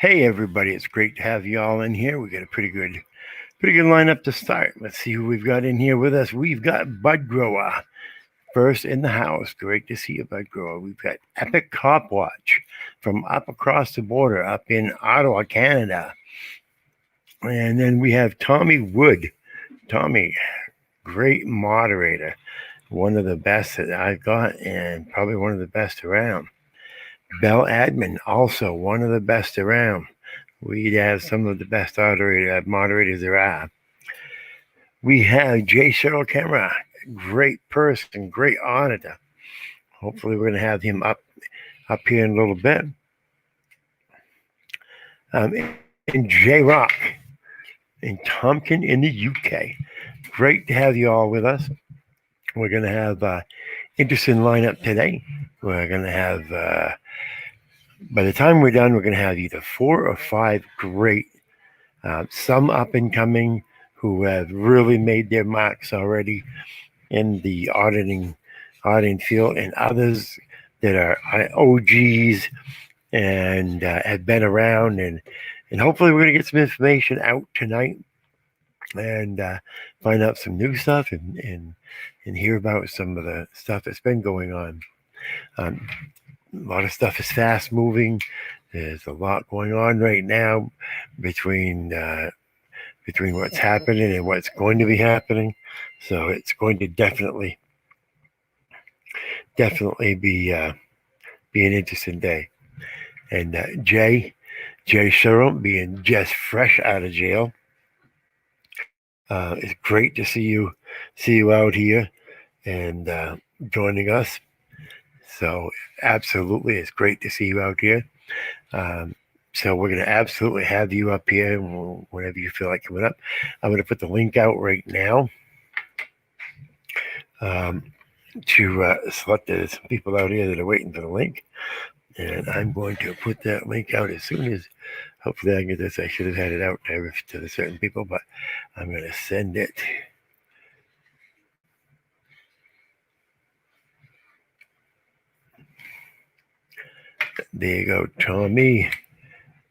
Hey everybody, it's great to have you all in here. We got a pretty good lineup to start. Let's see who we've got in here with us. We've got Bud Grower first in the house. Great to see you, Bud Grower. We've got Epic Cop Watch from up across the border, up in Ottawa, Canada. And then we have Tommy Wood. Tommy, great moderator, one of the best that I've got, and probably one of the best around. Bell Admin, also one of the best around. We have some of the best moderators there are. We have Jay Cheryl Camera, great person, great auditor. Hopefully, we're going to have him up here in a little bit. And Jay Rock in Tompkin in the UK. Great to have you all with us. We're going to have interesting lineup today. We're going to have, by the time we're done, we're going to have either 4 or 5 great, some up and coming who have really made their marks already in the auditing field, and others that are OGs and have been around, and hopefully we're going to get some information out tonight and find out some new stuff and hear about some of the stuff that's been going on. A lot of stuff is fast moving. There's a lot going on right now between what's happening and what's going to be happening. So it's going to definitely be an interesting day. And Jay Sherrill being just fresh out of jail. It's great to see you out here and joining us. So absolutely, it's great to see you out here. So we're going to absolutely have you up here whenever you feel like coming up. I'm going to put the link out right now to select. There's some people out here that are waiting for the link. And I'm going to put that link out as soon as, hopefully I can get this. I should have had it out to the certain people, but I'm going to send it. There you go, Tommy.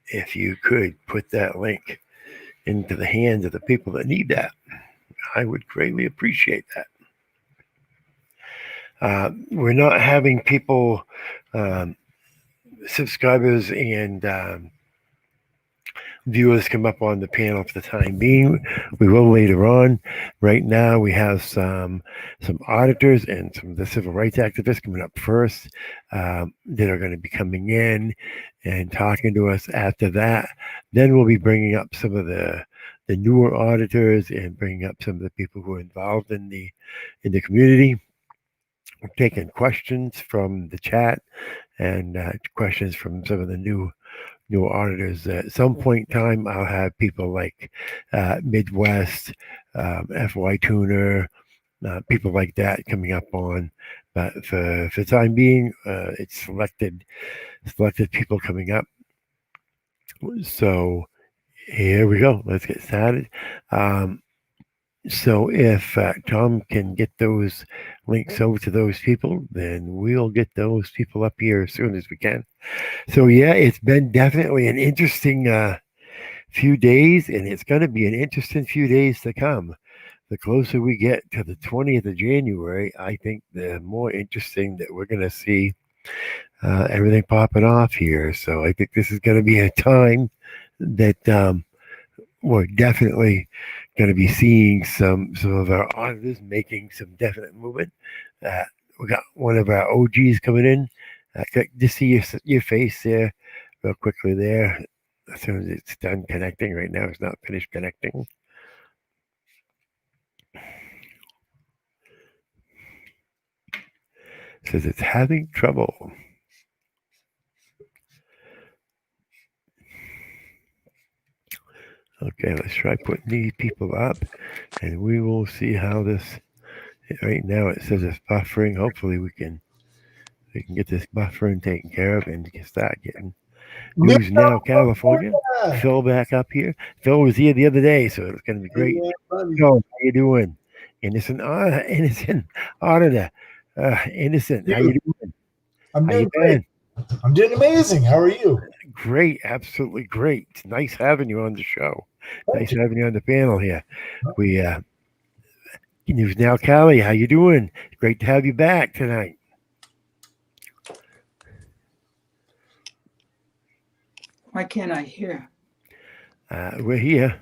If you could put that link into the hands of the people that need that, I would greatly appreciate that. We're not having people, subscribers and viewers come up on the panel for the time being. We will later on. Right now, we have some auditors and some of the civil rights activists coming up first that are going to be coming in and talking to us. After that, then we'll be bringing up some of the newer auditors and bringing up some of the people who are involved in the community. We're taking questions from the chat and questions from some of the new auditors. At some point in time, I'll have people like Midwest, FY Tuner, people like that coming up on. But for the time being, it's selected people coming up. So here we go. Let's get started. So if Tom can get those links over to those people, then we'll get those people up here as soon as we can. So yeah, it's been definitely an interesting few days, and it's going to be an interesting few days to come. The closer we get to the 20th of January, I think the more interesting that we're going to see everything popping off here. So I think this is going to be a time that we're definitely going to be seeing some of our auditors making some definite movement. We got one of our OGs coming in. Just see your face there real quickly there. As soon as it's done connecting, right now it's not finished connecting. It says it's having trouble. Okay, let's try putting these people up, and we will see how this. Right now, it says it's buffering. Hopefully, we can get this buffering taken care of and start getting News Now California. Phil back up here. Phil was here the other day, so it's going to be great. Phil, how you doing? Innocent auditor. Innocent, how you doing? I'm doing great. I'm doing amazing. How are you? great, absolutely great. Nice having you on the show. Nice having you on the panel here. We News Now, Callie. How you doing? Great to have you back tonight. Why can't I hear? We're here.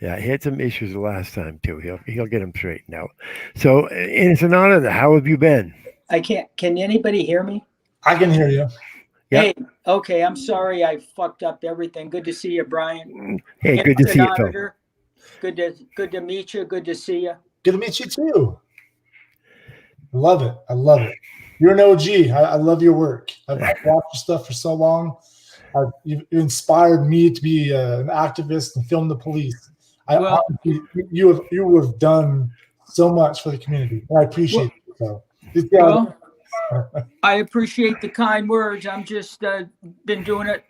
Yeah, he had some issues the last time too. He'll get them straightened out. So, and it's an honor. How have you been? I can't. Can anybody hear me? I can hear you. Yep. Hey, okay. I'm sorry I fucked up everything. Good to see you, Brian. Hey, good to see you, Phil. Auditor. Good to meet you. Good to see you. Good to meet you too. I love it. I love it. You're an OG. I love your work. I've watched your stuff for so long. You inspired me to be an activist and film the police. You have done so much for the community. I appreciate it. So, well, I appreciate the kind words. I'm just been doing it,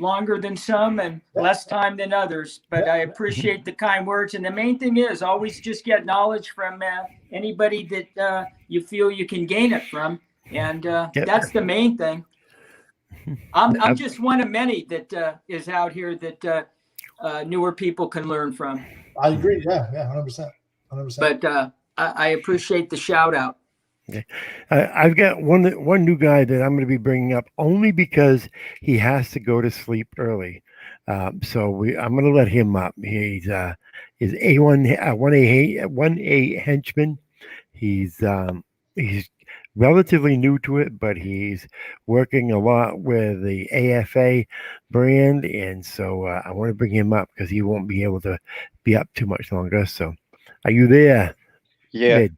longer than some and less time than others. But I appreciate the kind words. And the main thing is always just get knowledge from anybody that you feel you can gain it from. And that's the main thing. I'm just one of many that is out here that newer people can learn from. I agree. Yeah, 100%. But I appreciate the shout out. Okay. I've got one new guy that I'm going to be bringing up only because he has to go to sleep early. I'm going to let him up. He's one A henchman. He's relatively new to it, but he's working a lot with the AFA brand, and so I want to bring him up because he won't be able to be up too much longer. So, are you there? Yeah. Mid?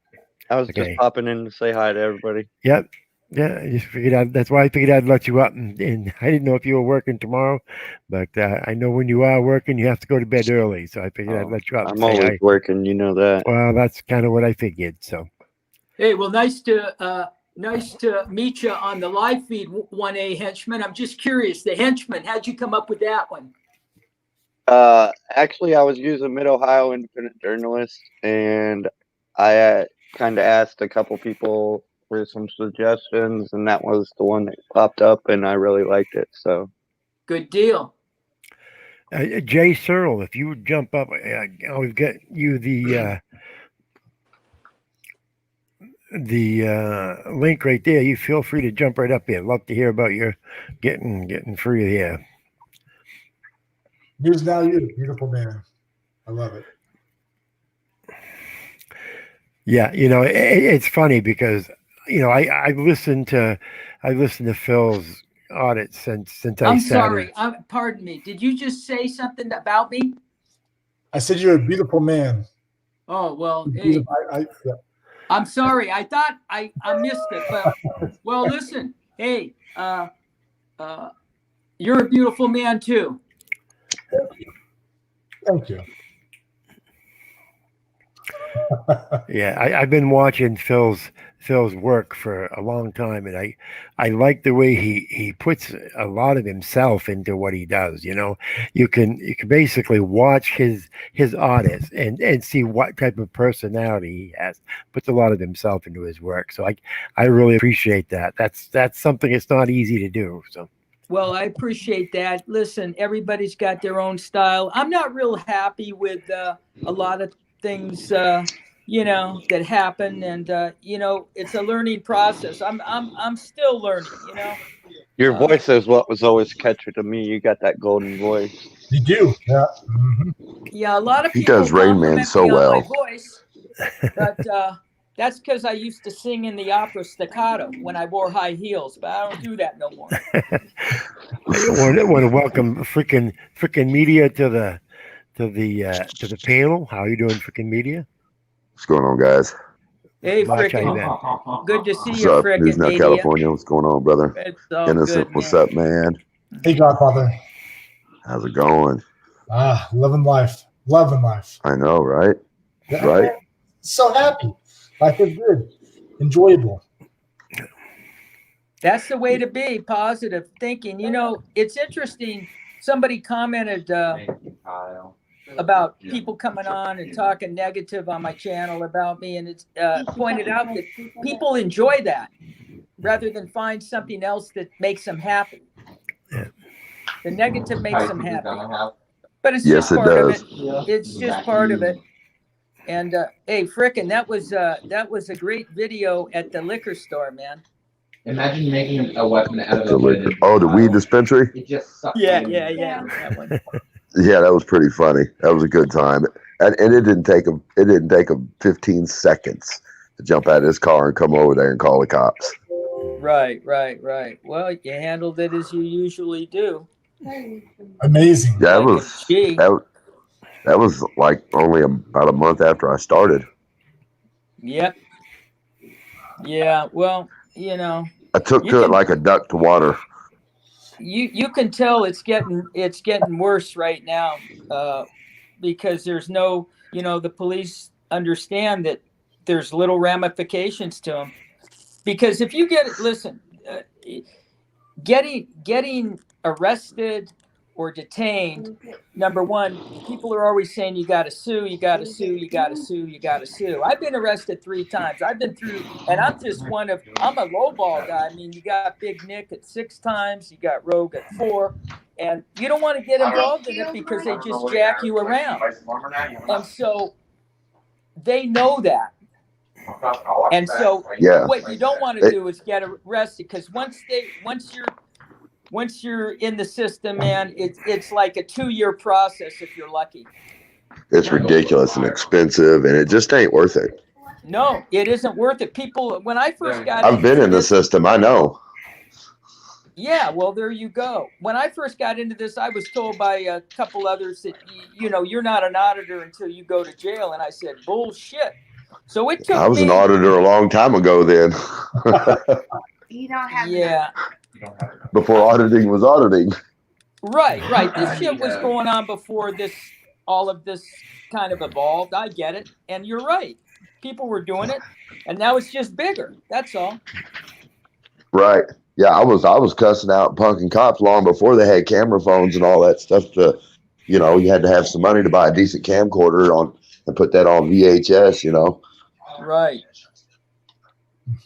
I was just popping in to say hi to everybody. Yep. Yeah, I just figured that's why I figured I'd let you up. And I didn't know if you were working tomorrow, but I know when you are working, you have to go to bed early. So I figured I'd let you up. I'm always working, you know that. Well, that's kind of what I figured. So. Hey, well, nice to meet you on the live feed, 1A henchman. I'm just curious, the henchman, how'd you come up with that one? Actually, I was using Mid-Ohio Independent Journalist, and I kind of asked a couple people for some suggestions, and that was the one that popped up, and I really liked it. So, good deal. Jay Searle, if you would jump up, I'll get you the link right there. You feel free to jump right up here. Love to hear about your getting free here. News Now, you beautiful man. I love it. Yeah, it's funny because I listened to Phil's audit since I started. I'm sorry. Pardon me. Did you just say something about me? I said you're a beautiful man. Oh well. Hey, I'm sorry. I thought I missed it, but well, listen. Hey, you're a beautiful man too. Thank you. Yeah, I've been watching Phil's work for a long time, and I like the way he puts a lot of himself into what he does. You can basically watch his audits and see what type of personality he has. Puts a lot of himself into his work, so I really appreciate that. That's something that's not easy to do. So. Well, I appreciate that. Listen, everybody's got their own style. I'm not real happy with a lot of things, that happen, and it's a learning process. I'm still learning. Your voice is what was always catchy to me. You got that golden voice. You do, yeah. Mm-hmm. Yeah, a lot of people does Rain Man so well. My voice, but that's because I used to sing in the opera staccato when I wore high heels, but I don't do that no more. I want to welcome freaking media to the panel. How are you doing, freaking media? What's going on, guys? Hey, freaking. Good to see what's you, up? freaking News Now, media. California. What's going on, brother? It's all Innocent, good, what's up, man? Hey, Godfather. How's it going? Loving life. I know, right? Yeah, right. So happy. Life is good. Enjoyable. That's the way to be, positive thinking. It's interesting. Somebody commented about people coming on and talking negative on my channel about me, and it's pointed out that people enjoy that rather than find something else that makes them happy. Yeah. The negative makes them happy, but it's Yes, just it part of does. it. It's just part of it. And hey, frickin', that was a great video at the liquor store, man. Imagine making a weapon out of The a liquor. wooden Oh, the weed bottle. dispensary? It just sucks Yeah, you in. that one. Yeah, that was pretty funny. That was a good time. And it didn't take him 15 seconds to jump out of his car and come over there and call the cops. Right. Well, you handled it as you usually do. Amazing. Yeah, Like a G. that was like only about a month after I started. Yep. Yeah. Well, you know, I took You to it can- like a duck to water. you can tell it's getting worse right now, because there's no, the police understand that there's little ramifications to them. Because if you getting arrested or detained, number one, people are always saying you got to sue. I've been arrested 3 times. I've been through, and I'm just I'm a lowball guy. I mean, you got Big Nick at 6 times, you got Rogue at 4, and you don't want to get involved in it because they just jack you around. And so they know that. And so Yeah. what you don't want to do is get arrested, because once you're in the system, man, it's like a 2-year process if you're lucky. It's ridiculous and expensive, and it just ain't worth it. No, it isn't worth it. People, when I first got I've been in the system. I know. Yeah, well, there you go. When I first got into this, I was told by a couple others that, you're not an auditor until you go to jail. And I said, bullshit. So it took I was an auditor a long time ago then. You don't have Yeah. Before auditing was auditing. Right. This shit was going on before all of this kind of evolved. I get it. And you're right. People were doing it, and now it's just bigger. That's all. Right. Yeah, I was cussing out punking cops long before they had camera phones and all that stuff you had to have some money to buy a decent camcorder and put that on VHS, Right.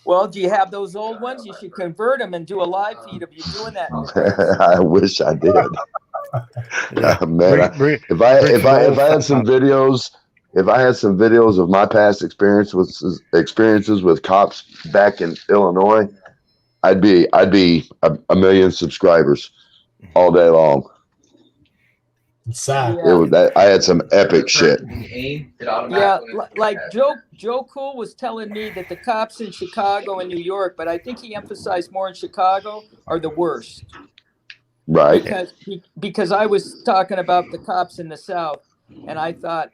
Well, do you have those old ones? You should convert them and do a live feed of you doing that. I wish I did. Man, if I had some videos, of my past experiences with cops back in Illinois, I'd be a million subscribers all day long. It's sad. Yeah. It was I had some epic shit. Yeah, like Joe Cool was telling me that the cops in Chicago and New York, but I think he emphasized more in Chicago, are the worst. Right. Because I was talking about the cops in the South, and I thought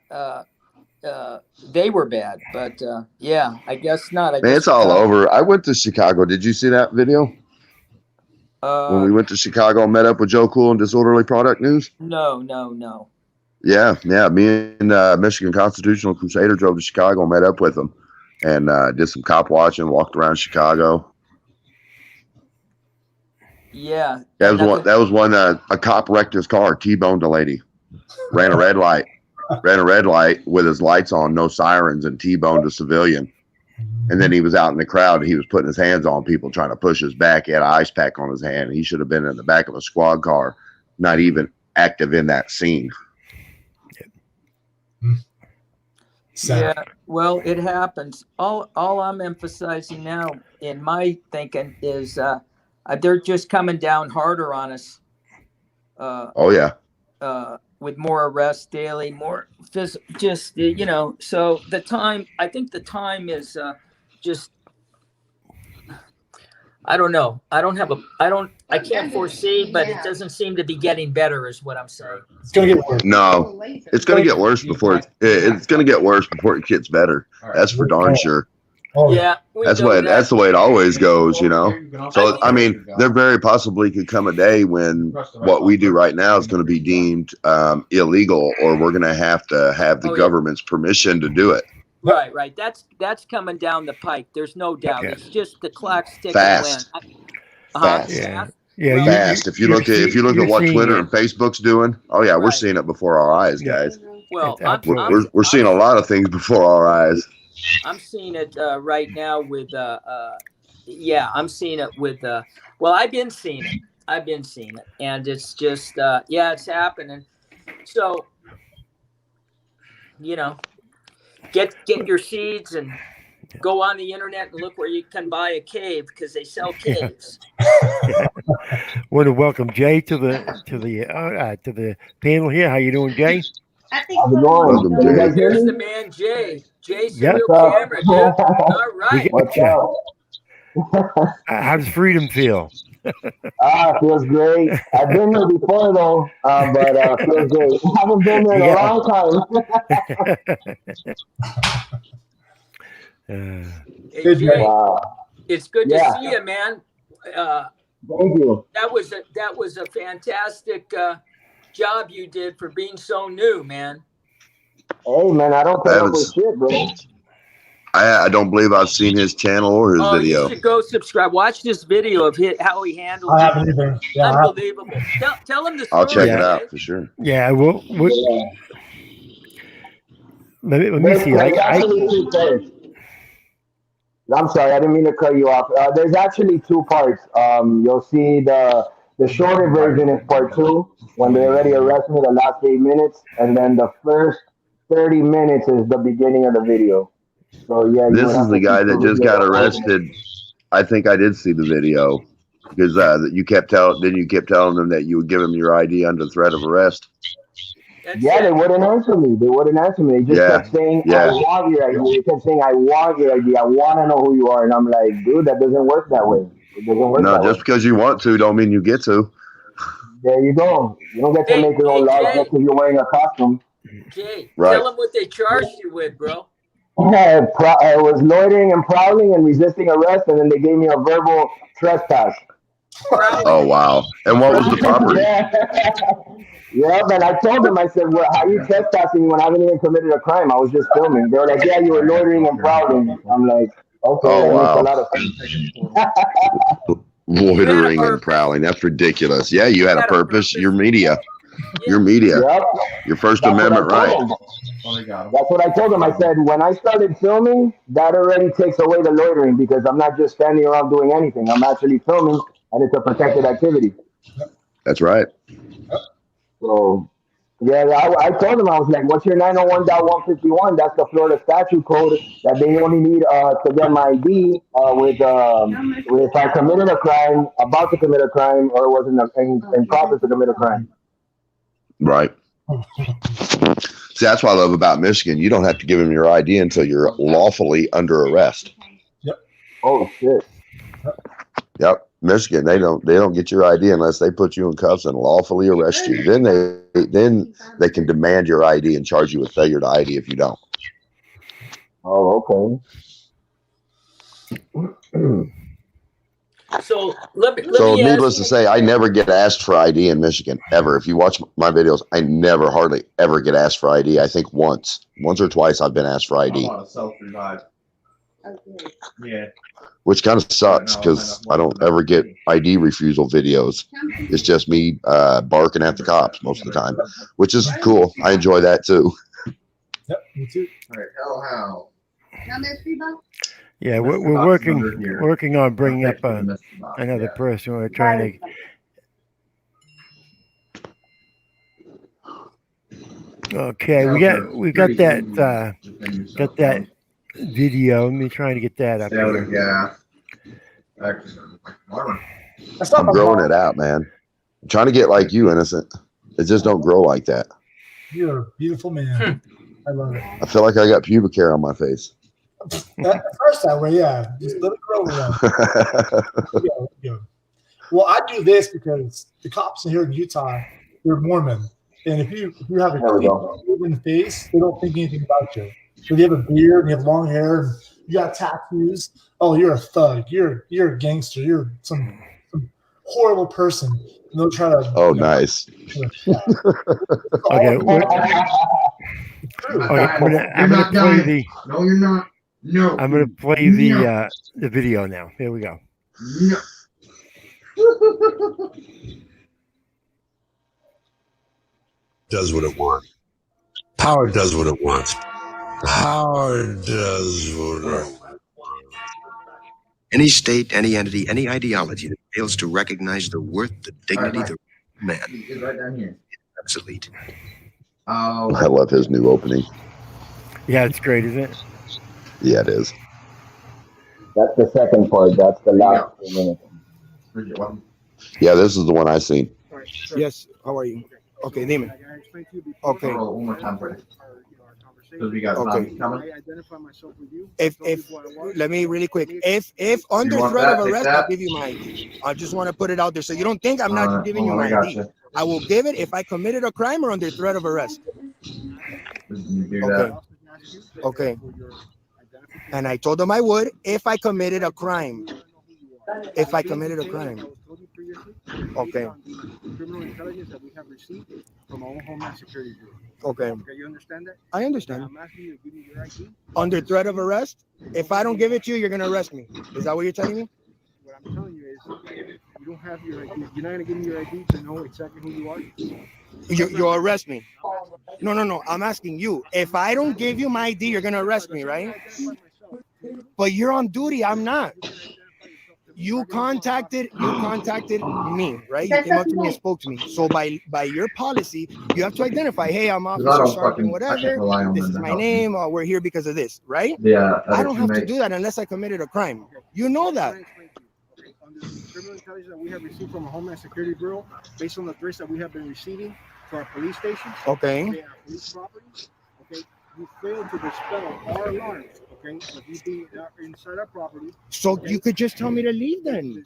they were bad, but yeah, I guess not. Man, it's all over. I went to Chicago. Did you see that video? When we went to Chicago and met up with Joe Cool and Disorderly Product News? No. Yeah. Me and Michigan Constitutional Crusader drove to Chicago and met up with them and did some cop watching, walked around Chicago. Yeah. That was one a cop wrecked his car, T-boned a lady, ran a red light with his lights on, no sirens, and T-boned a civilian. And then he was out in the crowd. He was putting his hands on people, trying to push his back. He had an ice pack on his hand. He should have been in the back of a squad car, not even active in that scene. Sad. Yeah, well, it happens. All I'm emphasizing now in my thinking is they're just coming down harder on us. Oh yeah. With more arrests daily, more so I think the time is just, I don't know. I can't foresee, but it doesn't seem to be getting better is what I'm saying. It's gonna get worse. No, it's going to get worse before it's going to get worse before it gets better. That's for darn sure. Oh, Yeah. That's the way it always goes, So, I mean, there very possibly could come a day when what we do right now is going to be deemed illegal, or we're going to have the government's permission to do it. Right. That's coming down the pike. There's no doubt. Yeah. It's just the clock's ticking. Fast. Fast. Yeah. Fast. Yeah. Well, Fast. If you look at what seeing Twitter it. and Facebook's doing, oh yeah, we're Right. seeing it before our eyes, Yeah. guys. Well, It's absolutely. We're seeing a lot of things before our eyes. I'm seeing it right now with yeah, I'm seeing it with well, I've been seeing it. And it's just yeah, it's happening. So, you know, get your seeds and go on the internet and look where you can buy a cave because they sell caves. Want to welcome Jay to the panel here. How you doing, Jay? I think How's it so. going? Welcome, Can you Jay. guys hear There's me? the man Jay. Jay's the Yep. real What's up? camera, dude. All right. What's Gotcha. up? How does freedom feel? Feels great. I've been there before though, but feels great. I haven't been there in a Yeah. long time. Hey, Good, Jay, Wow. it's good to Yeah. see you, man. Thank you. That was a fantastic job you did for being so new, man. Hey man, I don't I put up haven't. with shit, bro. I don't believe I've seen his channel or his Oh, video. you should go subscribe. Watch this video of how he handled I it. haven't either. Yeah, I haven't. Unbelievable. Tell him the story. I'll check it Yeah. out Jay. for sure. Yeah. Well, Yeah. let me There's see. actually two parts. I'm sorry, I didn't mean to cut you off. There's actually two parts. You'll see the shorter version is part two, when they already arrest me, the last 8 minutes, and then the first 30 minutes is the beginning of the video. So yeah, you This would is have the to guy keep the that just video got open. arrested. I think I did see the video because you kept telling them that you would give them your ID under threat of arrest. That's Yeah, they it. wouldn't answer me. They just Yeah, kept saying, yeah. I want your ID. They kept saying, I want your ID. I want to know who you are. And I'm like, dude, that doesn't work that way. It doesn't work No, that just way. because you want to don't mean you get to. There you go. You don't get to make your own laws Jay, just because you're wearing a costume. Jay, Right. tell him what they charged you with, bro. I was loitering and prowling and resisting arrest, and then they gave me a verbal trespass. Oh wow! And what was the property? Yeah. Yeah, but I told them, I said, well, how are you trespassing when I haven't even committed a crime? I was just filming. They were like, yeah, you were loitering and prowling. I'm like, okay, Oh that makes a wow! lot of sense. Loitering and prowling. That's ridiculous. Yeah, you had a purpose. Your media. Your media. Yep. Your First That's what I Amendment right. told them. That's what I told them. I said, when I started filming, that already takes away the loitering because I'm not just standing around doing anything. I'm actually filming, and it's a protected activity. That's right. So, yeah, I told them, I was like, what's your 901.151? That's the Florida statute code that they only need to get my ID with if I committed a crime, about to commit a crime, or was in process to commit a crime. Right. See, that's what I love about Michigan. You don't have to give them your ID until you're lawfully under arrest. Oh, shit. Yep. Michigan, they don't get your ID unless they put you in cuffs and lawfully arrest you. Then they can demand your ID and charge you with failure to ID if you don't. Oh, okay. So let me Needless to ask say, I never get asked for ID in Michigan ever. If you watch my videos, I never hardly ever get asked for ID. I think once or twice I've been asked for ID, Yeah. which kind of sucks because I don't ever get ID refusal videos. It's just me barking at the cops most of the time, which is cool. I enjoy that too. Yep, me too. All right. How? Now there's $3. Yeah, we're Mr. Box is under working here. working on bringing up Mr. Box, another yeah. person. We're trying to. Okay, we got that video. Let me try to get that up here. Yeah. That's not I'm my growing fault. it out, man. I'm trying to get like you, Innocent. It just don't grow like that. You're a beautiful man. I love it. I feel like I got pubic hair on my face. At first that way, yeah. Just let it grow around. Yeah. Well, I do this because the cops here in Utah, they're Mormon. And if you have a There we go. clean face, they don't think anything about you. So if you have a beard and you have long hair and you got tattoos, oh, you're a thug. You're a gangster. You're some horrible person. And they'll try to Nice. Okay, True. I'm gonna play the. No, you're not. No. I'm gonna play the video now. Here we go. No. Does what it wants. Power does what it wants. Power does what it wants. Any state, any entity, any ideology that fails to recognize the worth, the dignity, the man It's right down here. is obsolete. Oh, I love his new opening. Yeah, it's great, isn't it? Yeah, it is. That's the second part. That's the last 2 minutes. Bridget, what? Yeah, this is the one I seen. Yes, how are you? Okay, dime. Okay. Roll it one more time for you. Because we got Okay. zombies coming. If let me really quick. If under want threat that, of take arrest, that. I'll give you my ID. I just want to put it out there so you don't think I'm not Alright, giving you hold on, my I ID. gotcha. I will give it if I committed a crime or under threat of arrest. You do Okay. that. Okay. And I told them I would if I committed a crime. If I committed a crime. Okay. Criminal intelligence that we have received from our own Homeland Security Bureau. Okay. Okay, you understand that? I understand. I'm asking you to give me your ID. Under threat of arrest, if I don't give it to you, you're gonna arrest me. Is that what you're telling me? What I'm telling you is, you don't have your ID. You're not gonna give me your ID to know exactly who you are. You'll arrest me. No. I'm asking you. If I don't give you my ID, you're gonna arrest me, right? But you're on duty. I'm not. You contacted me, right? You came up to me and spoke to me. So by your policy, you have to identify, hey, I'm Because Officer I Sergeant, can't whatever. rely on This them is to my help me. name. We're here because of this, right? Yeah, I don't have to do that unless I committed a crime. You know that. Under the criminal intelligence that we have received from a Homeland Security Bureau, based on the threats that we have been receiving to our police stations, Okay. our police property, okay, you failed to dispel our alarms, okay, of you being inside our property. So you could just tell me to leave then.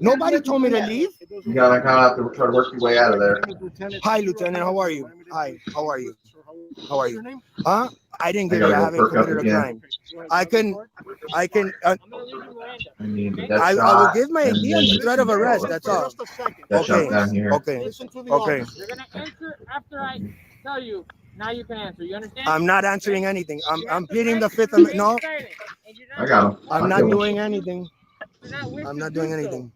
Nobody told me to leave. You gotta kind of have to try to work your way out of there. Hi, Lieutenant. How are you? Hi. How are you? How are you? I didn't I give it. gotta I go haven't perk up committed a again. crime. I can. I need the death I will shot give my and ID then under the threat of arrest. C4. That's all. Death shot down here. Okay. Okay. You're gonna answer after I tell you. Now you can answer. You understand? I'm not answering anything. I'm pleading the Fifth Amendment. No, I got him. I'm not doing anything. I'm not doing anything.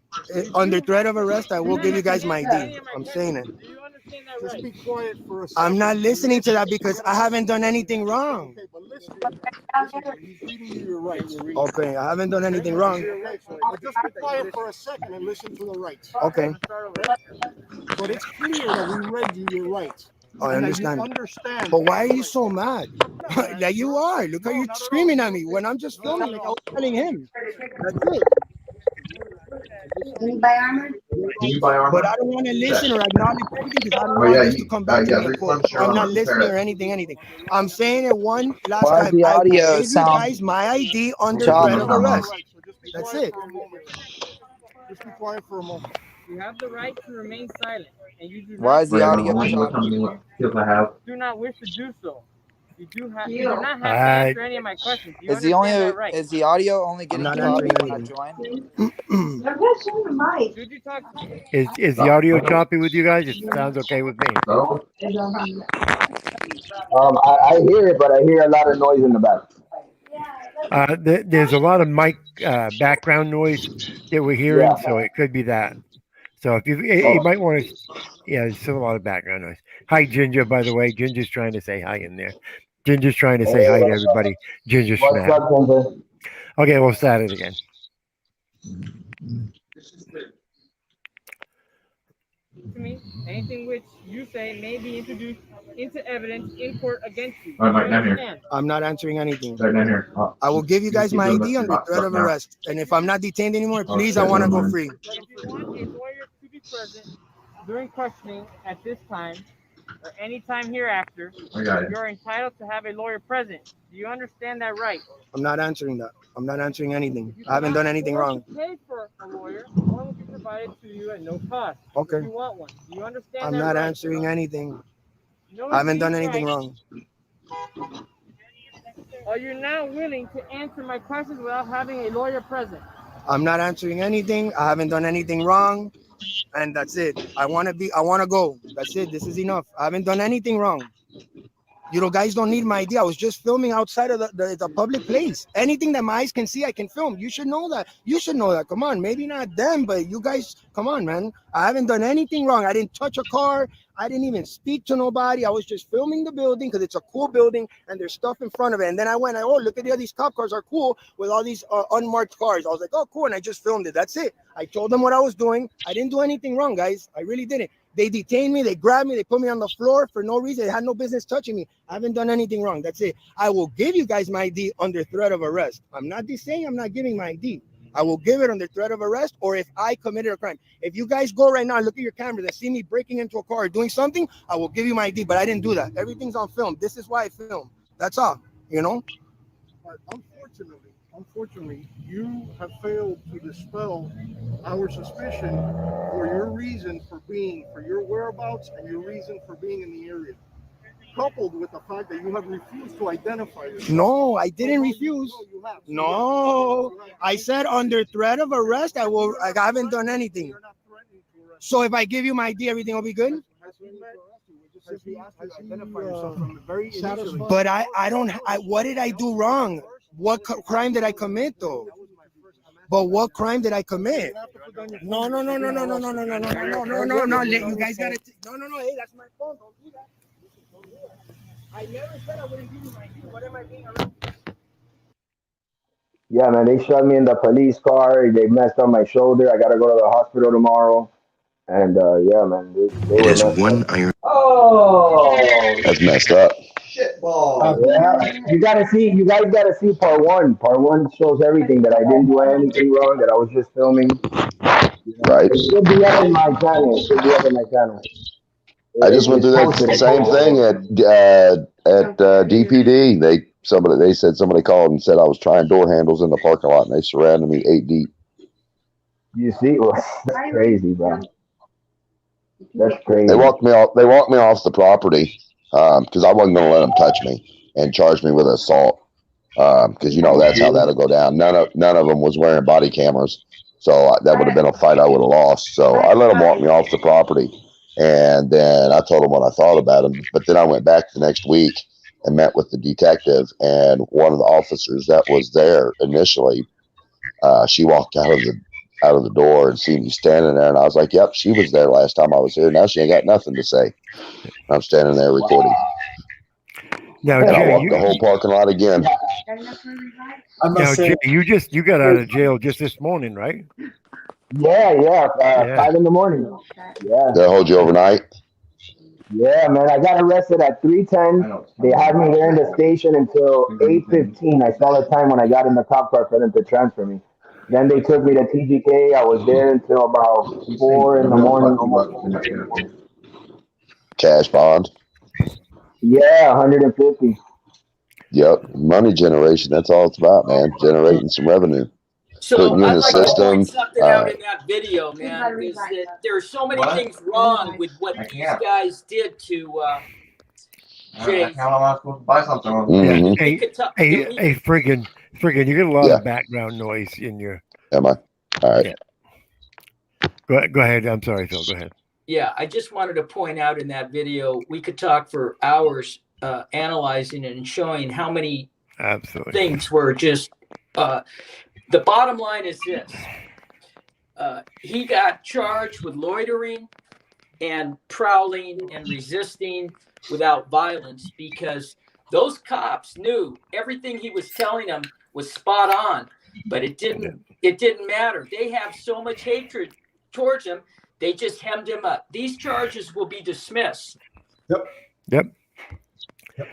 Under threat of arrest, I will give you guys my ID. I'm saying it. Do you understand that Just right? be quiet for a second. I'm not listening to that because I haven't done anything wrong. Okay, but listen, he's reading you your rights. Okay, I haven't done anything wrong. But just be quiet for a second and listen to the rights. Okay, But it's clear that we read you your rights. I and that you understand. understand. But why are you so mad? Like you are. Look how you're screaming at me when I'm just filming like I was telling him. That's it. Can you buy armor? Do you buy armor? But I don't want to listen or acknowledge anything because I don't Oh, want yeah, this you- to come back to yeah, me in court. refund your I'm not armor, listening compare or it. anything. I'm saying it one last Why is time. the I will audio give you sound- guys my ID under Chop. threat of arrest. That's it. Just be quiet for a moment. You have the right to remain silent, and you do Why not is the Wait, audio what choppy? company skills I have? do not wish to do so. You do not have to answer any of my questions. Do you Is the understand that right? is the audio only getting not choppy answering when I anything. join? Did you talk to me? Is the audio choppy with you guys? It sounds okay with me. So, I hear it, but I hear a lot of noise in the back. There's a lot of mic background noise that we're hearing, Yeah. so it could be that. So if you might want to, yeah, there's still a lot of background noise. Hi, Ginger, by the way. Ginger's trying to say hi in there. Ginger's trying to say hi to everybody. Ginger What's Schnapp. up, Ginger? Okay, we'll start it again. To me, anything which you say may be introduced into evidence in court against you. All right, Do you Mike, down here. understand? I'm not answering anything. right down here. I will give you guys keep my doing ID the under box threat up of now. arrest. And if I'm not detained anymore, Oh, please, shit, I want to never go mind. free. If you want a lawyer to be present during questioning at this time or any time hereafter, I got it. you're entitled to have a lawyer present. Do you understand that right? I'm not answering that. I'm not answering anything. I haven't done anything wrong. Pay for a lawyer. One will be provided to you at no cost. Okay. If you want one. Do you understand I'm that not right? answering anything. No, I haven't done these anything rights. wrong. Are you now willing to answer my questions without having a lawyer present? I'm not answering anything. I haven't done anything wrong. And that's it. I want to go. That's it. This is enough. I haven't done anything wrong. You know, guys don't need my ID. I was just filming outside of the public place. Anything that my eyes can see, I can film. You should know that. You should know that. Come on. Maybe not them, but you guys, come on, man. I haven't done anything wrong. I didn't touch a car. I didn't even speak to nobody. I was just filming the building because it's a cool building and there's stuff in front of it. And then I went, oh, look at these cop cars are cool with all these unmarked cars. I was like, oh, cool. And I just filmed it. That's it. I told them what I was doing. I didn't do anything wrong, guys. I really didn't. They detained me. They grabbed me. They put me on the floor for no reason. They had no business touching me. I haven't done anything wrong. That's it. I will give you guys my ID under threat of arrest. I'm not saying I'm not giving my ID. I will give it under threat of arrest, or if I committed a crime. If you guys go right now and look at your cameras and see me breaking into a car or doing something, I will give you my ID, but I didn't do that. Everything's on film. This is why I film. That's all, you know? But unfortunately, you have failed to dispel our suspicion for your reason for your whereabouts and your reason for being in the area. Coupled with the fact that you have refused to identify yourself. No, I didn't refuse. No, I said under threat of arrest. I haven't done anything. So if I give you my ID, everything will be good. But I don't. What did I do wrong? What crime did I commit though? But what crime did I commit? No. You guys gotta. No. Hey, that's my phone. Don't do that. I never said I wouldn't give you my ID. What am I being around? Yeah, man, they shoved me in the police car. They messed up my shoulder. I gotta go to the hospital tomorrow. And yeah, man, they It were has messed one up. iron. Oh, That's messed up. yeah. You guys gotta see part one. Part one shows everything that I didn't do anything wrong. That I was just filming. You know, Right. it should be up in my channel. It should be up in my channel. I just went It's through that posted. same thing at DPD. They said somebody called and said I was trying door handles in the parking lot, and they surrounded me 8 deep. You see, well, that's crazy, bro. That's crazy. They walked me off. They walked me off the property because I wasn't going to let them touch me and charge me with assault because you know that's how that'll go down. None of them was wearing body cameras, so that would have been a fight I would have lost. So I let them walk me off the property, and then I told them what I thought about them. But then I went back the next week and met with the detective, and one of the officers that was there initially, she walked out of the door and see me standing there, and I was like, "Yep, she was there last time I was here. Now she ain't got nothing to say." I'm standing there recording. Now, And I Jay, walked the whole parking lot again. Jay, you got out of jail just this morning, right? Yeah. 5 in the morning. Yeah. They hold you overnight. Yeah, man. I got arrested at 3:10. They had me there in the station until 8:15. I saw the time when I got in the cop car for them to transfer me. Then they took me to TGK. I was there until about 4 in the morning, almost 4 in the morning. Cash bond. Yeah, 150. Yep, money generation. That's all it's about, man. Generating some revenue. So Putting you in I'd the like to system. point something out in that video, man, is that there are so many things wrong with what these guys did to Jay. How am I supposed to buy something? Mhm. Hey, friggin', you get a lot of background noise in your. Am I? All right. Yeah. Go ahead. I'm sorry, Phil. Go ahead. Yeah, I just wanted to point out in that video, we could talk for hours analyzing it and showing how many things were just. The bottom line is this. He got charged with loitering and prowling and resisting without violence because those cops knew everything he was telling them was spot on, but it didn't matter. They have so much hatred towards him, they just hemmed him up. These charges will be dismissed. Yep.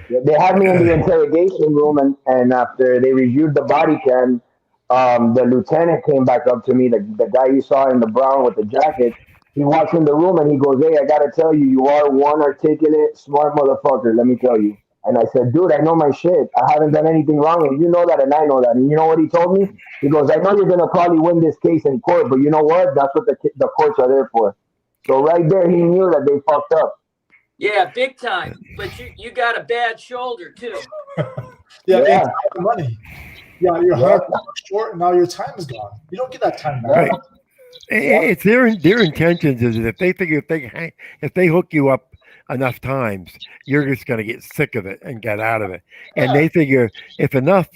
They had me in the interrogation room, and after they reviewed the body cam, the lieutenant came back up to me, the guy you saw in the brown with the jacket. He walks in the room and he goes, "Hey, I gotta tell you, you are one articulate, smart motherfucker. Let me tell you." And I said, "Dude, I know my shit. I haven't done anything wrong, and you know that, and I know that." And you know what he told me? He goes, "I know you're gonna probably win this case in court, but you know what? That's what the courts are there for." So right there, he knew that they fucked up. Yeah, big time. But you got a bad shoulder too. Yeah. It's money. Yeah, you're hard short, and now your time is gone. You don't get that time back. Right. It's their intentions is if they think if they hook you up enough times, you're just going to get sick of it and get out of it. And they figure if enough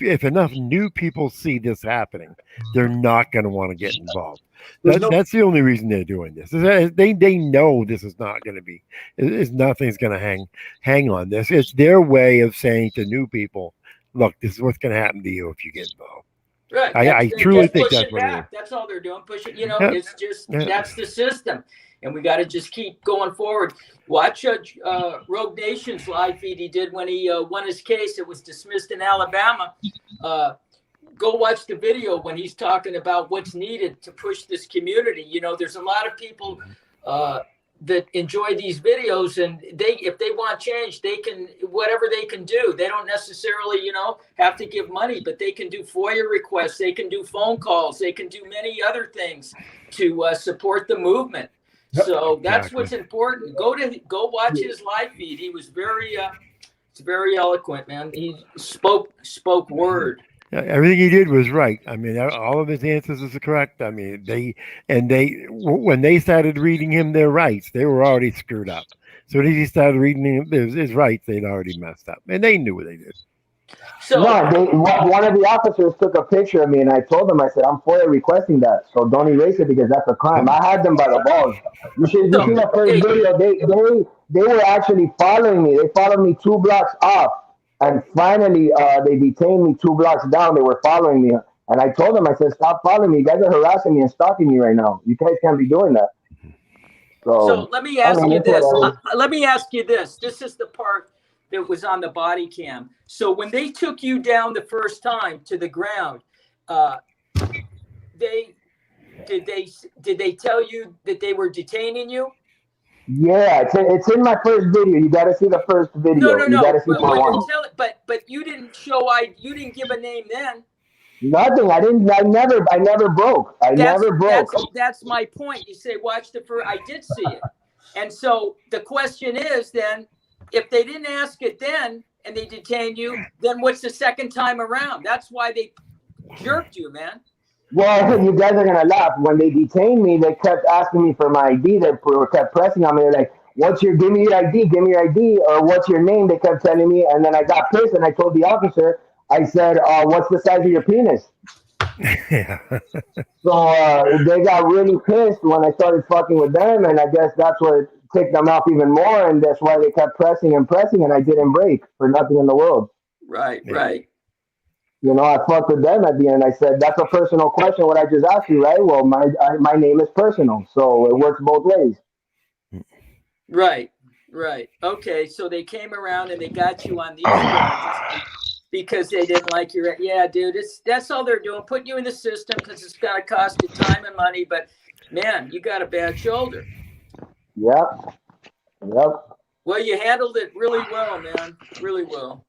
new people see this happening, they're not going to want to get involved. That's the only reason they're doing this. They know this is not going to be. Nothing's going to hang on this. It's their way of saying to new people, look, this is what's going to happen to you if you get involved. Right. I truly think that's what it is. That's all they're doing. Push it. It's just that's the system, and we got to just keep going forward. Watch Rogue Nation's live feed he did when he won his case. It was dismissed in Alabama. Go watch the video when he's talking about what's needed to push this community. There's a lot of people that enjoy these videos, and if they want change, they can, whatever they can do. They don't necessarily, have to give money, but they can do FOIA requests. They can do phone calls. They can do many other things to support the movement. So that's what's important. Go watch his live feed. He was very eloquent, man. He spoke word. Everything he did was right. I mean, all of his answers is correct. I mean, when they started reading him their rights, they were already screwed up. So when he started reading him his rights, they'd already messed up, and they knew what they did. So one of the officers took a picture of me, and I told them, I said, I'm FOIA requesting that, so don't erase it because that's a crime. I had them by the balls. You see the first video. They were actually following me. They followed me 2 blocks off. And finally, they detained me 2 blocks down. They were following me. And I told them, I said, stop following me. You guys are harassing me and stalking me right now. You guys can't be doing that. So let me ask you this. Let me ask you this. This is the part that was on the body cam. So when they took you down the first time to the ground, did they tell you that they were detaining you? Yeah, it's in my first video. You got to see the first video. No. You got to see part one. But you didn't you didn't give a name then. Nothing. I never broke. That's my point. You say watch the first. I did see it, and so the question is then, if they didn't ask it then and they detained you, then what's the second time around? That's why they jerked you, man. Well, you guys are gonna laugh. When they detained me, they kept asking me for my ID. They kept pressing on me. They're like, give me your ID, or what's your name? They kept telling me, and then I got pissed, and I told the officer, I said, what's the size of your penis? Yeah. So they got really pissed when I started fucking with them, and I guess that's what ticked them off even more, and that's why they kept pressing, and I didn't break for nothing in the world. Right. I fucked with them at the end. I said, that's a personal question, what I just asked you, right? Well, my name is personal, so it works both ways. Right. Okay, so they came around and they got you on these charges because they didn't like your, dude, that's all they're doing, putting you in the system because it's going to cost you time and money, but man, you got a bad shoulder. Yep. Well, you handled it really well, man, really well.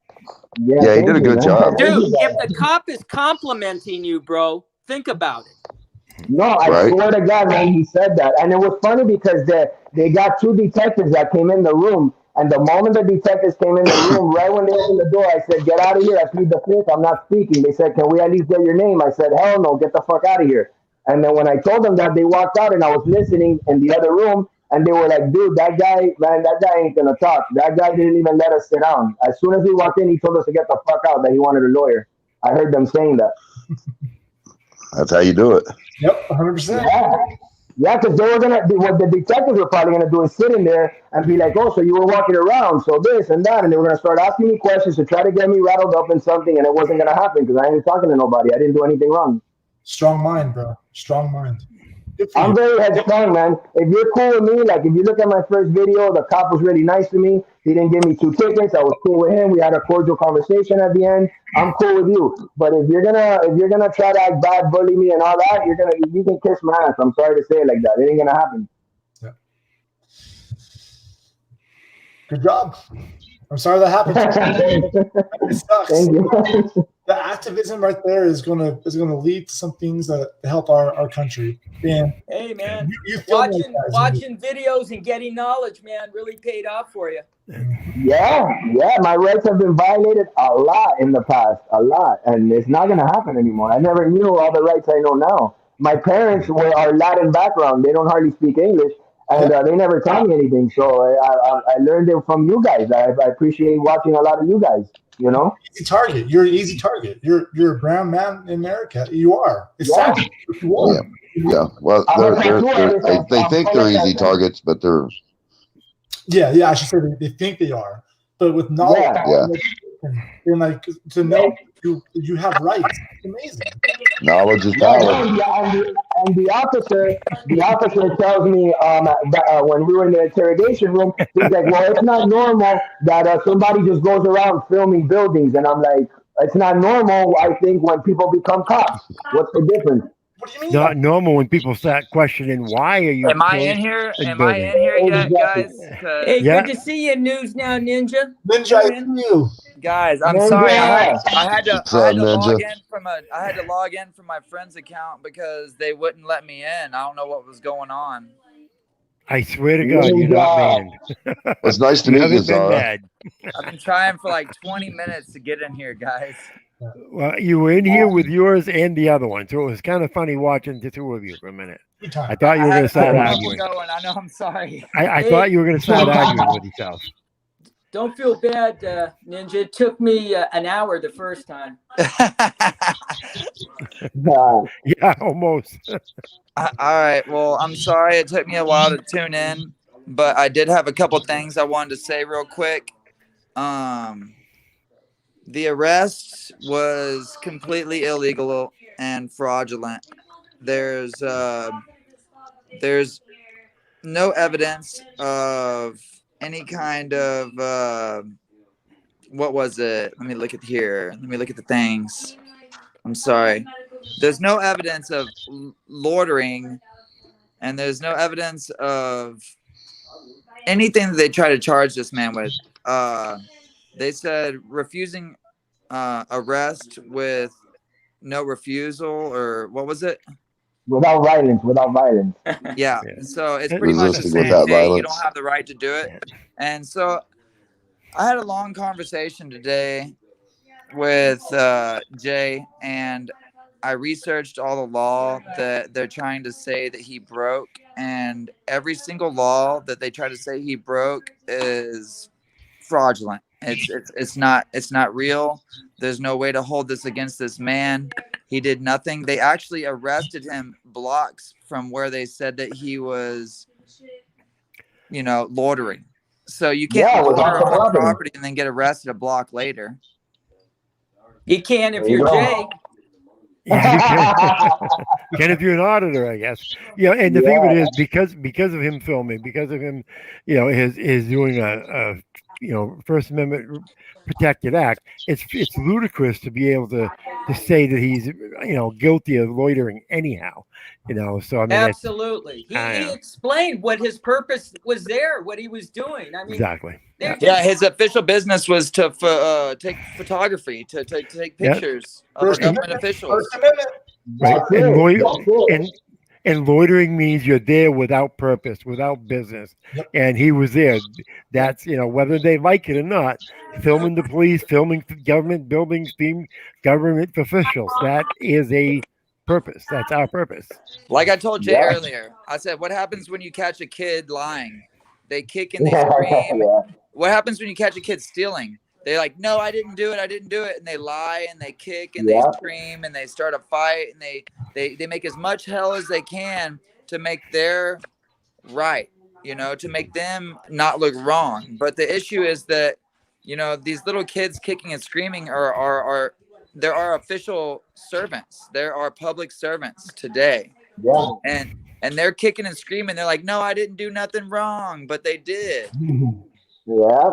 Yeah, he did a good job. Dude, if the cop is complimenting you, bro, think about it. No, I swear to God, man, he said that. And it was funny because they got 2 detectives that came in the room. And the moment the detectives came in the room, right when they opened the door, I said, get out of here. I plead the fifth. I'm not speaking. They said, can we at least get your name? I said, hell no, get the fuck out of here. And then when I told them that, they walked out and I was listening in the other room. And they were like, dude, that guy ain't going to talk. That guy didn't even let us sit down. As soon as we walked in, he told us to get the fuck out, that he wanted a lawyer. I heard them saying that. That's how you do it. Yep, 100%. Yeah, because they were what the detectives were probably gonna do is sit in there and be like, "Oh, so you were walking around, so this and that," and they were gonna start asking me questions to try to get me rattled up in something, and it wasn't gonna happen because I ain't talking to nobody. I didn't do anything wrong. Strong mind, bro. Strong mind. I'm very headstrong, man. If you're cool with me, like if you look at my first video, the cop was really nice to me. He didn't give me 2 tickets. I was cool with him. We had a cordial conversation at the end. I'm cool with you. But if you're gonna try to act bad, bully me and all that, you can kiss my ass. I'm sorry to say it like that. It ain't gonna happen. Yeah. Good job. I'm sorry that happened. It sucks. Thank you. The activism right there is gonna lead to some things that help our country. And hey, man, you watching videos and getting knowledge, man, really paid off for you. Yeah. My rights have been violated a lot in the past, and it's not gonna happen anymore. I never knew all the rights I know now. My parents are Latin background; they don't hardly speak English, and they never taught me anything. So I learned it from you guys. I appreciate watching a lot of you guys. You know, Easy target. You're an easy target. You're a brown man in America. You are. It's yeah. sad. But you are. Yeah. Well, I'm a tattoo artist. they I'm think full they're of easy tattoos. targets, but they're Yeah. I should say they think they are, but with knowledge, Yeah. and like to know you have rights. It's amazing. knowledge is Yeah, power. no, and the officer tells me when we were in the interrogation room, he's like, "Well, it's not normal that somebody just goes around filming buildings," and I'm like, "It's not normal. I think when people become cops, what's the difference?" What do you It's mean? not normal when people start questioning why are you Am I filming in here? this Am I building? in here yet, Exactly. guys? 'Cause Hey, Yeah. good to see you, News Now Ninja. Ninja, You're I in. see you. guys, I'm sorry. Ninja. I had What's up, to log Ninja? in from my friend's account because they wouldn't let me in. I don't know what was going on. I swear to God, you're not Ninja. banned. Well, it's nice to You meet you, haven't been Zara. bad. I've been trying for like 20 minutes to get in here, guys. Well, you were in here with yours and the other one, so it was kind of funny watching the two of you for a minute. Good time. I thought you were going to I start had a couple arguing. going. I know. I'm sorry. I Hey. thought you were going to start arguing with yourself. Don't feel bad, Ninja. It took me an hour the first time. Yeah. Yeah, almost. All right. Well, I'm sorry it took me a while to tune in, but I did have a couple things I wanted to say real quick. The arrest was completely illegal and fraudulent. There's no evidence of any kind of what was it? Let me look at here. Let me look at the things. I'm sorry. There's no evidence of loitering, and there's no evidence of anything that they try to charge this man with. They said refusing arrest with no refusal, or what was it? Without violence. Yeah. Yeah. So it's pretty much Resisting saying, without hey, you violence. don't have the right to do it. And so I had a long conversation today with Jay, and I researched all the law that they're trying to say that he broke, and every single law that they try to say he broke is fraudulent. It's not real. There's no way to hold this against this man. He did nothing. They actually arrested him blocks from where they said that he was, loitering. So you can't Yeah, without loiter the on property. property and then get arrested a block later. You can if There you you're go. Jay. Yeah, you can if you're an auditor, I guess. Yeah, and the thing of it is because of him filming, because of him, his doing a First Amendment protected act. It's ludicrous to be able to say that he's guilty of loitering anyhow. So I mean, Absolutely. He explained what his purpose was there, what he was doing. I mean, exactly. Yeah, his official business was to take photography, to take pictures of our government officials. Right. That's it. And loitering means you're there without purpose, without business. Yep. And he was there. That's, whether they like it or not, filming the police, filming government buildings, being government officials. That is a purpose. That's our purpose. Like I told Jay earlier, I said, what happens when you catch a kid lying? They kick and they scream. Yeah. What happens when you catch a kid stealing? They're like, no, I didn't do it. And they lie and they kick and they scream and they start a fight and they make as much hell as they can to make their right, to make them not look wrong. But the issue is that, these little kids kicking and screaming are there are official servants. There are public servants today. Yeah. And they're kicking and screaming. They're like, no, I didn't do nothing wrong, but they did. Yeah.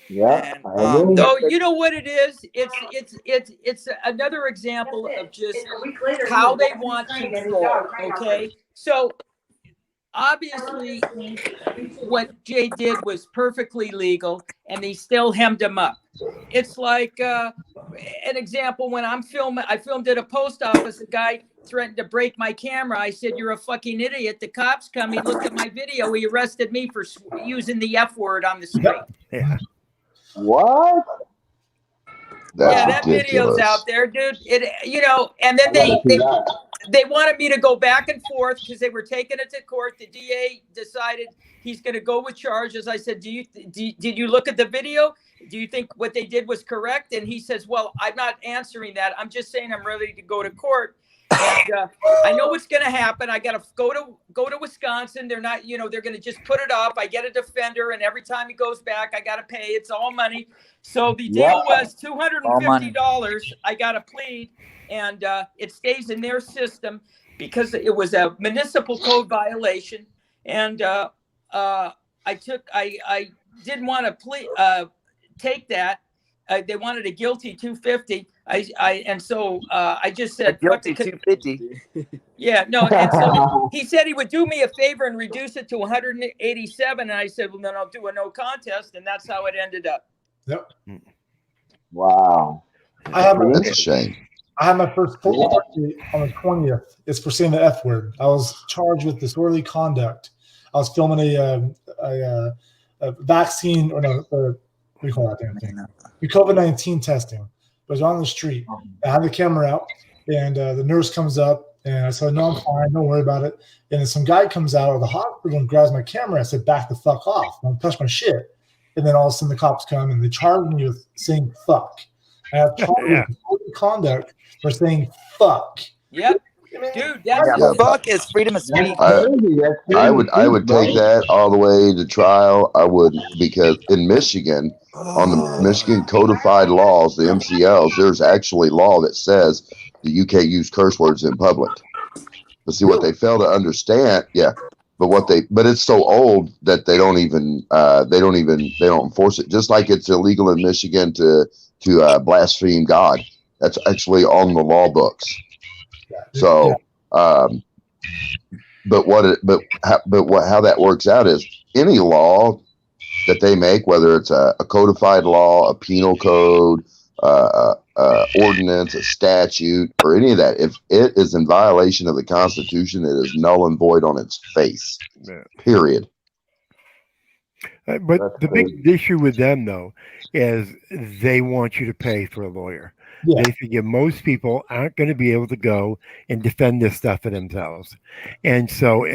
Yeah. And, so you know what it is? It's another example of just how they want control. Okay, so obviously what Jay did was perfectly legal, and they still hemmed him up. It's like an example when I filmed at a post office. A guy threatened to break my camera. I said, "You're a fucking idiot." The cops come. He looked at my video. He arrested me for using the F word on the street. Yeah. What? That's that ridiculous. video's out there, dude. And then they wanted me to go back and forth because they were taking it to court. The DA decided he's going to go with charges. I said, did you look at the video? Do you think what they did was correct? And he says, well, I'm not answering that. I'm just saying I'm ready to go to court. And I know what's going to happen. I got to go to Wisconsin. They're not, they're going to just put it off. I get a defender, and every time he goes back, I got to pay. It's all money. So the deal was $250. I got to plead, and it stays in their system because it was a municipal code violation. And I didn't want to take that. They wanted a guilty 250. I just said guilty 250. Yeah, no. And so he said he would do me a favor and reduce it to 187. And I said, well, then I'll do a no contest, and that's how it ended up. Yep. Wow. That's a shame. I had my first court party on the 20th. It's for saying the F word. I was charged with disorderly conduct. I was filming a vaccine, or no, what do you call that damn thing? The COVID-19 testing. I was on the street. I had the camera out, and the nurse comes up, and I said, no, I'm fine. Don't worry about it. And then some guy comes out of the hospital and grabs my camera. I said, back the fuck off. Don't touch my shit. And then all of a sudden the cops come, and they charge me with saying fuck. I have charged with disorderly conduct for saying fuck. Yep. Dude, that's fuck is freedom of speech. I would take that all the way to trial. I would, because in Michigan, on the Michigan codified laws, the MCLs, there's actually law that says that you can't use curse words in public. But see, what they fail to understand, but it's so old that they don't enforce it. Just like it's illegal in Michigan to blaspheme God. That's actually on the law books. So, how that works out is any law that they make, whether it's a codified law, a penal code, ordinance, a statute, or any of that, if it is in violation of the Constitution, it is null and void on its face. Period. But the big issue with them, though, is they want you to pay for a lawyer. Yeah. They figure most people aren't going to be able to go and defend this stuff for themselves. And so,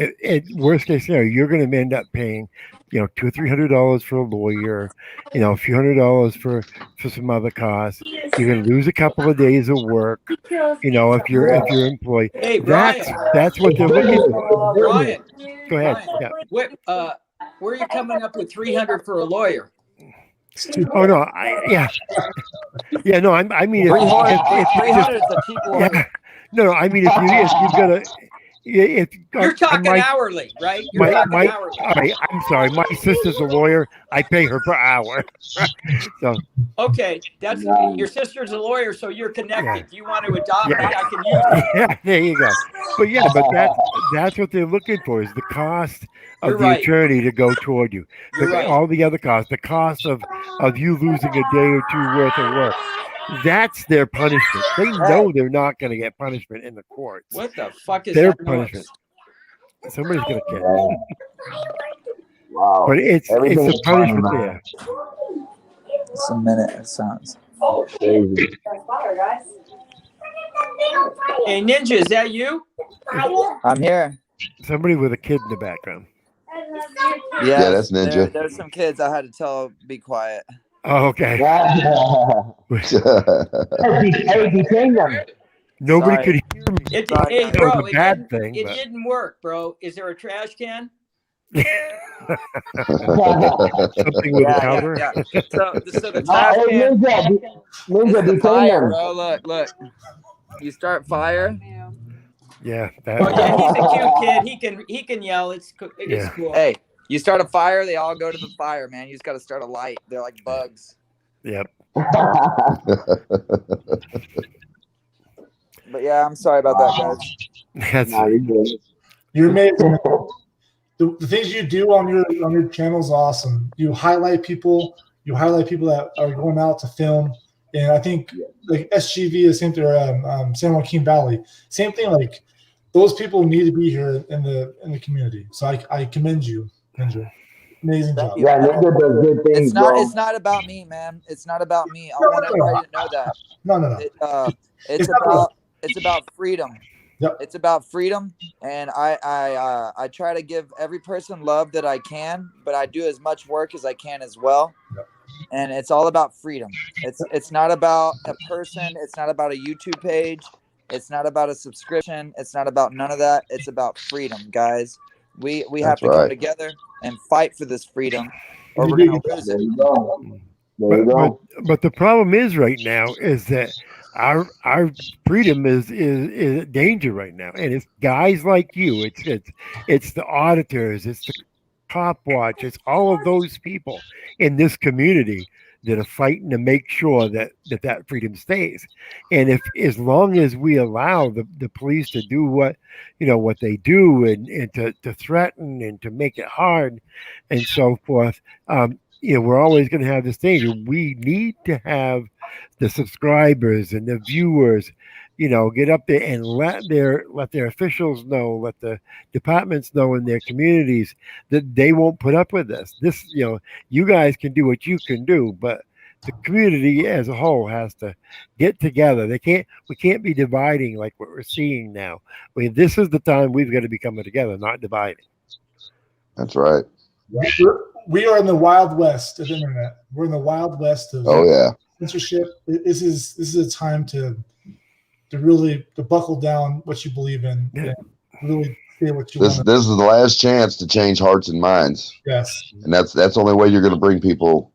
worst case scenario, you're going to end up paying, $200 or $300 for a lawyer, a few $100 for some other costs. You're going to lose a couple of days of work, if you're employed. Hey, that's what they're looking for. Brian, Go ahead. Yeah. Where are you coming up with $300 for a lawyer? Oh no! No. I mean, if 300 is a cheap lawyer. Yeah, no. I mean, if you've got a, you're talking hourly, right? Hourly. I'm sorry. My sister's a lawyer. I pay her per hour. So okay, that's your sister's a lawyer, so you're connected. If you want to adopt me, I can use it. Yeah, there you go. But that's what they're looking for, is the cost of the attorney to go toward you. All the other costs, the cost of you losing a day or two worth of work. That's their punishment. They know they're not going to get punishment in the courts. What the fuck is their that punishment? Noise? Somebody's going to get Wow. But it's a punishment there. It's a minute, it sounds. Crazy. Hey, Ninja, is that you? I'm here. Somebody with a kid in the background. Yeah, that's Ninja. There's some kids I had to tell be quiet. Oh, okay. Hey, detain them. Nobody Sorry. could hear me. Hey, That bro, was a bad thing. it But didn't work, bro. Is there a trash can? something with a cover. Yeah. So the trash Hey, can Ninja, is the detain fire, them. bro. Look. You start fire. Yeah. Oh yeah, he's a cute kid. He can yell. It's cool. Hey, you start a fire, they all go to the fire, man. You just got to start a light. They're like bugs. Yep. But yeah, I'm sorry about that, guys. You're amazing. The things you do on your channel is awesome. You highlight people. You highlight people that are going out to film. And I think like SGV is same thing. San Joaquin Valley, same thing. Like those people need to be here in the community. So I commend you, Ninja. Amazing job. Yeah, Ninja does good things. It's not about me, man. It's not about me. I want everybody to know that. No. It's about freedom. Yep. It's about freedom, and I try to give every person love that I can, but I do as much work as I can as well. Yep. And it's all about freedom. It's not about a person. It's not about a YouTube page. It's not about a subscription. It's not about none of that. It's about freedom, guys. We have That's to come right. together and fight for this freedom, or We we're do. gonna lose There it. you go. There you But go. the problem is right now is that our freedom is in danger right now, and it's guys like you. It's the auditors. It's the cop watch. It's all of those people in this community that are fighting to make sure that freedom stays. And if as long as we allow the police to do what they do and to threaten and to make it hard and so forth, we're always going to have this danger. We need to have the subscribers and the viewers, get up there and let their officials know, let the departments know in their communities that they won't put up with this. You guys can do what you can do, but the community as a whole has to get together. We can't be dividing like what we're seeing now. I mean, this is the time we've got to be coming together, not dividing. That's right. We are in the wild west of internet. We're in the wild west of censorship. This is a time to really buckle down what you believe in and really say what you want. This is the last chance to change hearts and minds. Yes, and that's the only way you're going to bring people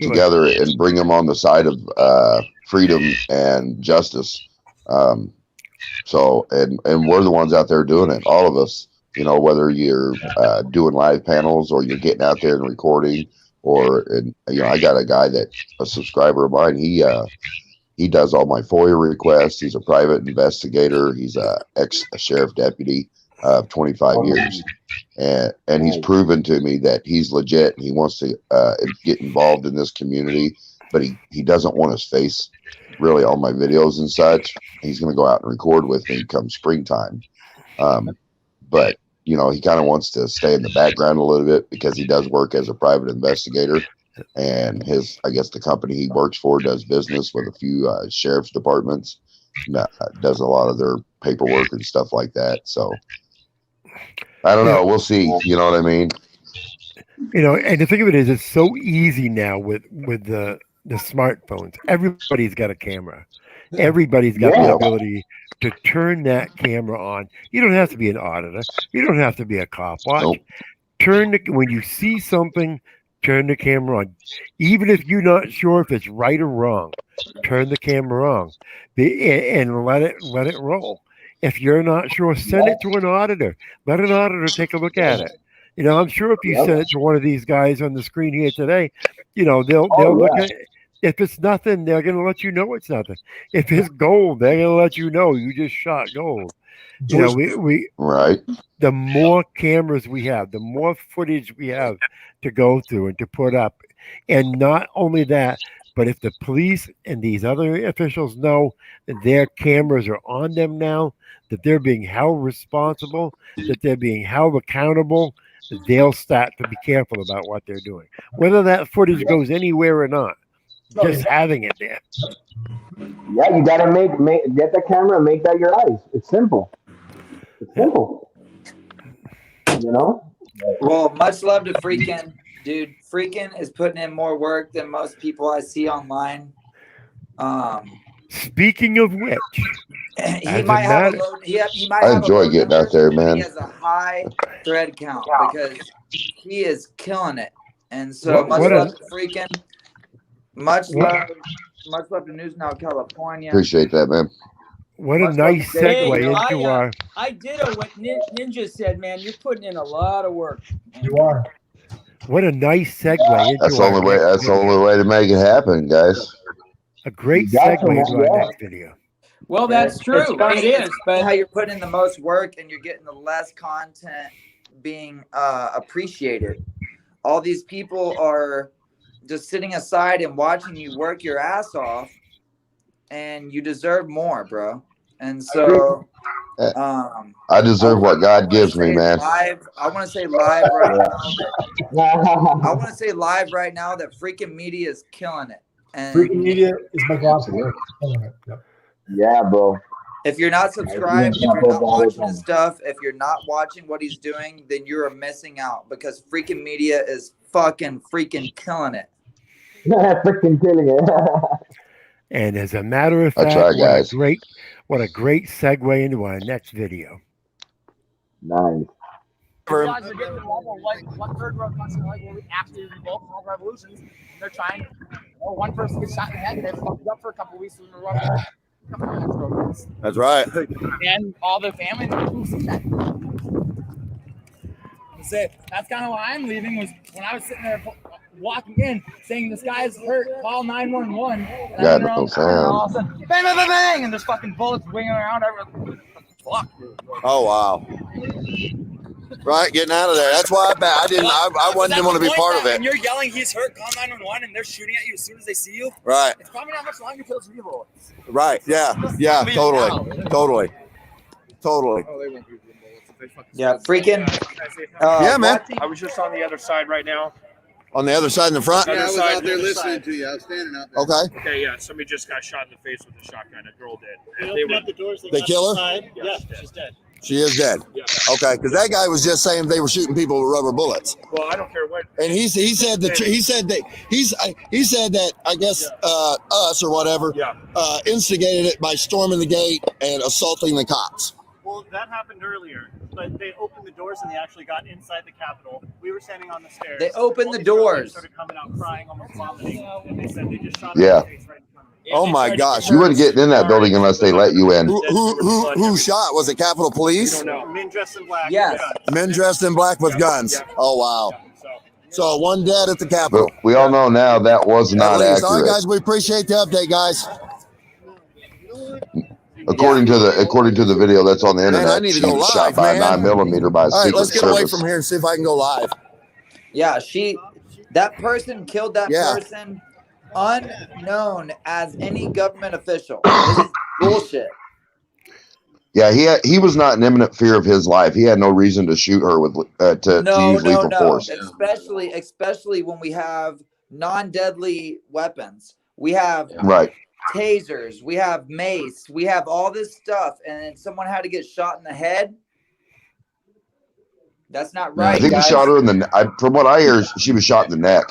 together and bring them on the side of freedom and justice. So we're the ones out there doing it, all of us. Whether you're doing live panels or you're getting out there and recording, I got a guy a subscriber of mine. He does all my FOIA requests. He's a private investigator. He's a ex-sheriff deputy of 25 years. And he's proven to me that he's legit and he wants to get involved in this community, but he doesn't want his face really on my videos and such. He's going to go out and record with me come springtime. But he kind of wants to stay in the background a little bit because he does work as a private investigator, and I guess the company he works for does business with a few sheriff's departments, does a lot of their paperwork and stuff like that. So I don't know. We'll see. You know what I mean? And the thing of it is, it's so easy now with the smartphones. Everybody's got a camera. Everybody's got the ability to turn that camera on. You don't have to be an auditor. You don't have to be a cop watch. Nope. When you see something, turn the camera on. Even if you're not sure if it's right or wrong, turn the camera on and let it roll. If you're not sure, send it to an auditor. Let an auditor take a look at it. I'm sure if you send it to one of these guys on the screen here today, they'll look at it. If it's nothing, they're going to let you know it's nothing. If it's gold, they're going to let you know you just shot gold. We right. The more cameras we have, the more footage we have to go through and to put up. And not only that, but if the police and these other officials know that their cameras are on them now, that they're being held responsible, that they're being held accountable, they'll start to be careful about what they're doing. Whether that footage goes anywhere or not. Just having it there. Yeah, you gotta get the camera and make that your eyes. It's simple. It's simple. Well, much love to Freakin'. Dude, Freakin' is putting in more work than most people I see online. Speaking of which, he might have a low, he might I have enjoy getting out there, man. He has a high thread count because he is killing it. And so much love to Freakin'. Much love to News Now, California. Appreciate that, man. What a nice segue into our. I ditto what Ninja said, man. You're putting in a lot of work. Man. You are. What a nice segue into That's the only way. That's the only way to make it happen, guys. A great segue into our next video. Well, that's true. It is, but how you're putting in the most work and you're getting the less content being appreciated. All these people are just sitting aside and watching you work your ass off, and you deserve more, bro. And so I deserve what God gives me, man. I want to say live right now. I want to say live right now that Freakin' Media is killing it. And Freakin' Media is my gospel. Yeah, bro. If you're not subscribed, if you're not watching his stuff, if you're not watching what he's doing, then you're missing out because freaking media is freaking killing it. Freaking killing it. And as a matter of That's fact, right, guys. what a great segue into our next video. Nice. These guys are getting the level like one third world country, like where we actually revolt all revolutions. They're trying. One person gets shot in the head and they're fucked up for a couple weeks in a row. That's right. And all their family who see that. That's kind of why I'm leaving. Was when I was sitting there walking in, saying this guy's hurt, call 911. Got no sound. All of a sudden, bang, bang, bang, bang, and there's fucking bullets winging around everywhere. Fuck. Oh wow. Right, getting out of there. That's why I didn't want to be part of it. When you're yelling, he's hurt, call 911, and they're shooting at you as soon as they see you. Right. It's probably not much longer until it's real. Right. Yeah. Yeah. Totally. Yeah, freaking. Yeah, man. I was just on the other side right now. On the other side in the front. Yeah, I was out there listening to you. I was standing out there. Okay. Okay, yeah. Somebody just got shot in the face with a shotgun. A girl did. They opened up the doors. They kill her? Yeah, she's dead. She is dead. Yeah. Okay, because that guy was just saying they were shooting people with rubber bullets. Well, I don't care what. And he said that I guess us or whatever instigated it by storming the gate and assaulting the cops. Well, that happened earlier, but they opened the doors and they actually got inside the Capitol. We were standing on the stairs. They opened the These girls doors. Started coming out crying, almost vomiting, and they said they just shot Yeah. her in the face right in front of me. Oh my gosh! You wouldn't get in that building unless they let you in. Who shot? Was it Capitol Police? Men dressed in black. Yes. with guns. Men dressed in black with guns. Oh wow! So one dead at the Capitol. But we all know now that was not At least. All right, accurate. guys. We appreciate the update, guys. According to the video that's on the Man, internet, I need to she go was live, shot by a man. 9mm by a All right, Secret let's get away Service. from here and see if I can go live. Yeah, that person killed that Yeah. person unknown as any government official. This is bullshit. Yeah, he was not in imminent fear of his life. He had no reason to shoot her with to use lethal force. Especially when we have non-deadly weapons. We have Right. tasers, we have mace, we have all this stuff, and then someone had to get shot in the head. That's not right. I think guys. he shot her in the. From what I hear, she was shot in the neck.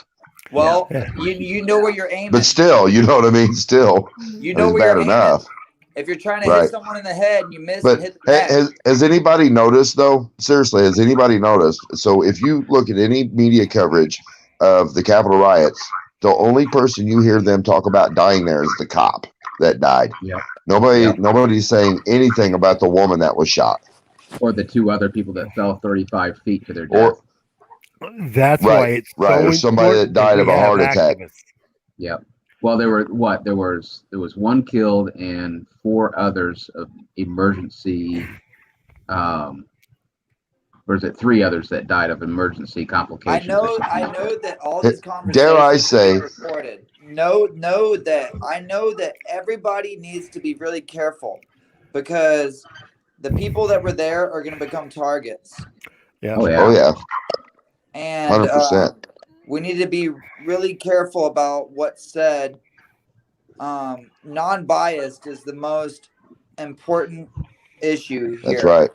Well, you know where you're aiming. But still, you know what I mean. Still, You know it's where bad you're enough. aiming. If you're trying to Right. hit someone in the head and you miss But and hit the neck. has anybody noticed though? Seriously, has anybody noticed? So if you look at any media coverage of the Capitol riots, the only person you hear them talk about dying there is the cop that died. Yeah. Nobody's saying anything about the woman that was shot. Or the two other people that fell 35 feet to their death. That's why it's so or somebody that important died of we a have heart attack. activists. Yep. Well, there was one killed and 4 others of emergency. Or is it 3 others that died of emergency I complications? know that all these conversations Dare I say? are recorded. Know that everybody needs to be really careful because the people that were there are going to become targets. Yeah. Oh yeah. Oh yeah. And 100%. we need to be really careful about what's said. Non-biased is the most important issue here. That's right.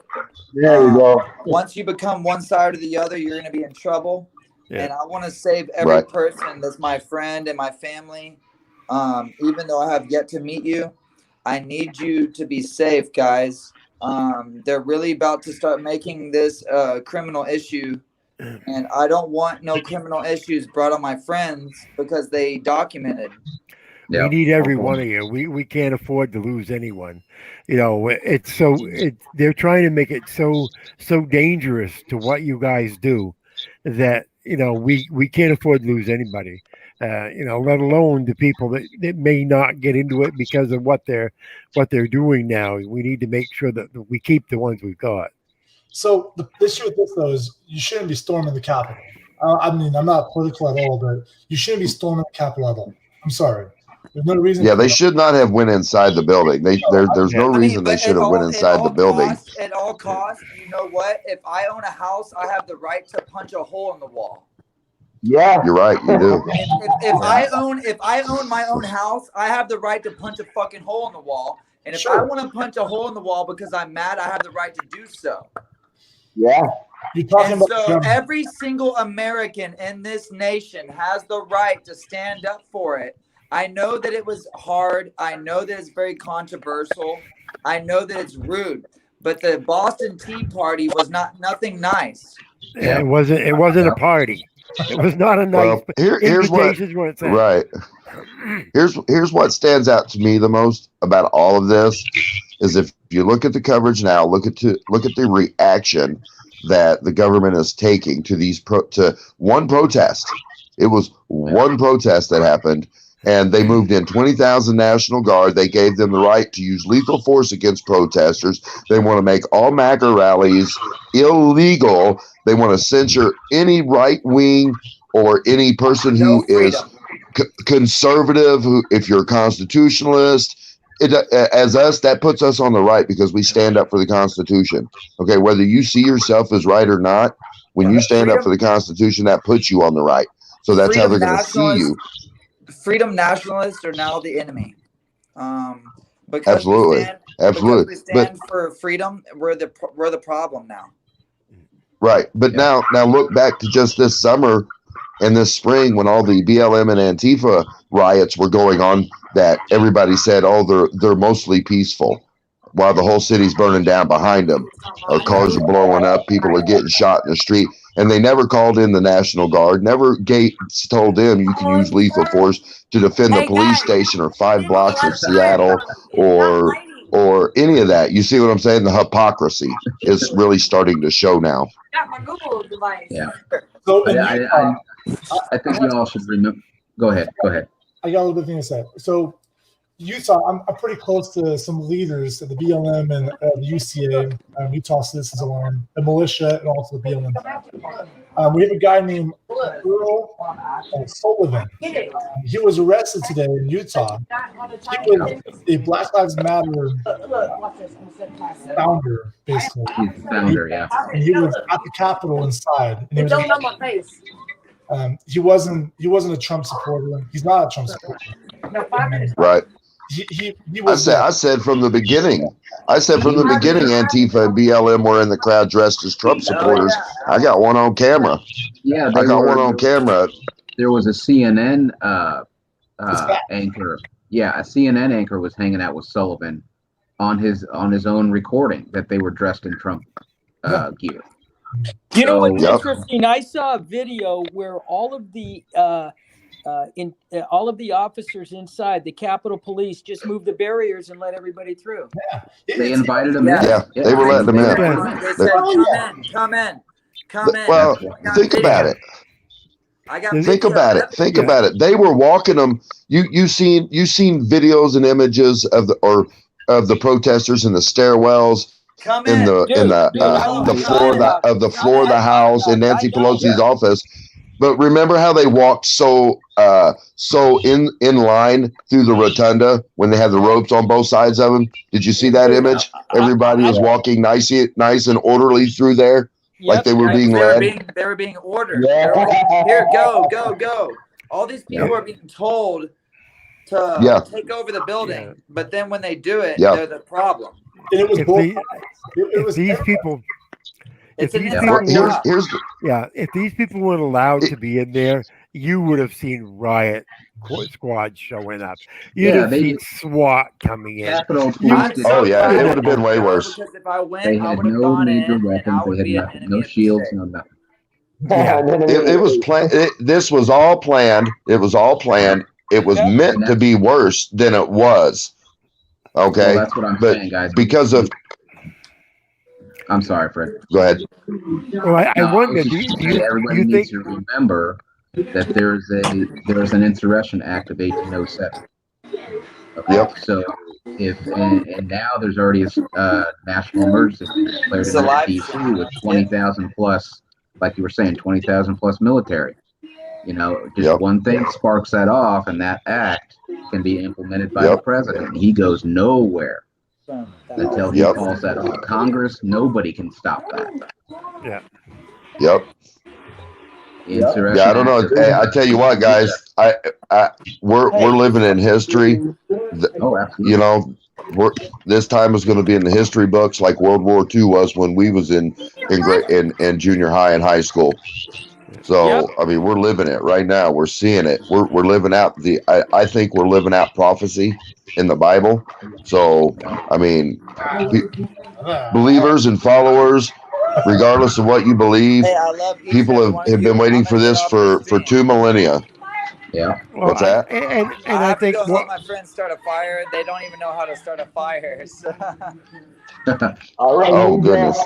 There you go. Once you become one side or the other, you're going to be in trouble. Yeah. And I want to save every Right. person that's my friend and my family. Even though I have yet to meet you, I need you to be safe, guys. They're really about to start making this a criminal issue. And I don't want no criminal issues brought on my friends because they documented. We need every one of you. We can't afford to lose anyone. You know, they're trying to make it so dangerous to what you guys do that, you know, we can't afford to lose anybody. You know, let alone the people that may not get into it because of what they're doing now. We need to make sure that we keep the ones we've got. So the issue with this, though, is you shouldn't be storming the Capitol. I mean, I'm not political at all, but you shouldn't be storming the Capitol at all. I'm sorry. There's no reason. Yeah, they should not have went inside the building. There's no reason they should have went inside the building. At all costs, you know what? If I own a house, I have the right to punch a hole in the wall. Yeah. You're right. You do. If I own my own house, I have the right to punch a fucking hole in the wall. And if I want to punch a hole in the wall because I'm mad, I have the right to do so. Yeah. You're talking And about so every single American in this nation has the right to stand up for it. I know that it was hard. I know that it's very controversial. I know that it's rude. But the Boston Tea Party was nothing nice. Yeah, it wasn't a party. It was not a nice. Well, here's what. Invitations weren't sent. Right. Here's what stands out to me the most about all of this is if you look at the coverage now, look at the reaction that the government is taking to these to one protest. It was one protest that happened, and they moved in 20,000 National Guard. They gave them the right to use lethal force against protesters. They want to make all MAGA rallies illegal. They want to censure any right wing or any person who is conservative. Who, if you're a constitutionalist, as us, that puts us on the right because we stand up for the Constitution. Okay, whether you see yourself as right or not, when you stand up for the Constitution, that puts you on the right. So that's how they're going to see you. Freedom nationalists are now the enemy. Because Absolutely. Because we stand for freedom, we're the problem now. Right, but now look back to just this summer and this spring when all the BLM and Antifa riots were going on. That everybody said, "Oh, they're mostly peaceful," while the whole city's burning down behind them. Cars are blowing up, people are getting shot in the street, and they never called in the National Guard. Never told them you can use lethal force to defend the police station or 5 blocks of Seattle or any of that. You see what I'm saying? The hypocrisy is really starting to show now. Got my Google device. Yeah. So I think you all should remember. Go ahead. I got a little bit of thing to say. So Utah, I'm pretty close to some leaders at the BLM and the UCA, Utah Citizens Alarm, the militia, and also the BLM. We have a guy named Earl Sullivan. He was arrested today in Utah. He was a Black Lives Matter founder, basically. He's the founder, yeah. And he was at the Capitol inside. And he was Don't know my face. he wasn't a Trump supporter. He's not a Trump supporter. Right. He was. I said from the beginning. Antifa and BLM were in the crowd dressed as Trump supporters. I got one on camera. Yeah, I got one on camera. There was a CNN anchor. Yeah, a CNN anchor was hanging out with Sullivan on his own recording that they were dressed in Trump gear. You know what's interesting? I saw a video where all of the officers inside the Capitol Police just moved the barriers and let everybody through. Yeah. They invited them in. Yeah, they were letting them in. They said, come in. Well, think about it. Think about it. They were walking them. You seen videos and images of the protesters in the stairwells. In the floor of the House in Nancy Pelosi's office. But remember how they walked so in line through the rotunda when they had the ropes on both sides of them? Did you see that image? Everybody was walking nice and orderly through there, like they were being led. They were being ordered. Here, go. All these people are being told to take over the building, but then when they do it, they're the problem. And it was if these people weren't allowed to be in there, you would have seen riot squads showing up. You'd have seen SWAT coming in. It would have been way worse. Because if I went, They had no major weapons. They had nothing, no shields, no nothing. Yeah, it was planned. This was all planned. It was all planned. It was meant to be worse than it was. Okay, well, that's what I'm saying, guys. Because of, I'm sorry, Fred. Go ahead. Well, I wonder. Everybody needs to remember that there's an Insurrection Act of 1807. Okay? Yep. So and now there's already a national emergency declared in DC with 20,000 plus, like you were saying, 20,000 plus military. You know, just one thing sparks that off, and that act can be implemented by the president. He goes nowhere until he calls that off. Congress, nobody can stop that. Yeah. Yep. I don't know. Hey, I tell you what, guys, we're living in history. Absolutely. You know, this time is going to be in the history books like World War II was when we was in junior high and high school. So I mean, we're living it right now. We're seeing it. We're living out I think we're living out prophecy in the Bible. So I mean, believers and followers, regardless of what you believe, Hey, I love each people and every have, one of have you. been waiting I'm for gonna get this off for this beam. 2 millennia. Yeah. Well, What's that? And I I have to think go help my friends start a fire. They don't even know how to start a fire. So. All right, Oh Ninja. goodness.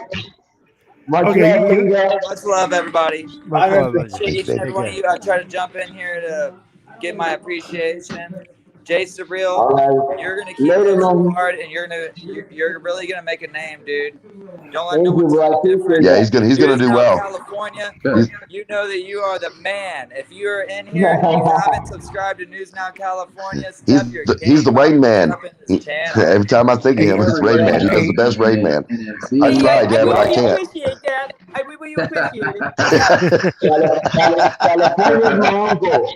Much Okay, love, Ninja. Much love, everybody. Much love. Appreciate each and every Take one of care. you. I try to jump in here to give my appreciation. Jay Surreal, All right. you're gonna keep Later, pushing man. hard, and you're really gonna make a name, dude. Don't let Thank no you, one bro. tell I you appreciate different. Yeah, he's that. gonna do News Now, well. California, Good. you know that you are the man. If you're in here and you haven't subscribed to News Now, California, step your He's the game up Rain and Man. jump in this channel. Every time I think of him, it's Rain Man. He does the best Rain Man. I tried, I damn it, I really can't. appreciate that. I really appreciate it. California's my uncle.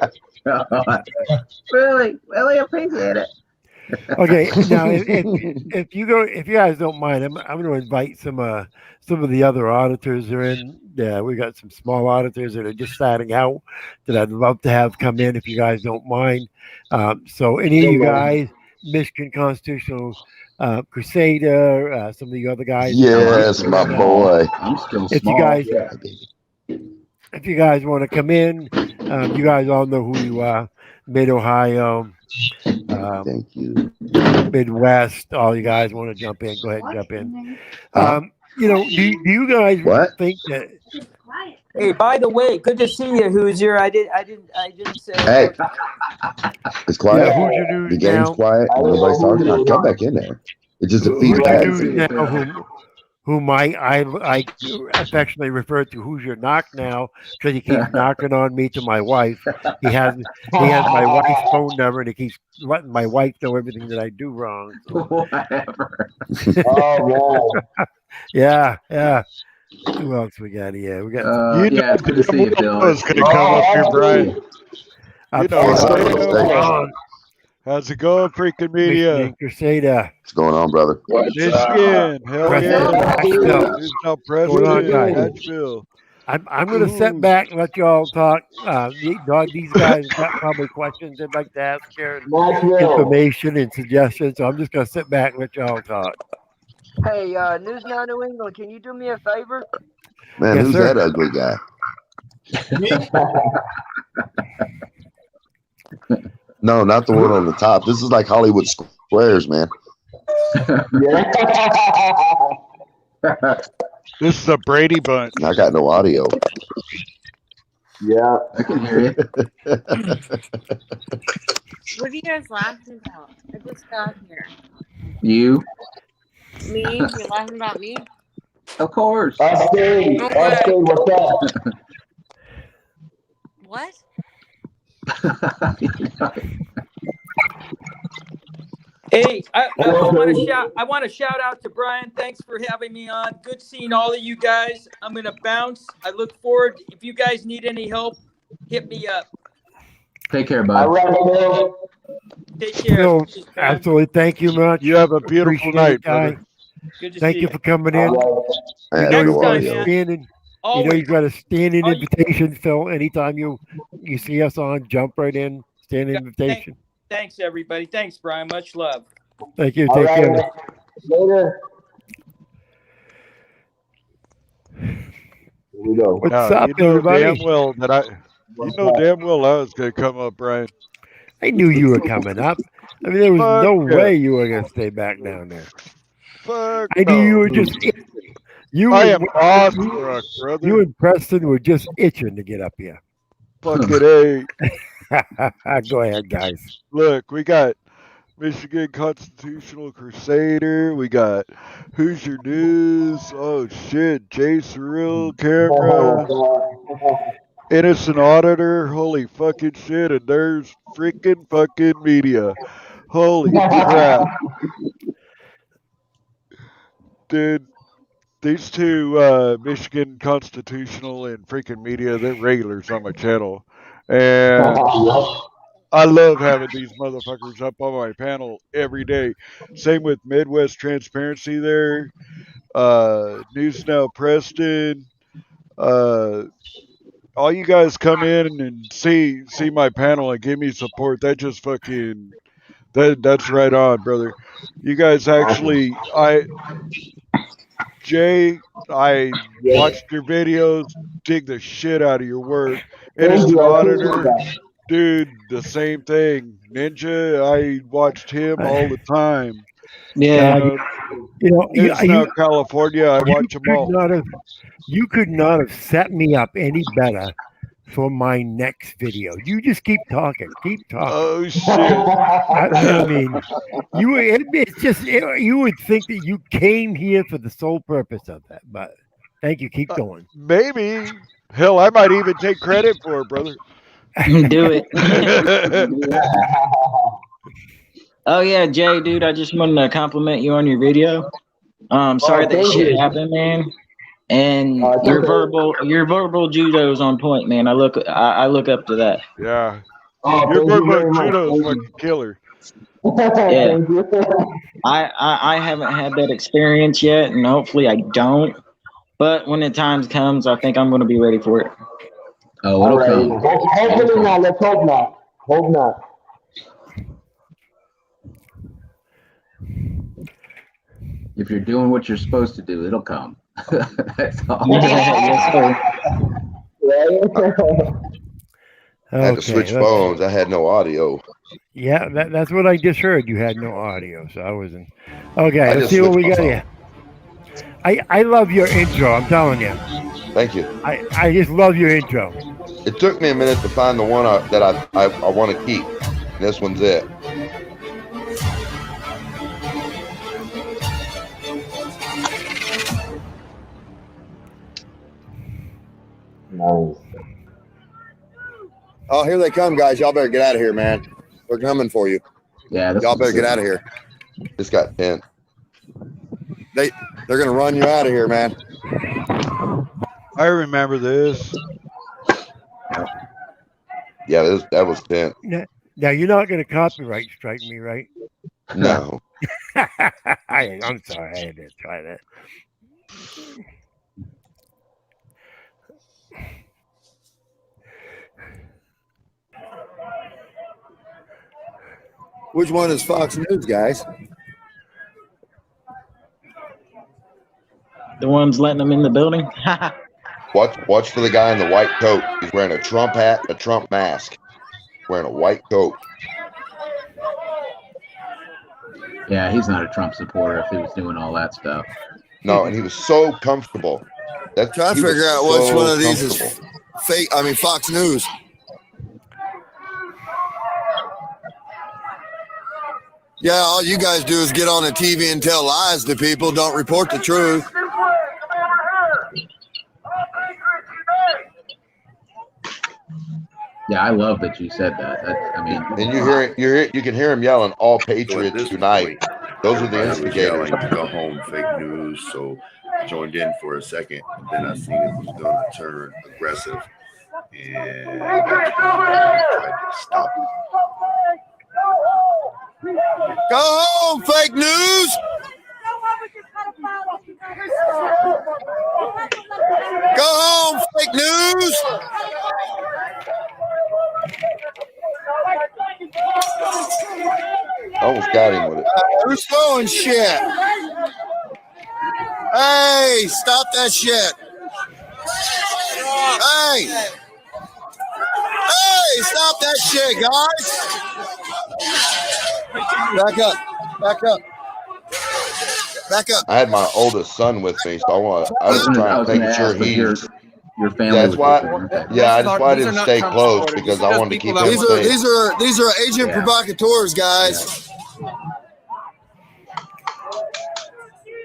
Really appreciate it. Okay, now if you guys don't mind, I'm going to invite some of the other auditors are in. Yeah, we got some small auditors that are just starting out that I'd love to have come in if you guys don't mind. So any of you guys, Michigan Constitutional Crusader, some of the other guys. Yes, my boy. I'm still If you small. guys, if you guys want to come in, you guys all know who you are. Mid Ohio. Thank you. Midwest, all you guys want to jump in, go ahead and jump in. Do you guys think that? Hey, by the way, good to see you, Hoosier. I didn't say. Hey, it's quiet. Yeah, Hoosier News The game's now. quiet. Nobody's talking. I'd come back in there. It's just a Hoosier feedback. News now, whom I affectionately refer to Hoosier Knock now because he keeps knocking on me to my wife. He has my wife's phone number and he keeps letting my wife know everything that I do wrong. So. Whatever. Oh man. Yeah. Who else we got here? We got yeah, it's good to see you, Bill. I was going to come up here, Brian. You know, how's it going, freaking media? Michigan Crusader. What's going on, brother? Michigan, hell yeah. There's no president, Nashville. I'm going to sit back and let you all talk. These guys got probably questions they'd like to ask here, information and suggestions. So I'm just going to sit back and let you all talk. Hey, News Now New England, can you do me a favor? Man, Yes, who's sir. that ugly guy? No, not the one on the top. This is like Hollywood Squares, man. This is a Brady Bunch. I got no audio. Yeah, I can hear you. What are you guys laughing about? I just got here. You? Me? You're laughing about me? Of course. Upstate, what's up? What? Hey, I want to shout out to Brian. Thanks for having me on. Good seeing all of you guys. I'm gonna bounce. I look forward. If you guys need any help, hit me up. Take care, bud. All right, Bill. Take care. Phil, absolutely. Thank you much. You have a beautiful Appreciate night, it, guy. brother. Good to Thank see you for coming in. I You have know no you got a audio. standing. You know you got a standing invitation, Phil. Anytime you see us on, jump right in. Standing invitation. Thanks, everybody. Thanks, Brian. Much love. Thank you. All Take right. care. Later. Here we go. What's Now, up, you know everybody? damn well that I was going to come up, Brian. I knew you were coming up. I mean, there was Fuck no yeah. way you were going to stay back down there. Fuck I knew you no. were just itching. I am awestruck, brother. You and Preston were just itching to get up here. Fucking A. Go ahead, guys. Look, we got Michigan Constitutional Crusader. We got Hoosier News. Oh, shit. Jay Surreal Camera. Innocent Auditor. Holy fucking shit. And there's freaking fucking media. Holy crap. Dude, these two Michigan Constitutional and freaking media, they're regulars on my channel. And I love having these motherfuckers up on my panel every day. Same with Midwest Transparency there, News Now Preston. All you guys come in and see my panel and give me support. That just fucking that's right on, brother. You guys actually, Jay, I watched your videos, dig the shit out of your work. Thank Innocent you. I appreciate Auditor, that. dude, the same thing. Ninja, I watched him all the time. God, News Now California, I watch them all. You could not have set me up any better for my next video. You just keep talking. Oh shit! I mean, you would think that you came here for the sole purpose of that, but thank you. Keep going. Maybe. Hell, I might even take credit for it, brother. Do it. Oh yeah, Jay, dude, I just wanted to compliment you on your video. Sorry that thank shit you. happened, man. And it's your okay. verbal judo's on point, man. I look up to that. Yeah. Oh, Your thank you verbal very much. judo's Thank fucking you. killer. Yeah. Thank you. I haven't had that experience yet, and hopefully I don't. But when the time comes, I think I'm going to be ready for it. Oh, All it'll right. come. Hopefully not. Let's hope not. Hope not. If you're doing what you're supposed to do, it'll come. That's all. Yes, sir. I had to switch phones. I had no audio. Yeah, that's what I just heard. You had no audio, so I wasn't. Okay, I let's just see what switched we my got here. I love your intro. I'm telling you. Thank you. I just love your intro. It took me a minute to find the one that I want to keep. This one's it. Nice. Oh, here they come, guys. Y'all better get out of here, man. We're coming for you. Yeah, y'all better get out of here. This got 10. They're gonna run you out of here, man. I remember this. Yeah, that was 10. Now you're not going to copyright strike me, right? No. I'm sorry. I had to try that. Which one is Fox News, guys? The ones letting them in the building. Watch for the guy in the white coat. He's wearing a Trump hat, a Trump mask, wearing a white coat. Yeah, he's not a Trump supporter if he was doing all that stuff. No, and he was so comfortable. Trying to figure out which one of these is fake. I mean, Fox News. Yeah, all you guys do is get on the TV and tell lies to people. Don't report the truth. Yeah, I love that you said that. I mean, And you can hear him yelling, "All Patriots Unite." Those are the instigators. Go home, fake news. So I joined in for a second, and then I seen it was going to turn aggressive, and I tried to stop it. Go home, fake news. Go home, fake news. Almost got him with it. Who's throwing shit? Hey, stop that shit. Hey. Hey, stop that shit, guys. Back up. Back up. Back up. I had my oldest son with me, so I was trying to make sure he's. Your family. Yeah, that's why. Yeah, that's why I didn't stay close because I wanted to keep him safe. These are agent provocateurs, guys.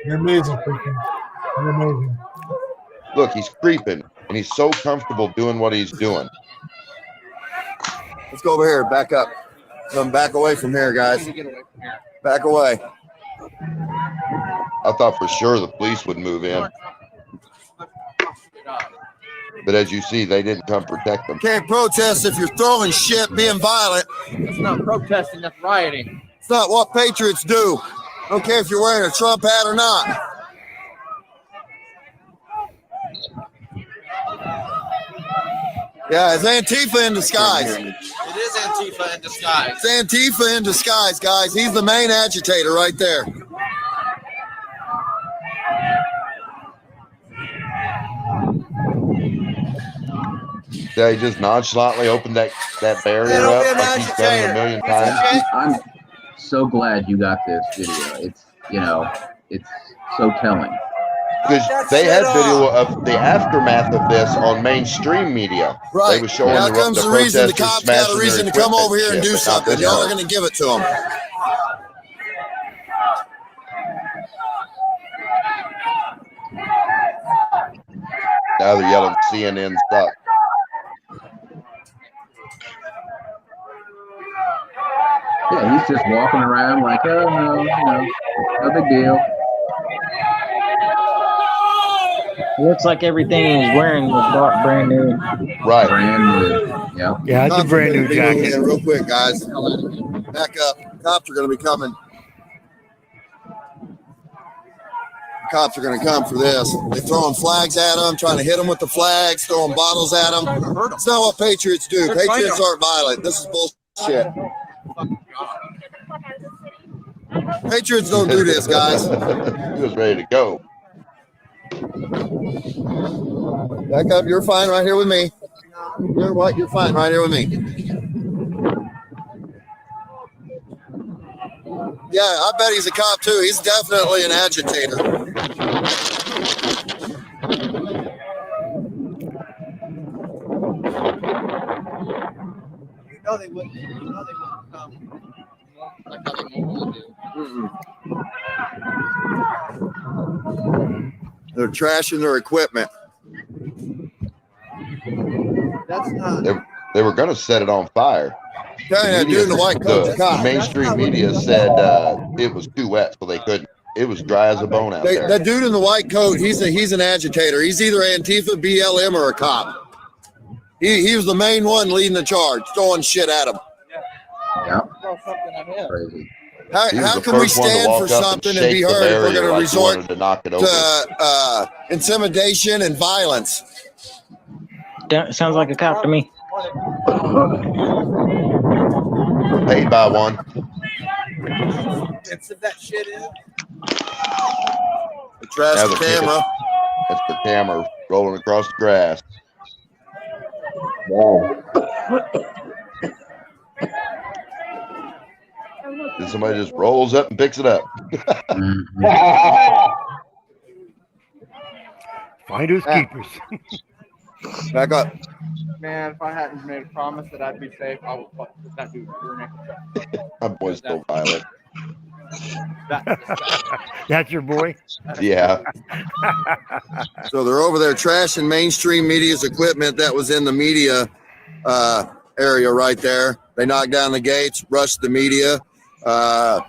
You're amazing, freaking. You're amazing. Look, he's creeping, and he's so comfortable doing what he's doing. Let's go over here. Back up. Come back away from here, guys. Back away. I thought for sure the police would move in. But as you see, they didn't come protect them. Can't protest if you're throwing shit, being violent. That's not protesting, that's rioting. It's not what patriots do. I don't care if you're wearing a Trump hat or not. Yeah, it's Antifa in disguise. It is Antifa in disguise. It's Antifa in disguise, guys. He's the main agitator right there. They just nonchalantly opened that barrier up like he's done it a million times. I'm so glad you got this video. It's it's so telling. Because they had video of the aftermath of this on mainstream media. Right. They were showing Now the comes the reason the cops got a reason to come over here and do something. Y'all are going to give it to them. Now they're yelling CNN sucks. Yeah, he's just walking around like, oh no, no big deal. Looks like everything he's wearing was brand new. Right. Brand new. Yeah. Yeah, it's a brand new jacket. Yeah, real quick, guys. Back up. Cops are going to be coming. Cops are going to come for this. They're throwing flags at them, trying to hit them with the flags, throwing bottles at them. It's not what patriots do. Patriots aren't violent. This is bullshit. Patriots don't do this, guys. He was ready to go. Back up. You're fine right here with me. You're what? You're fine right here with me. Yeah, I bet he's a cop too. He's definitely an agitator. You know they wouldn't come like how they normally do. They're trashing their equipment. That's not. They were going to set it on fire. Yeah, dude in the white coat. The mainstream media said it was too wet, so they couldn't. It was dry as a bone out there. That dude in the white coat, he's an agitator. He's either Antifa, BLM, or a cop. He was the main one leading the charge, throwing shit at him. Yeah. Crazy. How can we stand for something and be heard if we're going to resort to intimidation and violence? Sounds like a cop to me. Paid by one. Expensive that shit is. Trash the camera. That's the camera rolling across the grass. Wow. Then somebody just rolls up and picks it up. Finders keepers. Back up. Man, if I hadn't made a promise that I'd be safe, I would fuck with that dude. My boy's still violent. That's your boy? Yeah. So they're over there trashing mainstream media's equipment that was in the media area right there. They knocked down the gates, rushed the media out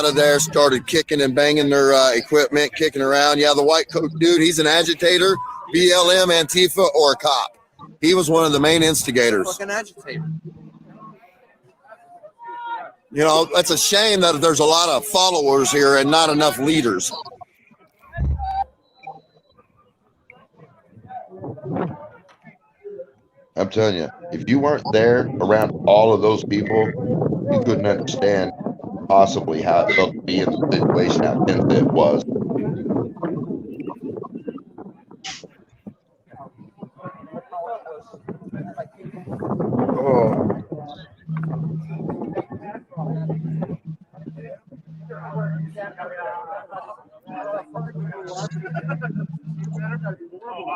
of there, started kicking and banging their equipment, kicking around. Yeah, the white coat dude, he's an agitator, BLM, Antifa, or a cop. He was one of the main instigators. Fucking agitator. You know, that's a shame that there's a lot of followers here and not enough leaders. I'm telling you, if you weren't there around all of those people, you couldn't understand possibly how it felt to be in the situation, how tense it was. Oh.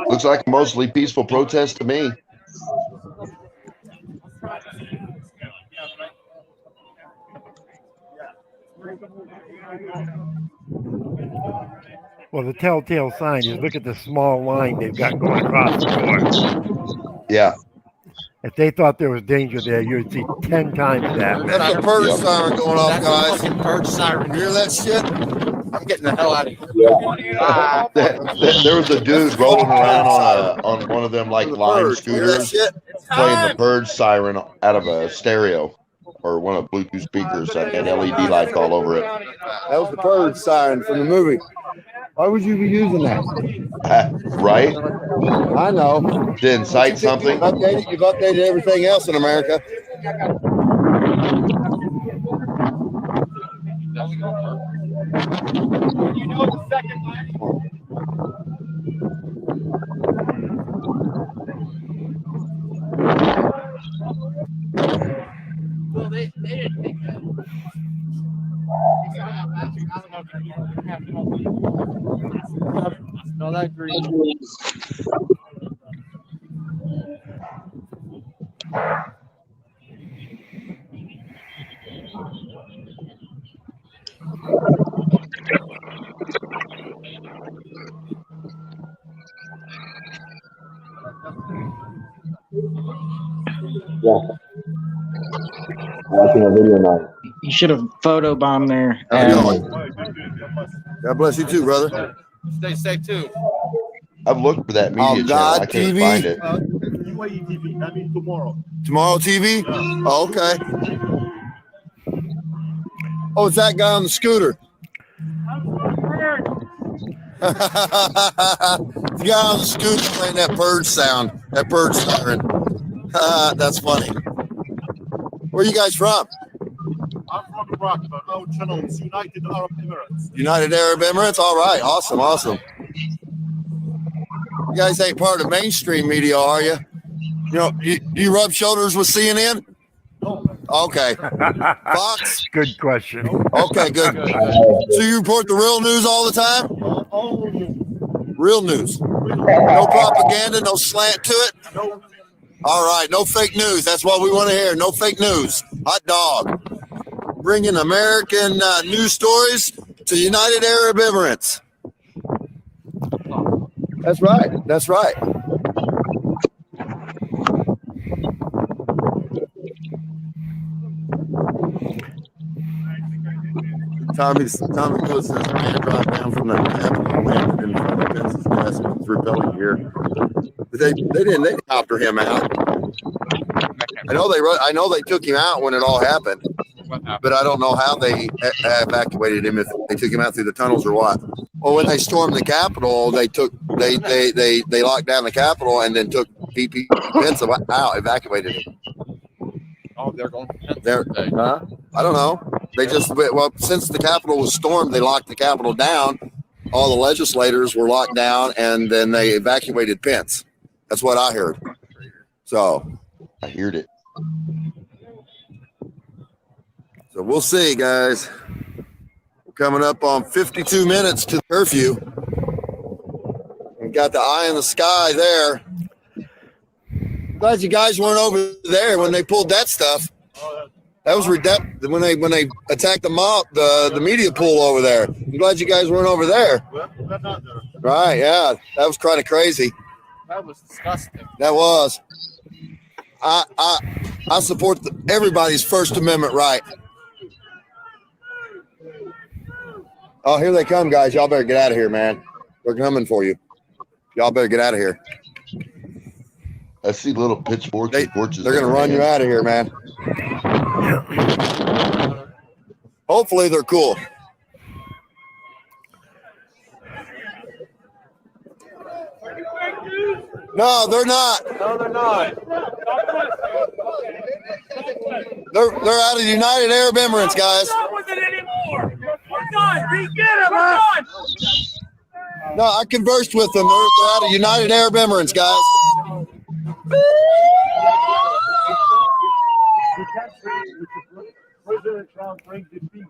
Looks like a mostly peaceful protest to me. Well, the telltale sign is look at the small line they've got going across the board. Yeah. If they thought there was danger there, you'd see 10 times that. That's a purge siren going off, guys. Purge siren. You hear that shit? I'm getting the hell out of here. There was a dude rolling around on one of them like line scooters, playing the purge siren out of a stereo or one of Bluetooth speakers that had LED lights all over it. That was the purge siren from the movie. Why would you be using that? Right? I know. To incite something. You've updated everything else in America. Well, they didn't think that. No, that green. Yeah. Watching a video now. You should have photobombed there. God bless you too, brother. Stay safe too. I've looked for that media channel. I couldn't find it. UAE TV. That means tomorrow. Tomorrow TV? Oh, okay. Oh, it's that guy on the scooter. The guy on the scooter playing that purge sound, that purge siren. That's funny. Where are you guys from? I'm from Iraq, but our channel is United Arab Emirates. United Arab Emirates? All right. Awesome. Awesome. You guys ain't part of mainstream media, are you? You know, you rub shoulders with CNN? No. Okay. Fox? Good question. Okay, good. So you report the real news all the time? All news. Real news. No propaganda, no slant to it? No. All right, no fake news. That's what we want to hear. No fake news. Hot dog. Bringing American news stories to United Arab Emirates. That's right. That's right. Tommy goes says, man, dropped down from the Capitol, landed in front of Pence's desk and was repelling here. But they didn't copter him out. I know they took him out when it all happened, but I don't know how they evacuated him, if they took him out through the tunnels or what. Well, when they stormed the Capitol, they locked down the Capitol and then took VP Pence out, evacuated him. Oh, they're going. I don't know. They since the Capitol was stormed, they locked the Capitol down. All the legislators were locked down, and then they evacuated Pence. That's what I heard. So I heard it. So we'll see, guys. We're coming up on 52 minutes to the curfew. We got the eye in the sky there. Glad you guys weren't over there when they pulled that stuff. That was when they attacked the media pool over there. I'm glad you guys weren't over there. Right? Yeah, that was kind of crazy. That was disgusting. That was. I support everybody's First Amendment right. Oh, here they come, guys. Y'all better get out of here, man. They're coming for you. Y'all better get out of here. I see little pitchforks and torches. They're going to run you out of here, man. Hopefully they're cool. No, they're not. No, they're not. They're out of United Arab Emirates, guys. We're not with it anymore. We're done. We get them. We're done. No, I conversed with them. They're out of United Arab Emirates, guys. President Trump brings the peace.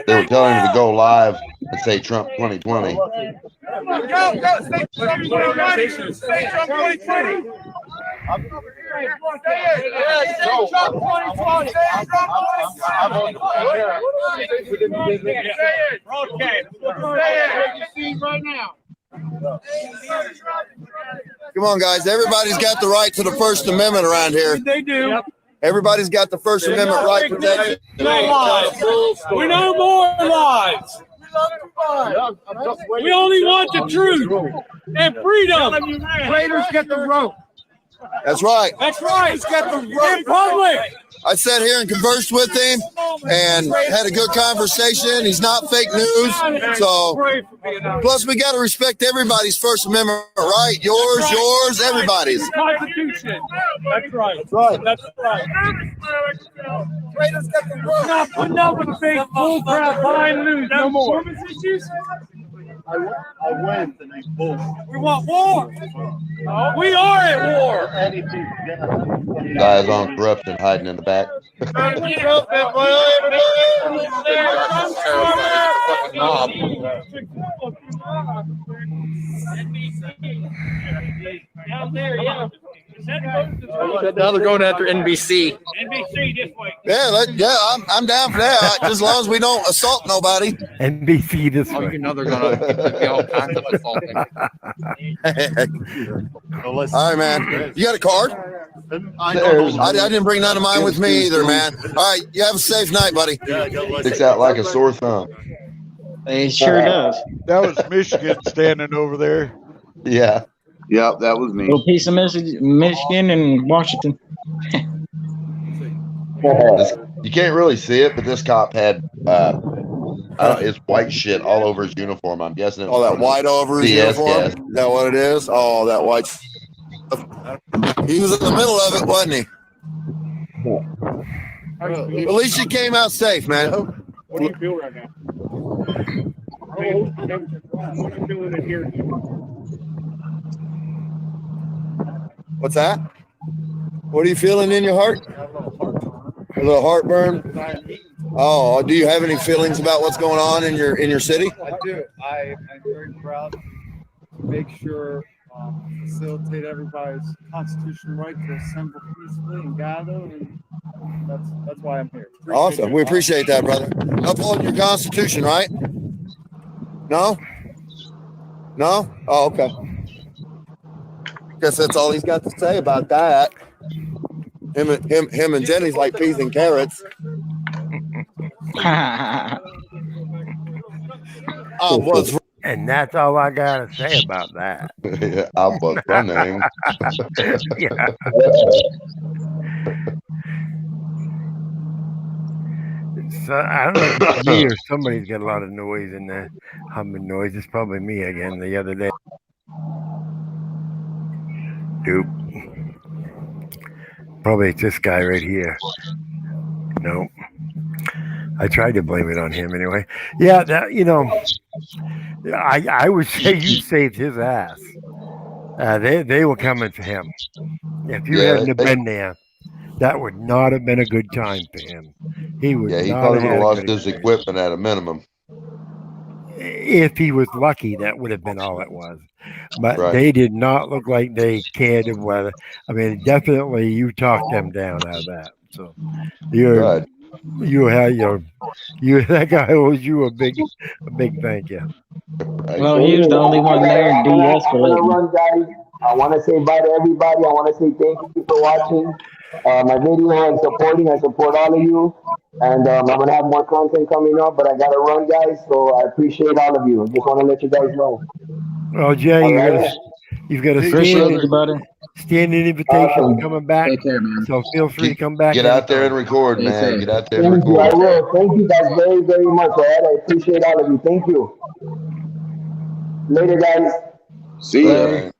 They were telling him to go live and say Trump 2020. Go, say Trump 2020. Say Trump 2020. Come on, guys. Everybody's got the right to the First Amendment around here. They do. Everybody's got the First Amendment right protected. No lies. We no more lies. We only want the truth and freedom. Traitors get the rope. That's right. That's right. Get the rope. In public. I sat here and conversed with him and had a good conversation. He's not fake news. So, plus we got to respect everybody's First Amendment right. Yours, everybody's. Constitution. That's right. That's right. That's right. Not putting up with fake bullcrap lying loose no more. I win. We want war. We are at war. Guys on corruption hiding in the back. Down there, yeah. Now they're going after NBC. NBC this way. Yeah, I'm down for that. Just as long as we don't assault nobody. NBC this way. You know they're going to be all kinds of assaulting. All right, man. You got a card? I didn't bring none of mine with me either, man. All right, you have a safe night, buddy. Sticks out like a sore thumb. It sure does. That was Michigan standing over there. Yeah. Yep, that was me. Little piece of Michigan and Washington. You can't really see it, but this cop had his white shit all over his uniform. I'm guessing it was That white over his DS uniform? gas. Is that what it is? Oh, that white. He was in the middle of it, wasn't he? At least you came out safe, man. What do you feel right now? What are you feeling in here? What's that? What are you feeling in your heart? A little heartburn. Oh, do you have any feelings about what's going on in your city? I do. I'm very proud to make sure facilitate everybody's constitutional right to assemble peacefully and gather, and that's why I'm here. Awesome. We appreciate that, brother. Uphold your Constitution, right? No? No? Oh, okay. Guess that's all he's got to say about that. Him and Jenny's like peas and carrots. And that's all I gotta say about that. Yeah, I was running. Yeah. So I don't know if it's me or somebody's got a lot of noise in there, humming noise. It's probably me again the other day. Dude. Probably it's this guy right here. No. I tried to blame it on him anyway. Yeah, that, I would say you saved his ass. They were coming for him. If you hadn't have been there, that would not have been a good time for him. He would. Yeah, he not probably have would have had a lost good his experience. equipment at a minimum. If he was lucky, that would have been all it was. But Right. they did not look like they cared of whether. I mean, definitely you talked them down out of that. So that guy owes you a big thank you. Well, he was the only one there de-escalating. Guys, I want to say bye to everybody. I want to say thank you for watching my video and supporting. I support all of you. And I'm going to have more content coming up, but I got to run, guys. So I appreciate all of you. Just want to let you guys know. Well, Jay, you've got a standing invitation coming back. Take care, man. So feel free to come back. Get out there and record, man. Get out there and Thank you. I record. will. Thank you guys very, very much. All right? I appreciate all of you. Thank you. Later, guys. See ya.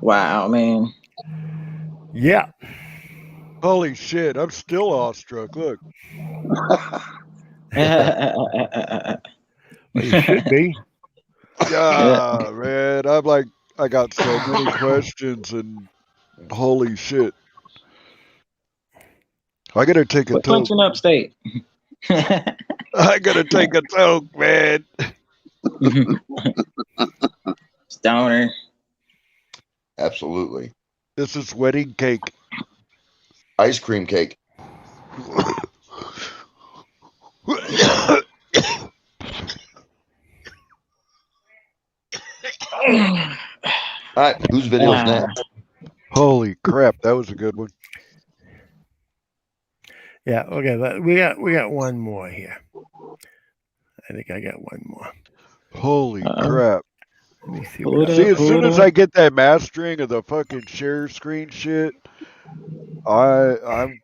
Wow, man. Yeah. Holy shit, I'm still awestruck. Look. You should be. Yeah, man. I got so many questions and holy shit. I gotta take a Quit toke. punching upstate. I gotta take a toke, man. Stoner. Absolutely. This is wedding cake. Ice cream cake. All right, whose video's next? Holy crap, that was a good one. Yeah. Okay. We got one more here. I think I got one more. Holy crap. Let me see. See, as soon as I get that mastering of the fucking share screen shit, I'm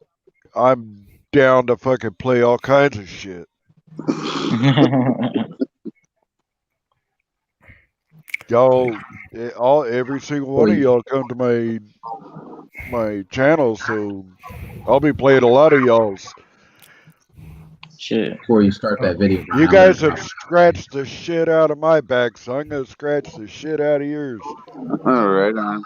down to fucking play all kinds of shit. Y'all, every single one of y'all come to my channel, so I'll be playing a lot of y'all's. Shit. Before you start that video, You guys have scratched the shit out of my back, so I'm gonna scratch the shit out of yours. All right, on.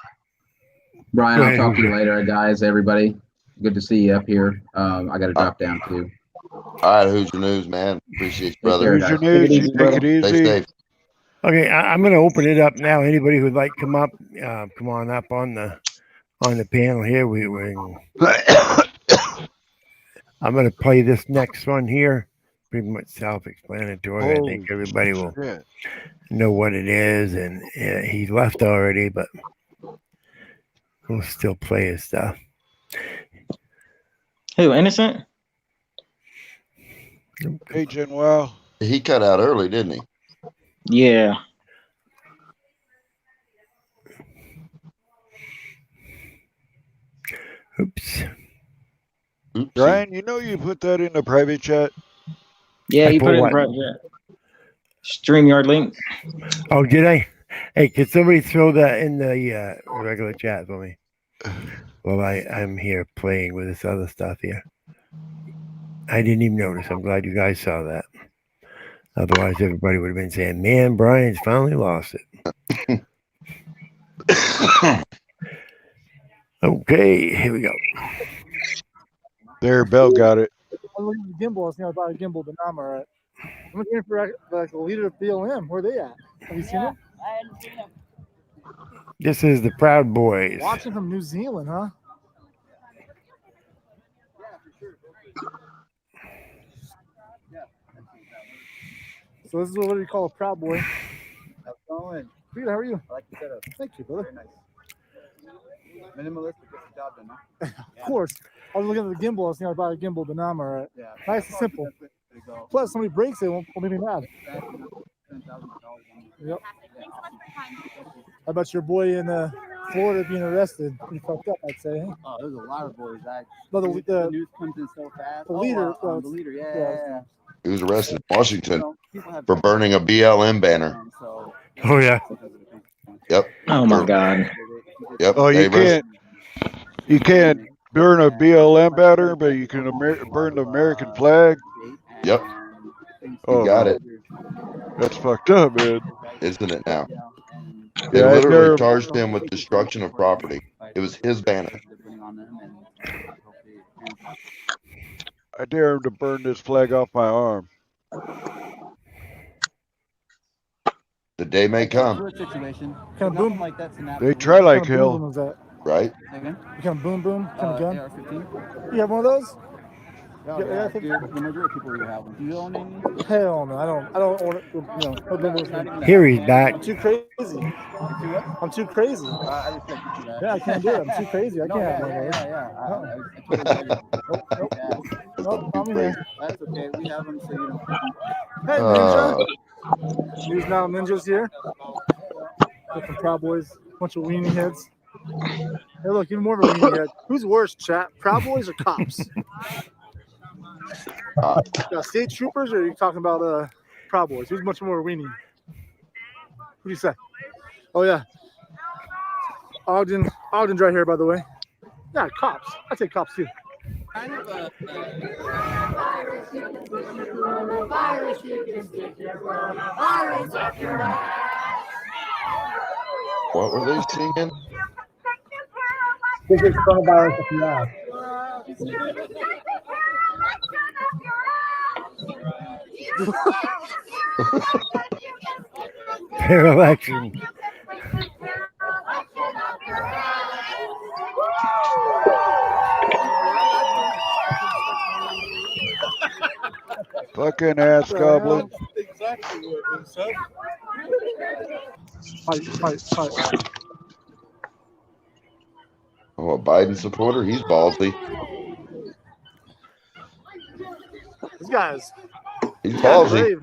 Brian, I'll talk to you later, guys. Everybody, good to see you up here. I got to drop down too. All right, who's your news, man? Appreciate you, brother. Who's your news? You take it easy. Stay safe. Okay, I'm going to open it up now. Anybody who'd like to come up, come on up on the panel here. I'm going to play this next one here. Pretty much self-explanatory. I think everybody will know what it is, and he left already, but we'll still play his stuff. Who, Innocent? Hey, Wow. He cut out early, didn't he? Yeah. Oops. Brian, you know you put that in the private chat? Yeah, you put it in private chat. StreamYard link. Oh, did I? Hey, could somebody throw that in the regular chat for me? Well, I'm here playing with this other stuff here. I didn't even notice. I'm glad you guys saw that. Otherwise, everybody would have been saying, man, Brian's finally lost it. Okay, here we go. There, Bell got it. I'm looking at the gimbal. I was thinking about a gimbal, but now I'm all right. I'm looking for like the leader of BLM. Where are they at? Have you seen them? I hadn't seen them. This is the Proud Boys. Watching from New Zealand, huh? So this is what you call a Proud Boy. How's it going? Good, how are you? I like the setup. Thank you, brother. Very nice. Minimalist, but gets the job done, huh? Of course. I was looking at the gimbal. I was thinking about a gimbal, but now I'm all right. Yeah. Nice and simple. Plus, somebody breaks it, won't make me mad. Yep. How about your boy in Florida being arrested? Pretty fucked up, I'd say. Huh? Oh, there's a lot of boys. No, the news comes in so fast. The leader. The leader, yeah. He was arrested in Washington for burning a BLM banner. Oh, yeah. Yep. Oh, my God. Yep. Oh, you can't burn a BLM banner, but you can burn the American flag. Yep. Oh, you got it. That's fucked up, man. Isn't it now? They Yeah, literally charged him with destruction of property. It was his banner. I dare him to burn this flag off my arm. The day may come. Kind of boom like that's an They try like kind of boom boom hell. was that? Right? Kind of boom boom kind of gun. AR-15. You have one of those? Yeah, dude. The majority of people here have one. Do you own any? Hell no, I don't own it. You know, Here he's back. I'm too crazy. I'm too crazy. I respect you for that. Yeah, I can't do it. I'm too crazy. I can't have one of those. Nope, I'm here. That's okay. We have them, so you know. Hey, Ninja. News Now Ninja's here. Looking Proud Boys. Bunch of weenie heads. Hey, look, even more of a weenie head. Who's worse, chat? Proud Boys or cops? State troopers, or are you talking about Proud Boys? Who's much more weenie? What do you say? Oh yeah, Ogden's right here, by the way. Yeah, cops. I say cops too. What were they singing? This is coronavirus if you ask. Fair election. Fucking ass goblin. Exactly what it said. Fight. Oh, a Biden supporter? He's ballsy. This guy's He's this guy's ballsy. brave.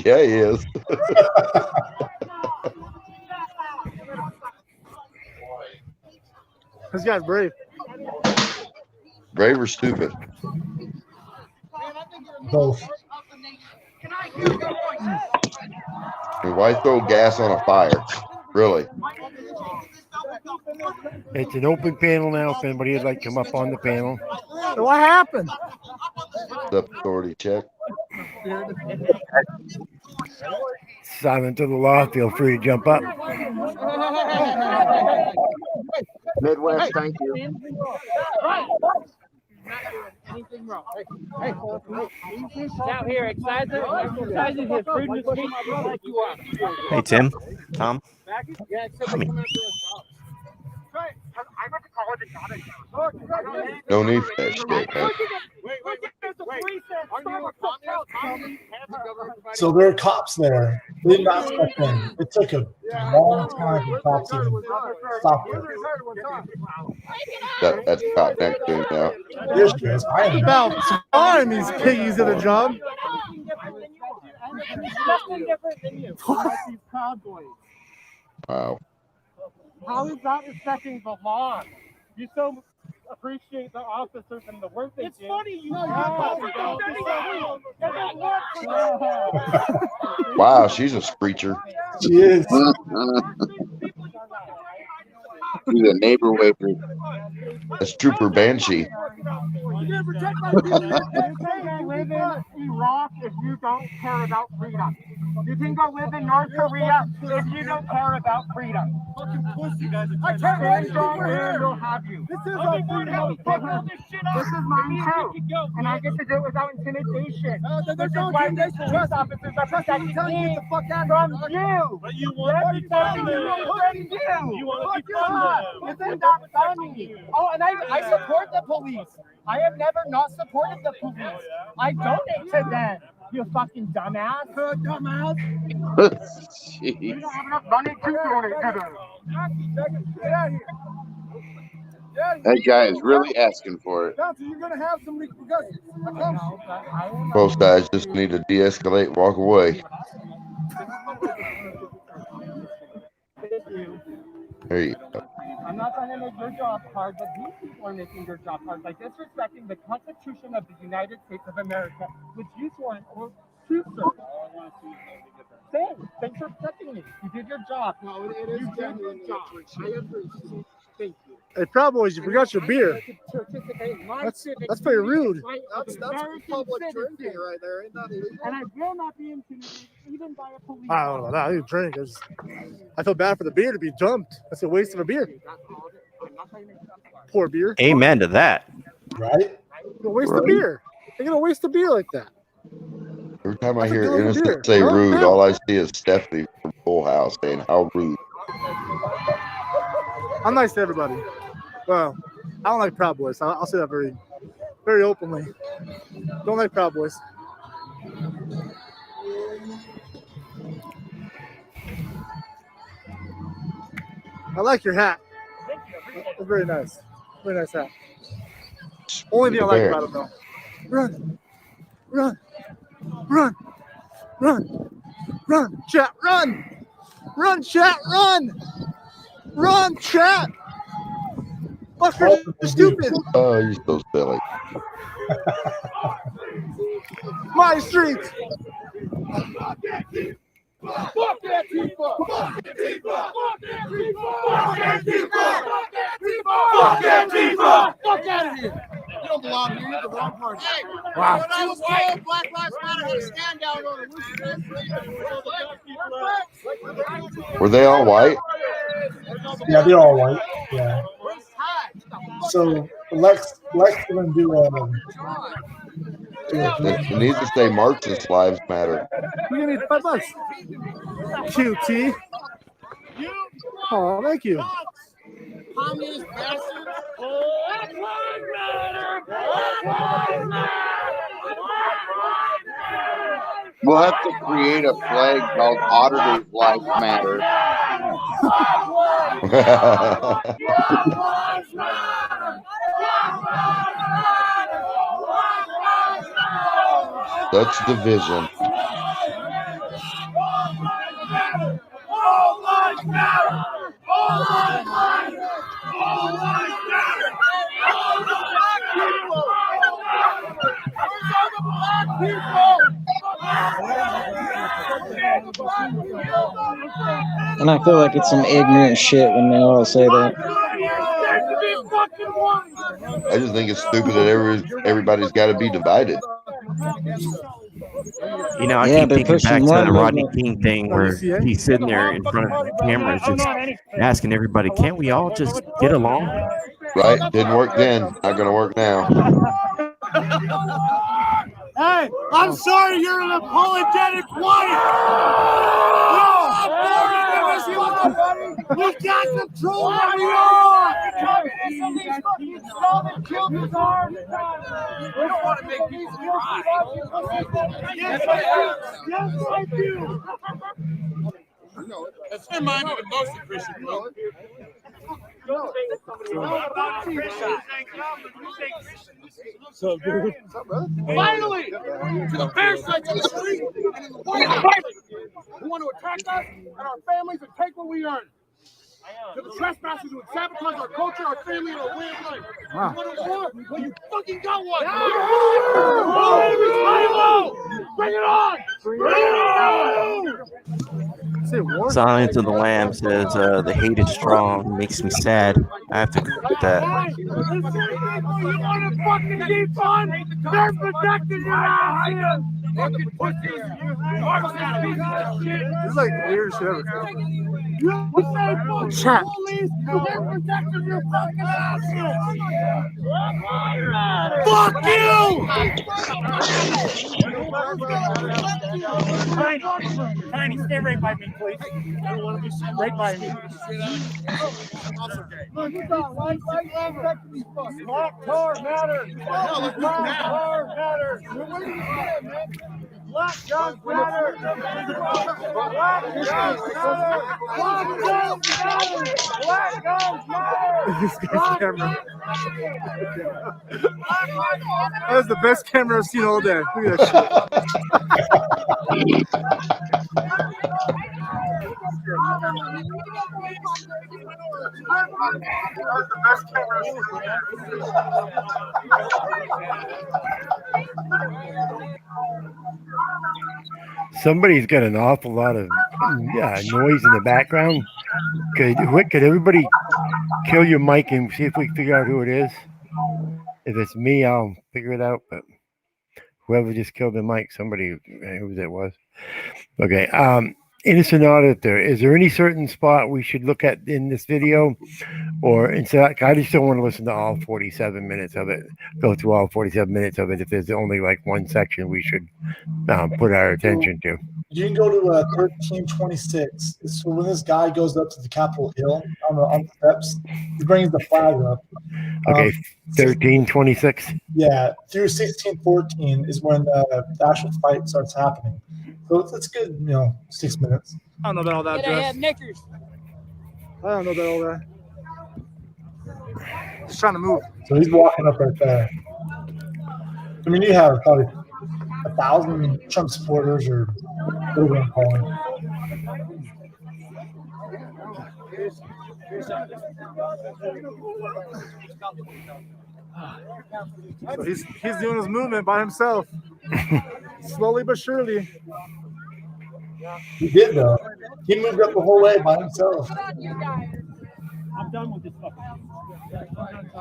Yeah, he is. This guy's brave. Brave or stupid? Both. I mean, why throw gas on a fire? Really? It's an open panel now. If anybody would like to come up on the panel. So what happened? The authority check. Silent to the law. Feel free to jump up. Midwest, thank you. Anything wrong? Hey, now here, excited his fruit like you are. Hey, Tim. Tom. Yeah, except Come they here. come out there and talk. I went to college and got it. No need for that shit, man. So there are cops there. They did not step in. It took a long time for cops to even stop it. That's cop next to him now. There she is. I am About time these piggies did a job. Wow. How is that respecting the law? You so appreciate the officers and the work they do. It's funny, you know. Wow, she's a screecher. She is. She's a neighbor waver. That's Trooper Banshee. You can't live in Iraq if you don't care about freedom. You can go live in North Korea if you don't care about freedom. Fucking pussy, guys. I can't wait will have you. This is our freedom. This is mine too. And I get to do it without intimidation. This is why these police officers are protecting me from you. But you want to defund them. You want to defund them. Isn't that funny? Oh, and I support the police. I have never not supported the police. I donate to them. You fucking dumbass. Dumbass. You don't have enough money to donate to them. Get out of here. That guy is really asking for it. You're gonna have some repercussions. Both guys just need to de-escalate and walk away. There you go. I'm not trying to make your job hard, but these people are making your job hard by disrespecting the Constitution of the United States of America, which you swore an oath to serve. Thanks for protecting me. You did your job. No, it is you did your job. I appreciate it. Thank you. Hey, Proud Boys, you forgot your beer. That's pretty rude. That's public drinking right there. Ain't that illegal? And I will not be intimidated even by a police. I don't know. I didn't drink. I feel bad for the beer to be dumped. That's a waste of a beer. Poor beer. Amen to that. Right? You're waste the beer. You're gonna waste the beer like that. Every time I hear Innocent say Huh? rude, all I see is Stephanie from Full House saying how rude. I'm nice to everybody. Well, I don't like Proud Boys. I'll say that very, very openly. Don't like Proud Boys. I like your hat. It's very nice. Very nice hat. Only thing I like about it though. Run, run, run, run, run, chat, run, run, chat, run, run, chat. Fuckers are stupid. Oh, you're so silly. My street. Fuck that Tifa! Fuck that Tifa! Fuck that Tifa! Fuck that Tifa! Fuck that Tifa! Fuck out of here! You don't belong here. You're the wrong party. Wow. When I was told Black Lives Matter had a stand down on the Were they all white? Yeah, they're all white. Yeah. So Lex gonna do It needs to say Marxist lives matter. We're gonna need $5. QT. Oh, thank you. communist bastard. Black Lives Matter! Black Lives Matter! Black Lives Matter! We'll have to create a flag called Auditors Lives Matter. That's the vision. All lives matter! All lives matter! All lives matter! All the black people! Where's all the black people? And I feel like it's some ignorant shit when they all say that. I just think it's stupid that everybody's got to be divided. You know, I Yeah, keep they're thinking back pushing to one the Rodney movement. King thing where he's sitting there in front of the cameras just asking everybody, can't we all just get along? Right? Didn't work then. Not going to work now. Hey, I'm sorry you're an apologetic white. No, I'm sorry. We got control where we are. These Stalin killed his arm. We don't want to make these cry. Yes, I do. That's reminded of most of Christian people. So, dude. Finally, to the parasites on the street and in the White House who want to attack us and our families and take what we earn. To the trespassers who would sabotage our culture, our family, and our way of life. Wow. You want a war? Well, you fucking got one. Bring it on! Bring it on! Silence of the Lamb says the hate is strong, makes me sad. I have to agree with that. You want to fucking keep fun? They're protecting your ass! Fucking pussies! This is like the weirdest shit ever. You say fucking police! They're protecting your fucking asses! Fuck you! Tiny, stay right by me, please. I don't want to be right by me. Black tar matters! Black tar matters! Black guns matter! Black guns matter! Black guns matter! Black guns matter! This guy's camera. That is the best camera I've seen all day. Look at that shit. Somebody's got an awful lot of noise in the background. Could everybody kill your mic and see if we can figure out who it is? If it's me, I'll figure it out. But whoever just killed the mic, somebody, who that was. Okay. Innocent auditor, is there any certain spot we should look at in this video? Or instead, I just don't want to listen to all 47 minutes of it, go through all 47 minutes of it. If there's only like one section we should put our attention to. You can go to 1326. So when this guy goes up to the Capitol Hill on the steps, he brings the flag up. Okay, 1326. Yeah, through 1614 is when the actual fight starts happening. So it's good, 6 minutes. I don't know about all that. Did I have knickers? I don't know about all that. He's trying to move. So he's walking up right there. I mean, you have probably 1,000 Trump supporters, or what are we gonna call him? So he's doing his movement by himself, slowly but surely. He did though. He moved up the whole way by himself. I'm done with this fucking.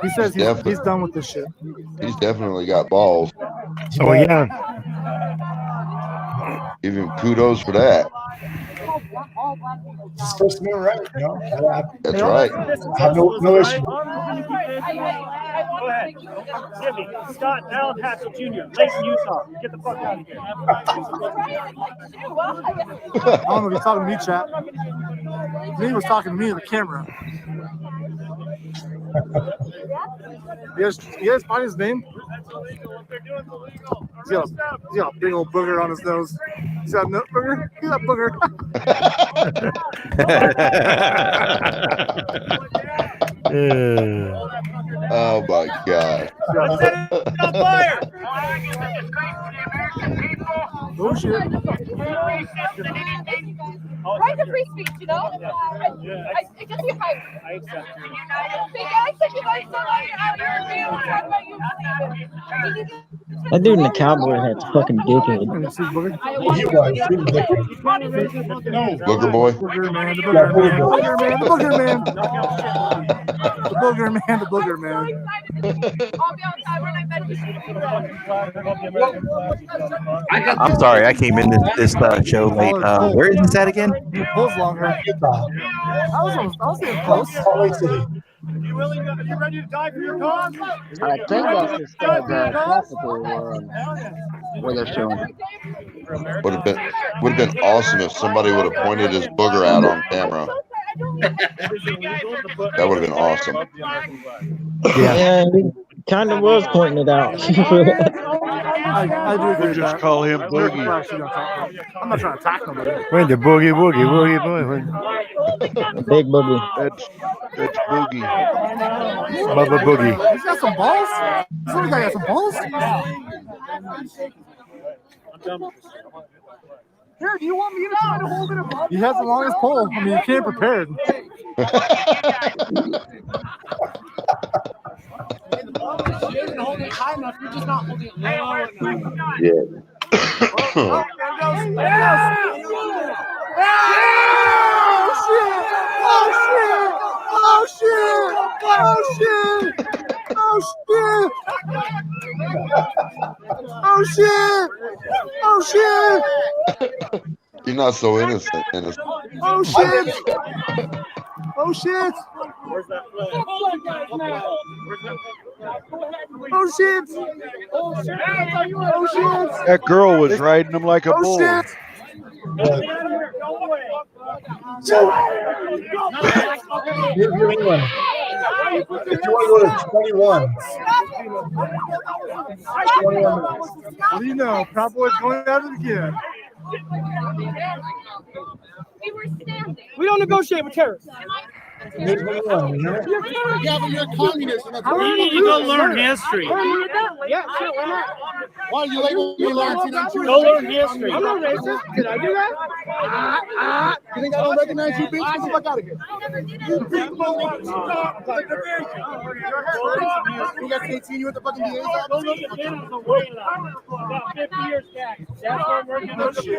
He says he's done with this shit. He's definitely got balls. Oh yeah. Give him kudos for that. It's supposed to be right, That's right. I have no issue. Go ahead. Jimmy, Scott, Allen Hatchell Jr., Layton, Utah. Get the fuck out of here. I don't know if he's talking to me, chat. He was talking to me in the camera. You guys find his name? He's got a big old booger on his nose. He's got a nut booger. He's got a booger. Oh my god. on fire! Oh shit. Right to free speech, you know? It gets you hyped. I accept you. I said you guys so long out here and we talk about you. That dude in the cowboy hat's fucking dickhead. He was. He was different. Booger boy. Booger man, the Yeah, booger man, booger the booger man, the booger man, the booger man, the booger man. I'll be on time when I met you. I'm sorry, I came in this show late. Where is this at again? He pulls longer. I was getting close. Salt Lake City. You ready to die for your cause? I think that's just classical where they're showing it. Would have been awesome if somebody would have pointed his booger out on camera. That would have been awesome. Yeah, he kind of was pointing it out. I do agree We'll with just that. call him We're Boogie. actually gonna talk about it. I'm not trying to attack nobody. When the boogie boy. Big boogie. That's Boogie. Bubba Boogie. He's got some balls. This little guy got some balls. Here, do you want me to try to hold it above? He has the longest pole. I mean, you came prepared. You didn't hold it high enough. You're just not holding it low enough. Yeah. Oh shit! Oh shit! Oh shit! Oh shit! Oh shit! Oh shit! Oh shit! You're not so innocent. Oh shit! Oh shit! Where's that flag? Oh shit! Oh shit! That girl was riding him like a Oh bull. shit! So, here's your one. If you want to go to 21. 21 minutes. What do you know? Proud Boy's going at it again. We don't negotiate with terrorists. Here's 21, you know? Yeah, but you're a communist. And You need to go learn history. Yeah, sure, why not? Why do you label me Laurentine? Go learn history. I'm not racist. Did I do that? You think I don't recognize you, bitch? Get the fuck out of here. You people want to stop the division. You got 18, you with the fucking DA's office? Go look at them on the way line. About 50 years back. That's what we're going to do.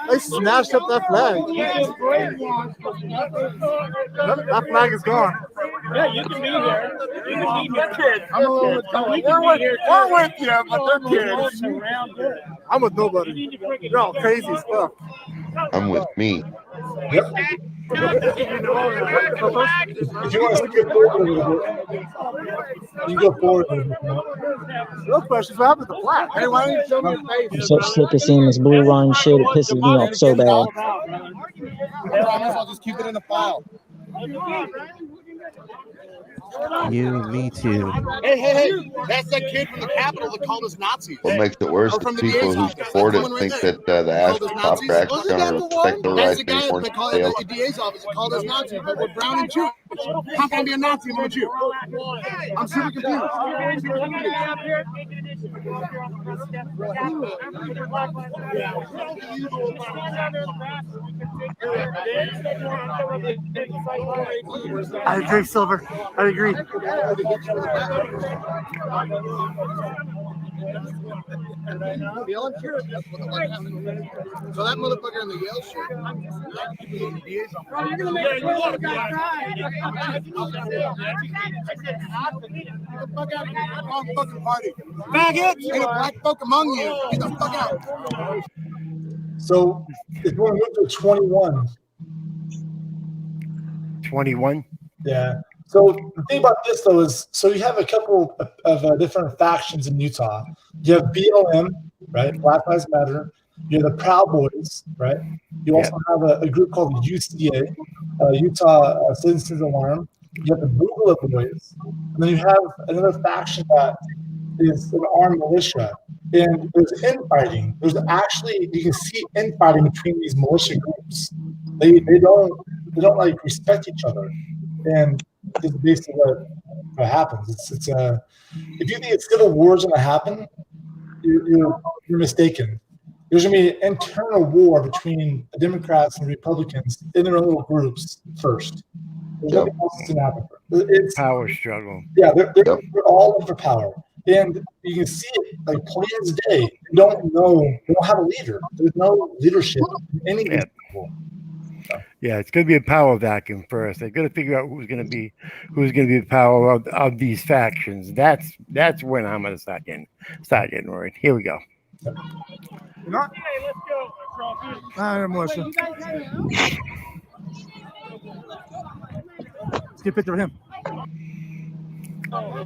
They smashed up that flag. That flag is gone. Yeah, you can be here. You can be kids. I'm a little We're with you, but they're kids. I'm with nobody. They're all crazy stuff. I'm with me. Yep. If you want to skip forward a little bit, you go forward a little bit. Real question is what happened to the flag? Hey, why don't you show me your face? I'm so sick of seeing this blue line shit. It pisses me off so bad. I promise I'll just keep it in the file. You, me too. Hey, that's that kid from the Capitol that called us Nazis. What makes it worse is people who support it think that the Aspen top crack is going to respect the That's right the guy anymore. that called the DA's office that called us Nazis, but we're brown and Jewish. How can I be a Nazi and I'm a Jew? I'm super confused. I agree, Silver. I agree. So that motherfucker in the Yale shirt. You're going to make a Wrong fucking party. Faggots! Ain't a black folk among you. Get the fuck out. So, if you want to move to 21. 21. Yeah. So the thing about this though is, so you have a couple of different factions in Utah. You have BLM, right? Black Lives Matter. You have the Proud Boys, right? You also have a group called the UCA, Utah Citizens Alarm. You have the Boogaloo Boys, and then you have another faction that is an armed militia, and there's infighting. There's actually you can see infighting between these militia groups. They don't like respect each other, and this is basically what happens. It's if you think a civil war is going to happen, you're mistaken. There's going to be an internal war between the Democrats and Republicans in their own little groups first. There's nothing else that's going to happen. It's power struggle. Yeah, they're all in for power. And you can see it like plain as day. They don't have a leader. There's no leadership in any of these people. Yeah, it's going to be a power vacuum first. They're going to figure out who's going to be the power of these factions. That's when I'm going to start getting worried. Here we go. Not. Militia. Let's get a picture of him. You're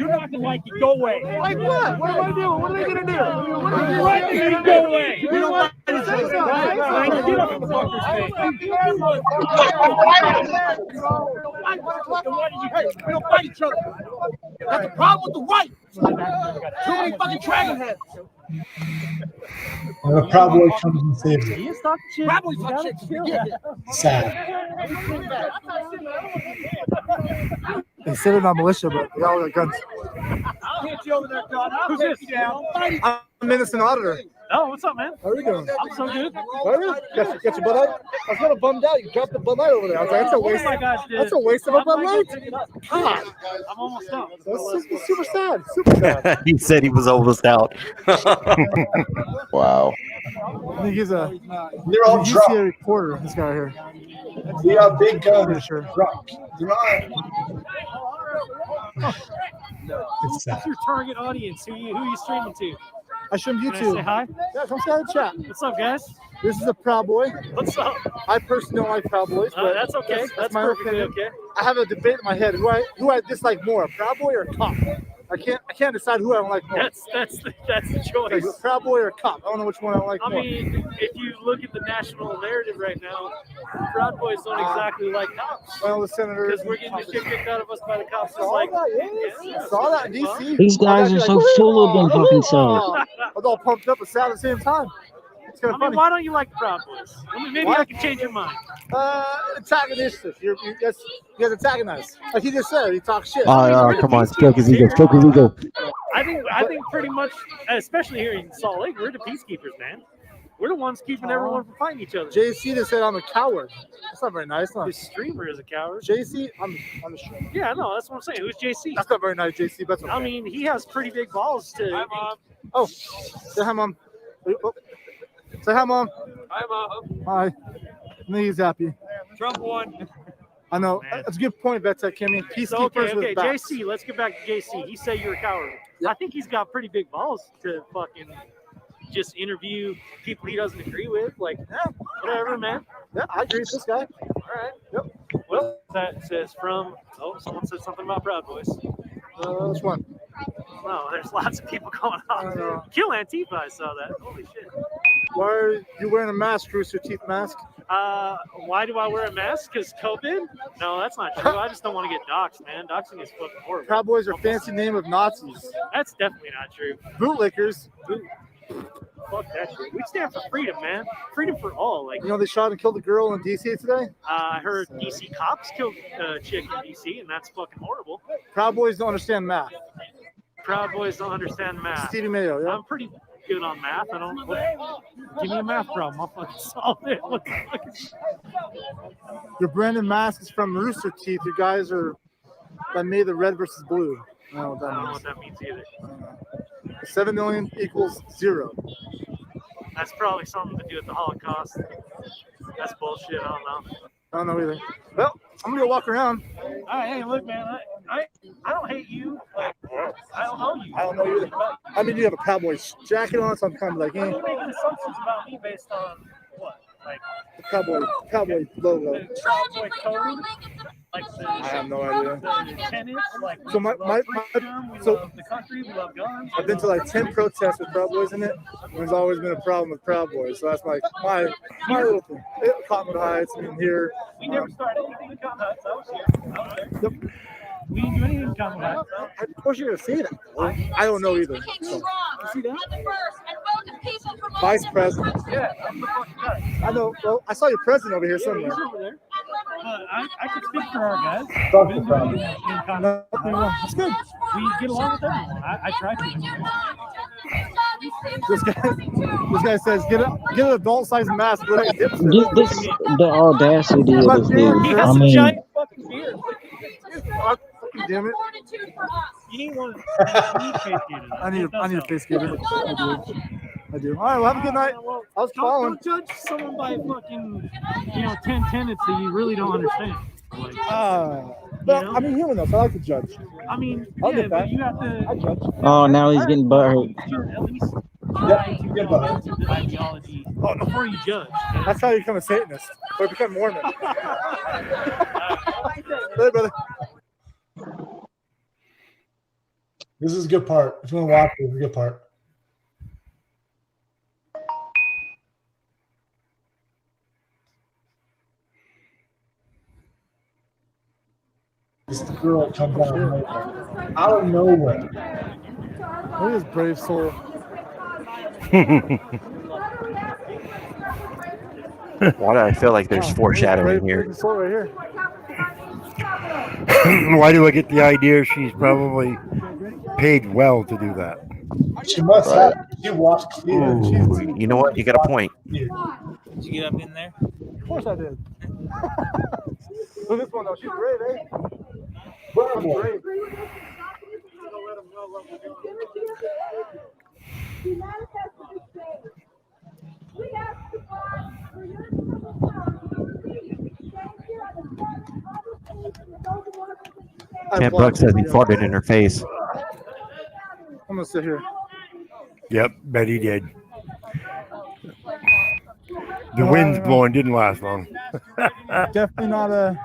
not gonna like it. Go away. Like what? What am I doing? What are they gonna do? You're right. You can go away. You don't like it. Get up in the fucker's face. We don't fight each other. That's the problem with the white. Too many fucking dragon heads. And the Proud Boy comes and saves it. Probably talk shit. Sad. They said it on militia, but they all got guns. I'll hit you over there, John. Who's this? I'm an innocent auditor. Oh, what's up, man? How are you doing? I'm so good. Got your Bud Light? I was kind of bummed out. You dropped the Bud Light over there. I was like, that's a waste. Oh my gosh, dude. That's a waste of a Bud Light. God. I'm almost done. That's super sad. Super sad. He said he was almost out. Wow. I think he's a. They're all he's drunk. a reporter. This guy here. They got big guns. Sure. Drunk. They're not. Who's your target audience? Who you streaming to? I stream Can I YouTube. say hi? Yeah, come say hi and chat. What's up, guys? This is a Proud Boy. What's up? I personally don't like Proud Boys, but That's okay. That's my perfectly opinion. okay. I have a debate in my head who I dislike more, a Proud Boy or a cop. I can't decide who I don't like more. That's the choice. Like, Proud Boy or a cop. I don't know which one I don't like I more. mean, if you look at the national narrative right now, Proud Boys don't exactly like cops. Well, the senators. Because we're getting the shit kicked out of us by the cops. It's Saw like, that, yes. Saw that in DC. These guys are so full of them fucking self. I was all pumped up and sad at the same time. It's kind of funny. Why don't you like the Proud Boys? I mean, maybe What? I can change your mind. Antagonistic. You guys antagonize. Like he just said, he talks shit. Come on, stroke his ego. Stroke his ego. I think pretty much, especially here in Salt Lake, we're the peacekeepers, man. We're the ones keeping everyone from fighting each other. JC just said I'm a coward. That's not very nice. The streamer is a coward. JC, I'm a streamer. Yeah, no, that's what I'm saying. Who's JC? That's not very nice, JC. But okay. I mean, he has pretty big balls to. Hi, Mom. Oh, say hi, Mom. Oh. Say hi, Mom. Hi, Mom. Hi. I think he's happy. Trump won. I know. That's a good point, Vetsec Kimmy. Peacekeepers Okay, with backs. JC, let's get back to JC. He said you're a coward. I think he's got pretty big balls to fucking just interview people he doesn't agree with. Like, whatever, man. Yeah, I agree with this guy. All right. Yep. Well, that says from. Oh, someone said something about Proud Boys. Which one? Wow, there's lots of people going on. Kill Antifa, I saw that. Holy shit. Why are you wearing a mask, Rooster Teeth mask? Why do I wear a mask? Because COVID? No, that's not true. I just don't want to get doxxed, man. Doxing is fucking horrible. Proud Boys are a fancy name of Nazis. That's definitely not true. Bootlickers. Fuck that shit. We stand for freedom, man. Freedom for all. Like, You know they shot and killed a girl in DC today? I heard DC cops killed a chick in DC, and that's fucking horrible. Proud Boys don't understand math. Proud Boys don't understand math. Stevie Mayo, yeah. I'm pretty good on math. I don't. Give me a math problem. I'll fucking solve it. What the fuck is... Your Brandon mask is from Rooster Teeth. You guys are that made the red versus blue. I don't know what that I don't know means. what that means either. 7 million equals 0. That's probably something to do with the Holocaust. That's bullshit. I don't know. I don't know either. Well, I'm gonna go walk around. All right, hey, look, man. I don't hate you. Like, I don't know you. I don't know you either. I mean, you have a Cowboys jacket on, so I'm kind of like, You're making assumptions about me based on what? Like the Cowboy logo. Cowboy code? Like I have no idea. tennis, like So my freedom, we love the country, we love guns. I've been to like 10 protests with Proud Boys in it. There's always been a problem with Proud Boys, so that's like my little thing. Cottonwood Heights, I mean here. We never started anything with Cotton Heights. I was here. Yep. We didn't do anything with Cotton Heights. Of course you're gonna see that. I don't know either. So. You see that? Vice president. Yeah, I'm the fucking guy. I know. Well, I saw your president over here somewhere. He's over there. I could speak for our guys. We didn't do anything in Cotton Heights. That's good. We get along with everyone. I try to. This guy says, get an adult-sized mask. But The audacity of this dude. He I has a mean, giant fucking beard. Damn it. You need one. I need a face gator. I do. All right, well, have a good night. I was calling. Don't judge someone by fucking, 10 tenets that you really don't understand. Like, but I'm a human though, so I like to judge. I mean, I'll yeah, get that. but you have to. I judge. oh, now he's getting butthurt. At least Yeah, you get behind. the ideology before you judge. That's how you become a Satanist or become Mormon. Hey, brother. This is a good part. If you want to watch it, it's a good part. This girl comes out of nowhere. Look at this brave soul. Why do I feel like there's foreshadowing here? Brave soul right here. Why do I get the idea she's probably paid well to do that? She must have. She watched clear. Ooh, you know what? You got a point. Clear. Did you get up in there? Of course I did. Look at this one though. She's brave, eh? Brave. Ted Brooks says he farted in her face. I'm gonna sit here. Yep, bet he did. The wind's blowing, didn't last long. Definitely not a.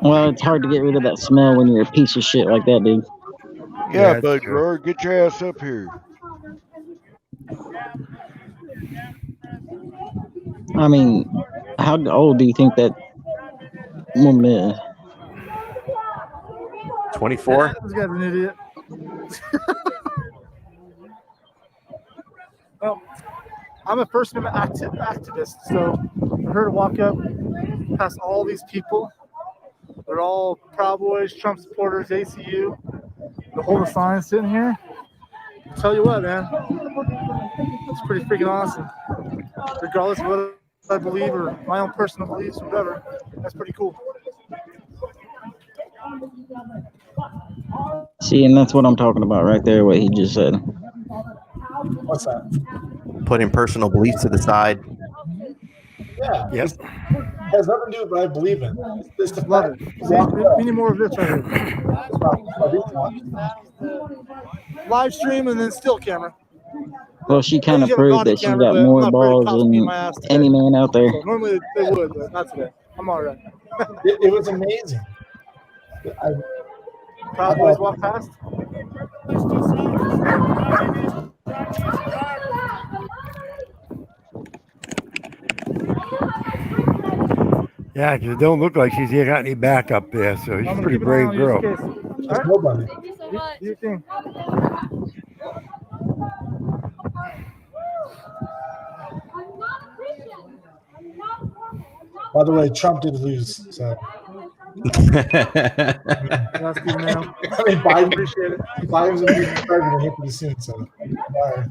Well, it's hard to get rid of that smell when you're a piece of shit like that, dude. Yeah, Bud Roar, get your ass up here. I mean, how old do you think that woman is? 24? This guy's an idiot. Well, I'm a First Amendment activist, so for her to walk up past all these people, they're all Proud Boys, Trump supporters, ACU, to hold a sign sitting here, I'll tell you what, man, it's pretty freaking awesome. Regardless of what I believe or my own personal beliefs, whatever, that's pretty cool. See, and that's what I'm talking about right there, what he just said. What's that? Putting personal beliefs to the side. Yeah. Yep. It has nothing to do with what I believe in. It's the Love it. We need more of this right here. Live stream and then still camera. Well, she kind of proved that she's got more balls than any man out there. So normally they would, but not today. I'm all right. It was amazing. Proud Boys walk past. Yeah, because it don't look like she's got any backup there, so she's a pretty brave girl. Right. Nobody. You think? By the way, Trump did lose, so. That's good, man. I mean, Biden's going to be president here pretty soon, so. Bye.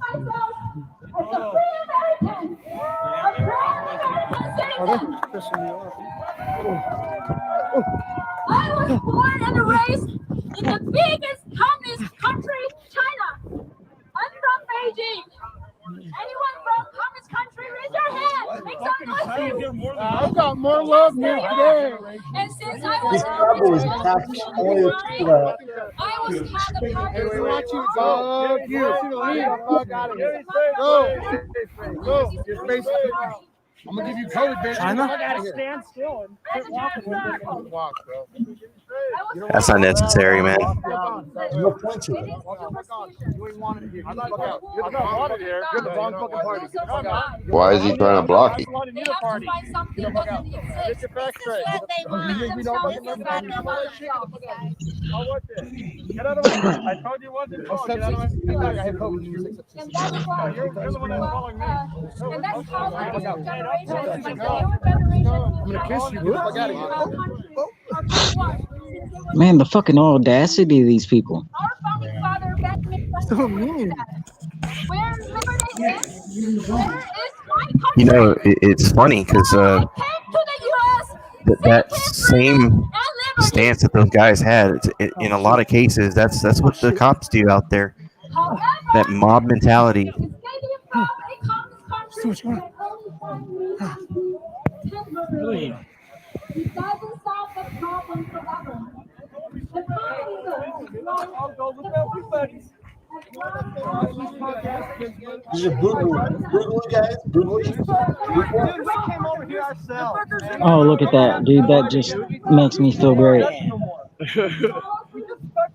I was born and raised in the biggest communist country, China. I'm from Beijing. Anyone from communist country, raise your hand. Make some noise. I got more love than today. And since I These was Cowboys attacked only a few, I was had the purpose We want you to go. You. Leave the fuck out of here. Go. Go. Your face. I'm gonna give you code, bitch. China? Get the fuck out of here. Stand still and quit walking with them. Walk, bro. That's unnecessary, man. No point to it. You ain't wanted here. Get the fuck out. You're the wrong wanted here. You're the wrong fucking party. Get the fuck out. Why is he trying to block you? Wanted you to party. Get the fuck out. Get your back straight. We don't fucking know that. How was it? Get out of my way. I told you what to do. Get out of my way. I have hope. You're the one that's following me. And that's how our generation is like the I'm gonna kiss you. Get the fuck out of here. Man, the fucking audacity of these people. Our founding father Benjamin So mean. where liberty is, where is my country? You know, it's funny because came to the U.S. that same stance that those guys had, in a lot of cases, that's what the cops do out there. That mob mentality. It doesn't solve the problem forever. The problem is These are brutally guys. Brutally. Dude, we came over here ourselves. Oh, look at that, dude. That just makes me feel great. We just fucking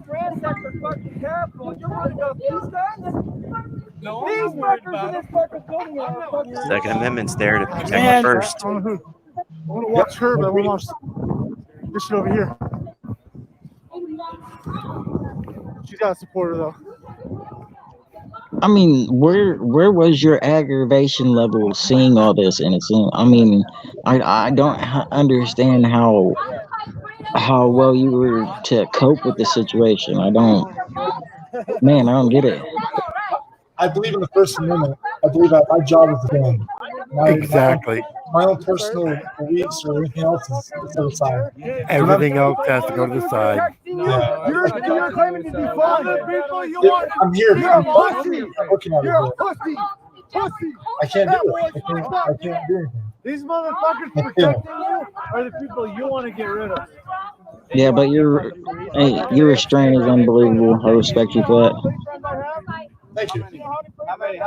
ransacked the fucking Capitol. You're worried about these guys? These fuckers in this fucking building are fucking. Second Amendment's there to protect Man, the first. I want to watch her, but I want to watch this shit over here. She's got a supporter though. I mean, where was your aggravation level seeing all this? And it's, I mean, I don't understand how well you were to cope with the situation. I don't get it. I believe in the First Amendment. I believe my job is done. Exactly. My own personal beliefs or anything else is set aside. Everything else has to go to the side. Yeah. You're claiming to be father people. You want? I'm here. You're I'm a pussy. looking at You're a it. pussy. Pussy. I can't do it. I can't do anything. These motherfuckers protecting you are the people you want to get rid of. Yeah, but your restraint is unbelievable. I respect you for that. Thank you. How many?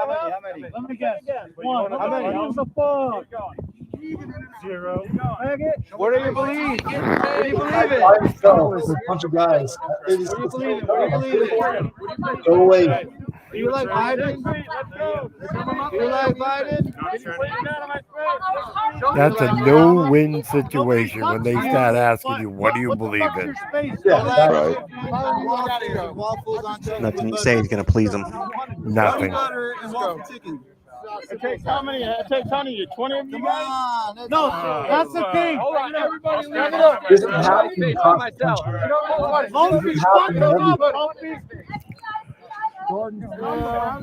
Let me guess. One. How many? Who's the fuck? 0. What do you believe? What do you believe in? There's a bunch of guys. What do you believe in? What do you believe in? Go away. Do you like Biden? Do you like Biden? That's a no-win situation when they start asking you, what do you believe in? Yeah, Right. Nothing you say is going to please them. Nothing. It takes how many? It takes how many? 20 of you guys? No, that's the thing. Hold on, everybody, leave it up. This is happening across the country. Mouthpiece, fuck it up. Mouthpiece. Jordan Phil.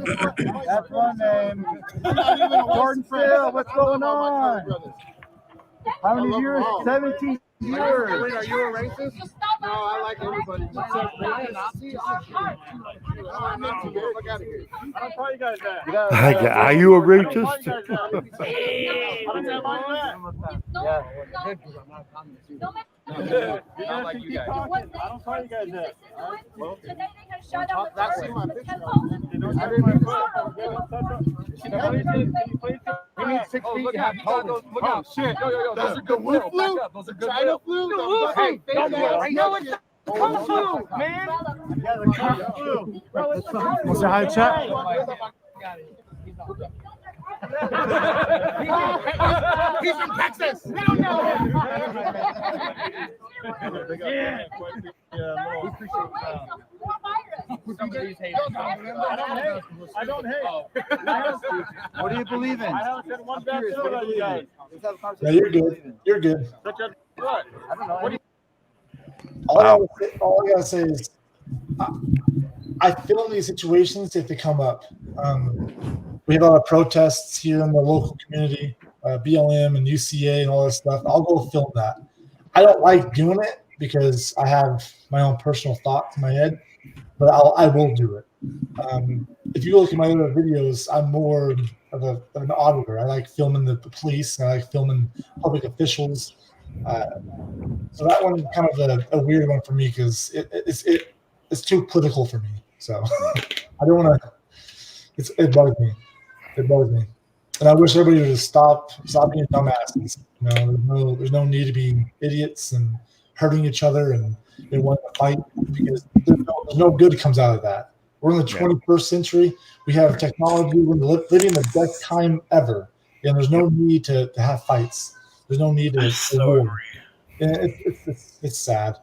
That's my name. Jordan Phil, what's going on? How many viewers? 17 viewers. Wait, are you a racist? No, I like everybody. I don't call you guys that. Are you a racist? Yeah. I like you guys. I don't call you guys that. Well, That's my picture. We need 6 feet to have total. Look out, shit. Yo. Those are good flu. Those are good China flu. Hey, No, it's the Kung flu, man. Yeah, the Kung flu. Want to say hi, chat? He's from Texas. Yeah. We appreciate I don't hate. What do you believe in? I haven't said one bad thing about you guys. Yeah, you're good. You're good. What? I don't know. What do you All I gotta say is, I film these situations if they come up. We have a lot of protests here in the local community, BLM and UCA and all that stuff. I'll go film that. I don't like doing it because I have my own personal thoughts in my head, but I will do it. If you look at my other videos, I'm more of an auditor. I like filming the police, and I like filming public officials. So that one kind of a weird one for me because it's too political for me. So I don't want to. It bugs me. It bugs me. And I wish everybody would just stop being dumbasses. You know, there's no need to be idiots and hurting each other and wanting to fight, because there's no good comes out of that. We're in the 21st century. We have technology. We're living the best time ever, and there's no need to have fights. There's no need to war. And it's sad,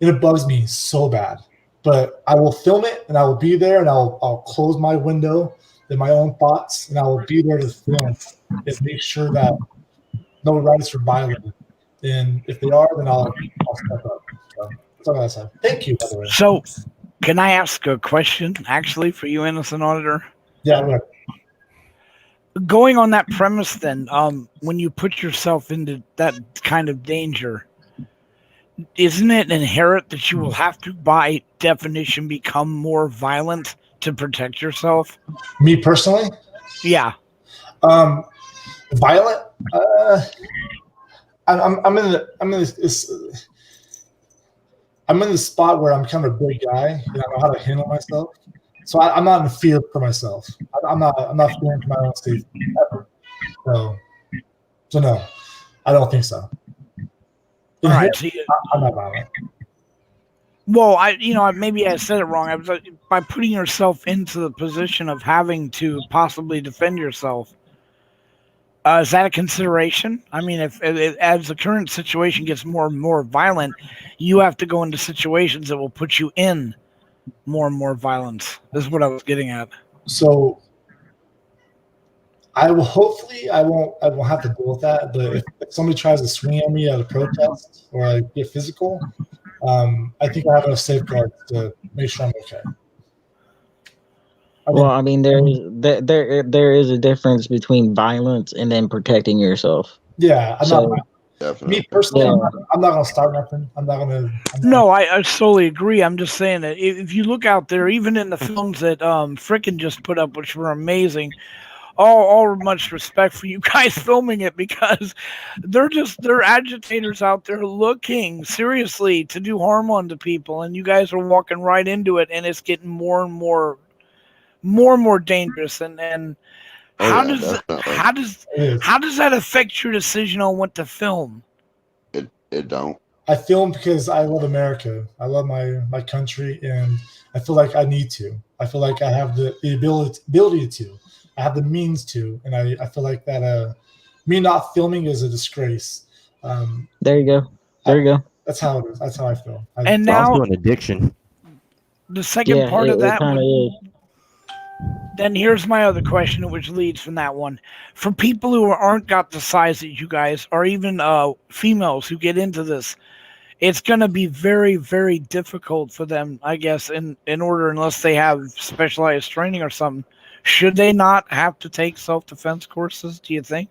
and it bugs me so bad. But I will film it, and I will be there, and I'll close my window in my own thoughts, and I will be there to film and make sure that no rights are violated. And if they are, then I'll step up. So that's all I said. Thank you, by the way. So, can I ask a question, actually, for you, innocent auditor? Yeah, go ahead. Going on that premise, then, when you put yourself into that kind of danger, isn't it inherent that you will have to, by definition, become more violent to protect yourself? Me personally? Yeah. Violent? I'm in the spot where I'm kind of a big guy and I know how to handle myself. So I'm not in fear for myself. I'm not fearing for my own safety ever. So no, I don't think so. All right. So I'm not violent. Well, maybe I said it wrong. I was by putting yourself into the position of having to possibly defend yourself. Is that a consideration? I mean, if as the current situation gets more and more violent, you have to go into situations that will put you in more and more violence. This is what I was getting at. So I won't have to deal with that. But if somebody tries to swing at me at a protest or I get physical, I think I have enough safeguards to make sure I'm okay. Well, I mean, there is a difference between violence and then protecting yourself. Yeah, I'm not. Definitely. Me personally, I'm not gonna start nothing. No, I solely agree. I'm just saying that if you look out there, even in the films that Frickin' just put up, which were amazing, all much respect for you guys filming it, because they're agitators out there looking seriously to do harm onto people, and you guys are walking right into it, and it's getting more and more dangerous. And how does that affect your decision on what to film? It don't. I film because I love America. I love my country, and I feel like I need to. I feel like I have the ability to. I have the means to, and I feel like that me not filming is a disgrace. There you go. That's how it is. That's how I feel. And now also an addiction. The second part of that is. Then here's my other question, which leads from that one. For people who aren't got the size that you guys, or even females who get into this, it's going to be very, very difficult for them, I guess, in order, unless they have specialized training or something. Should they not have to take self-defense courses, do you think?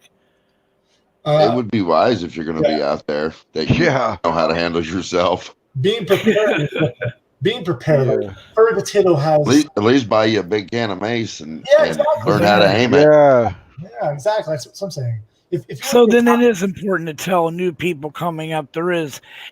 It would be wise if you're going to be out there that you know how to handle yourself. Being prepared. Like Furry Potato has. At least buy you a big can of mace and exactly. learn how to aim it. Yeah, exactly. That's what I'm saying. So then it is important to tell new people coming up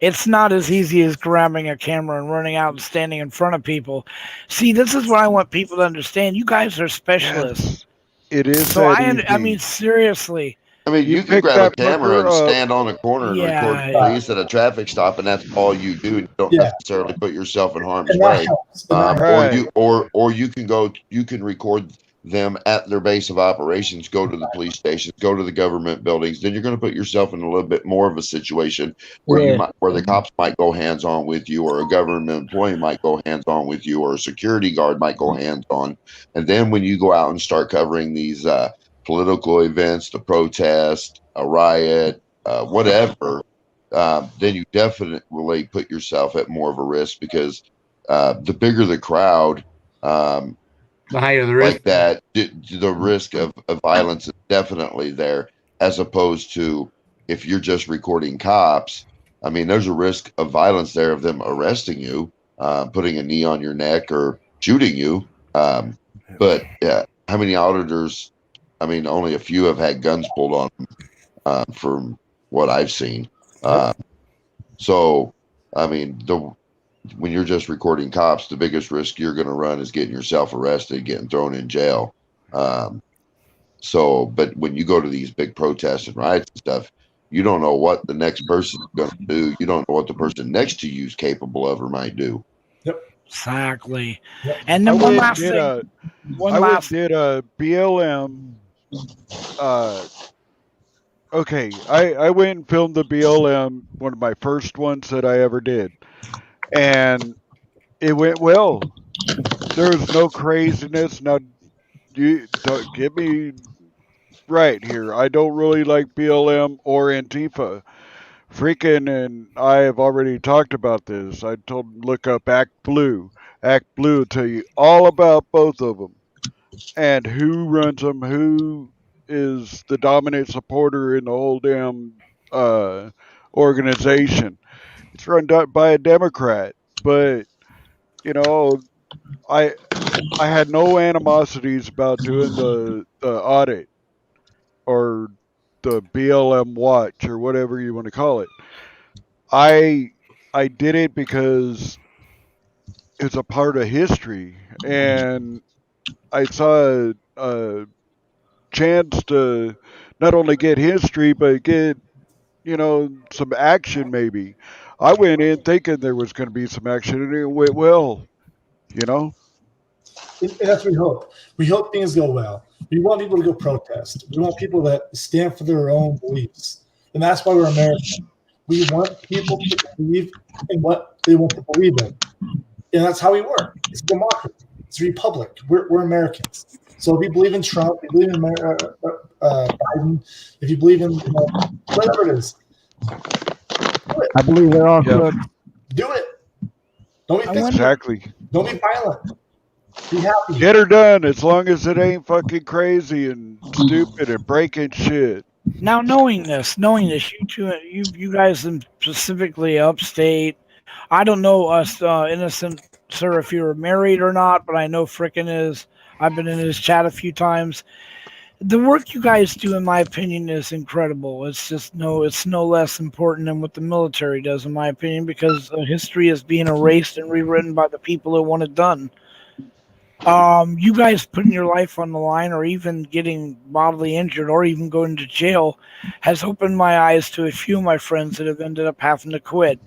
it's not as easy as grabbing a camera and running out and standing in front of people. See, this is what I want people to understand. You guys are specialists. It is. So I mean, seriously. I mean, you can grab a camera and stand on a corner and record police at a traffic stop, and that's all you do. You don't necessarily put yourself in harm's way. Or you can record them at their base of operations, go to the police stations, go to the government buildings. Then you're going to put yourself in a little bit more of a situation where where the cops might go hands on with you, or a government employee might go hands on with you, or a security guard might go hands on. And then when you go out and start covering these political events, the protest, a riot, whatever, then you definitely put yourself at more of a risk, because the bigger the crowd, the higher the risk. Like that, the risk of violence is definitely there, as opposed to if you're just recording cops. I mean, there's a risk of violence there, of them arresting you, putting a knee on your neck, or shooting you. But how many auditors? I mean, only a few have had guns pulled on them, from what I've seen. So, I mean, when you're just recording cops, the biggest risk you're going to run is getting yourself arrested, getting thrown in jail. So, but when you go to these big protests and riots and stuff, you don't know what the next person's going to do. You don't know what the person next to you is capable of or might do. Exactly. Yep. And then one last thing. I went and did a BLM. Okay, I went and filmed the BLM, one of my first ones that I ever did, and it went well. There was no craziness. Now, you don't get me right here. I don't really like BLM or Antifa. Freaking, and I have already talked about this. I told them look up Act Blue. Act Blue will tell you all about both of them and who runs them, who is the dominant supporter in the whole damn organization. It's run by a Democrat, but you know, I I had no animosities about doing the audit or the BLM watch or whatever you want to call it. I I did it because it's a part of history, and I saw a chance to not only get history but get some action. Maybe I went in thinking there was going to be some action, and it went well. You know. And that's what we hope. We hope things go well. We want people to go protest. We want people that stand for their own beliefs. And that's why we're American. We want people to believe in what they want to believe in. And that's how we work. It's a democracy. It's a republic. We're Americans. So if you believe in Trump, if you believe in Biden, if you believe in whatever it is, do it. I believe they're all crooks. Do it. Don't be physical. Exactly. Don't be violent. Be happy. Get her done as long as it ain't fucking crazy and stupid and breaking shit. Now, knowing this, you guys in specifically upstate, I don't know us innocent sir if you're married or not, but I know Frickin' is. I've been in his chat a few times. The work you guys do, in my opinion, is incredible. It's no less important than what the military does, in my opinion, because history is being erased and rewritten by the people who want it done. You guys putting your life on the line or even getting bodily injured or even going to jail has opened my eyes to a few of my friends that have ended up having to quit.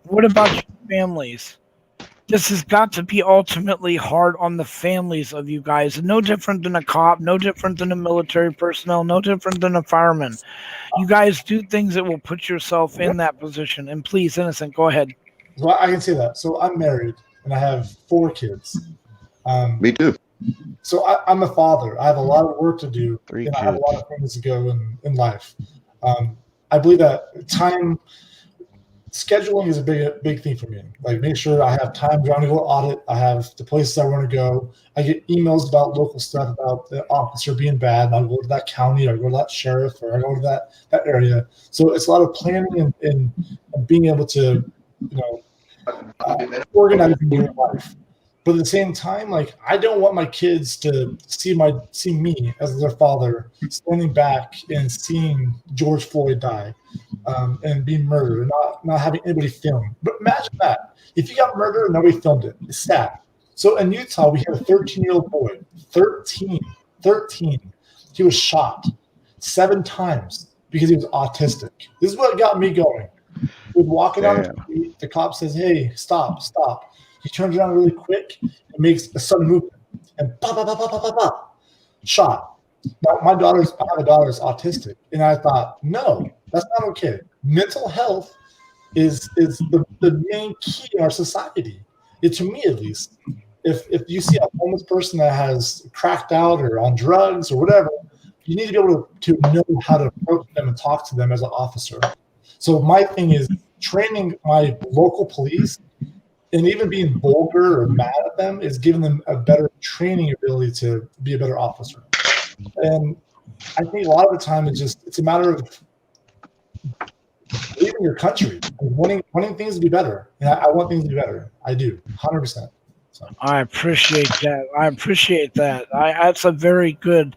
What about your families? This has got to be ultimately hard on the families of you guys. No different than a cop, no different than a military personnel, no different than a fireman. You guys do things that will put yourself in that position. And please, Innocent, go ahead. Well, I can say that. So I'm married and I have 4 kids. Me too. So I'm a father. I have a lot of work to do. 3 and kids. I have a lot of things to go in life. I believe that time scheduling is a big thing for me. Like, make sure I have time to go audit. I have the places I want to go. I get emails about local stuff about the officer being bad. And I'll go to that county, or I go to that sheriff, or I go to that area. So it's a lot of planning and being able to, organizing your life. But at the same time, like, I don't want my kids to see me as their father standing back and seeing George Floyd die and being murdered and not having anybody film. But imagine that. If you got murdered and nobody filmed it, it's sad. So in Utah, we had a 13-year-old boy, 13. He was shot 7 times because he was autistic. This is what got me going. He was walking on the street. The cop says, "Hey, stop." He turns around really quick and makes a sudden movement and shot. Now, I have a daughter that's autistic, and I thought, no, that's not okay. Mental health is the main key in our society. To me, at least. If you see a homeless person that has cracked out or on drugs or whatever, you need to be able to know how to approach them and talk to them as an officer. So my thing is training my local police. And even being vulgar or mad at them is giving them a better training ability to be a better officer. And I think a lot of the time it's a matter of leaving your country and wanting things to be better. And I want things to be better. I do, 100%. So. I appreciate that. That's a very good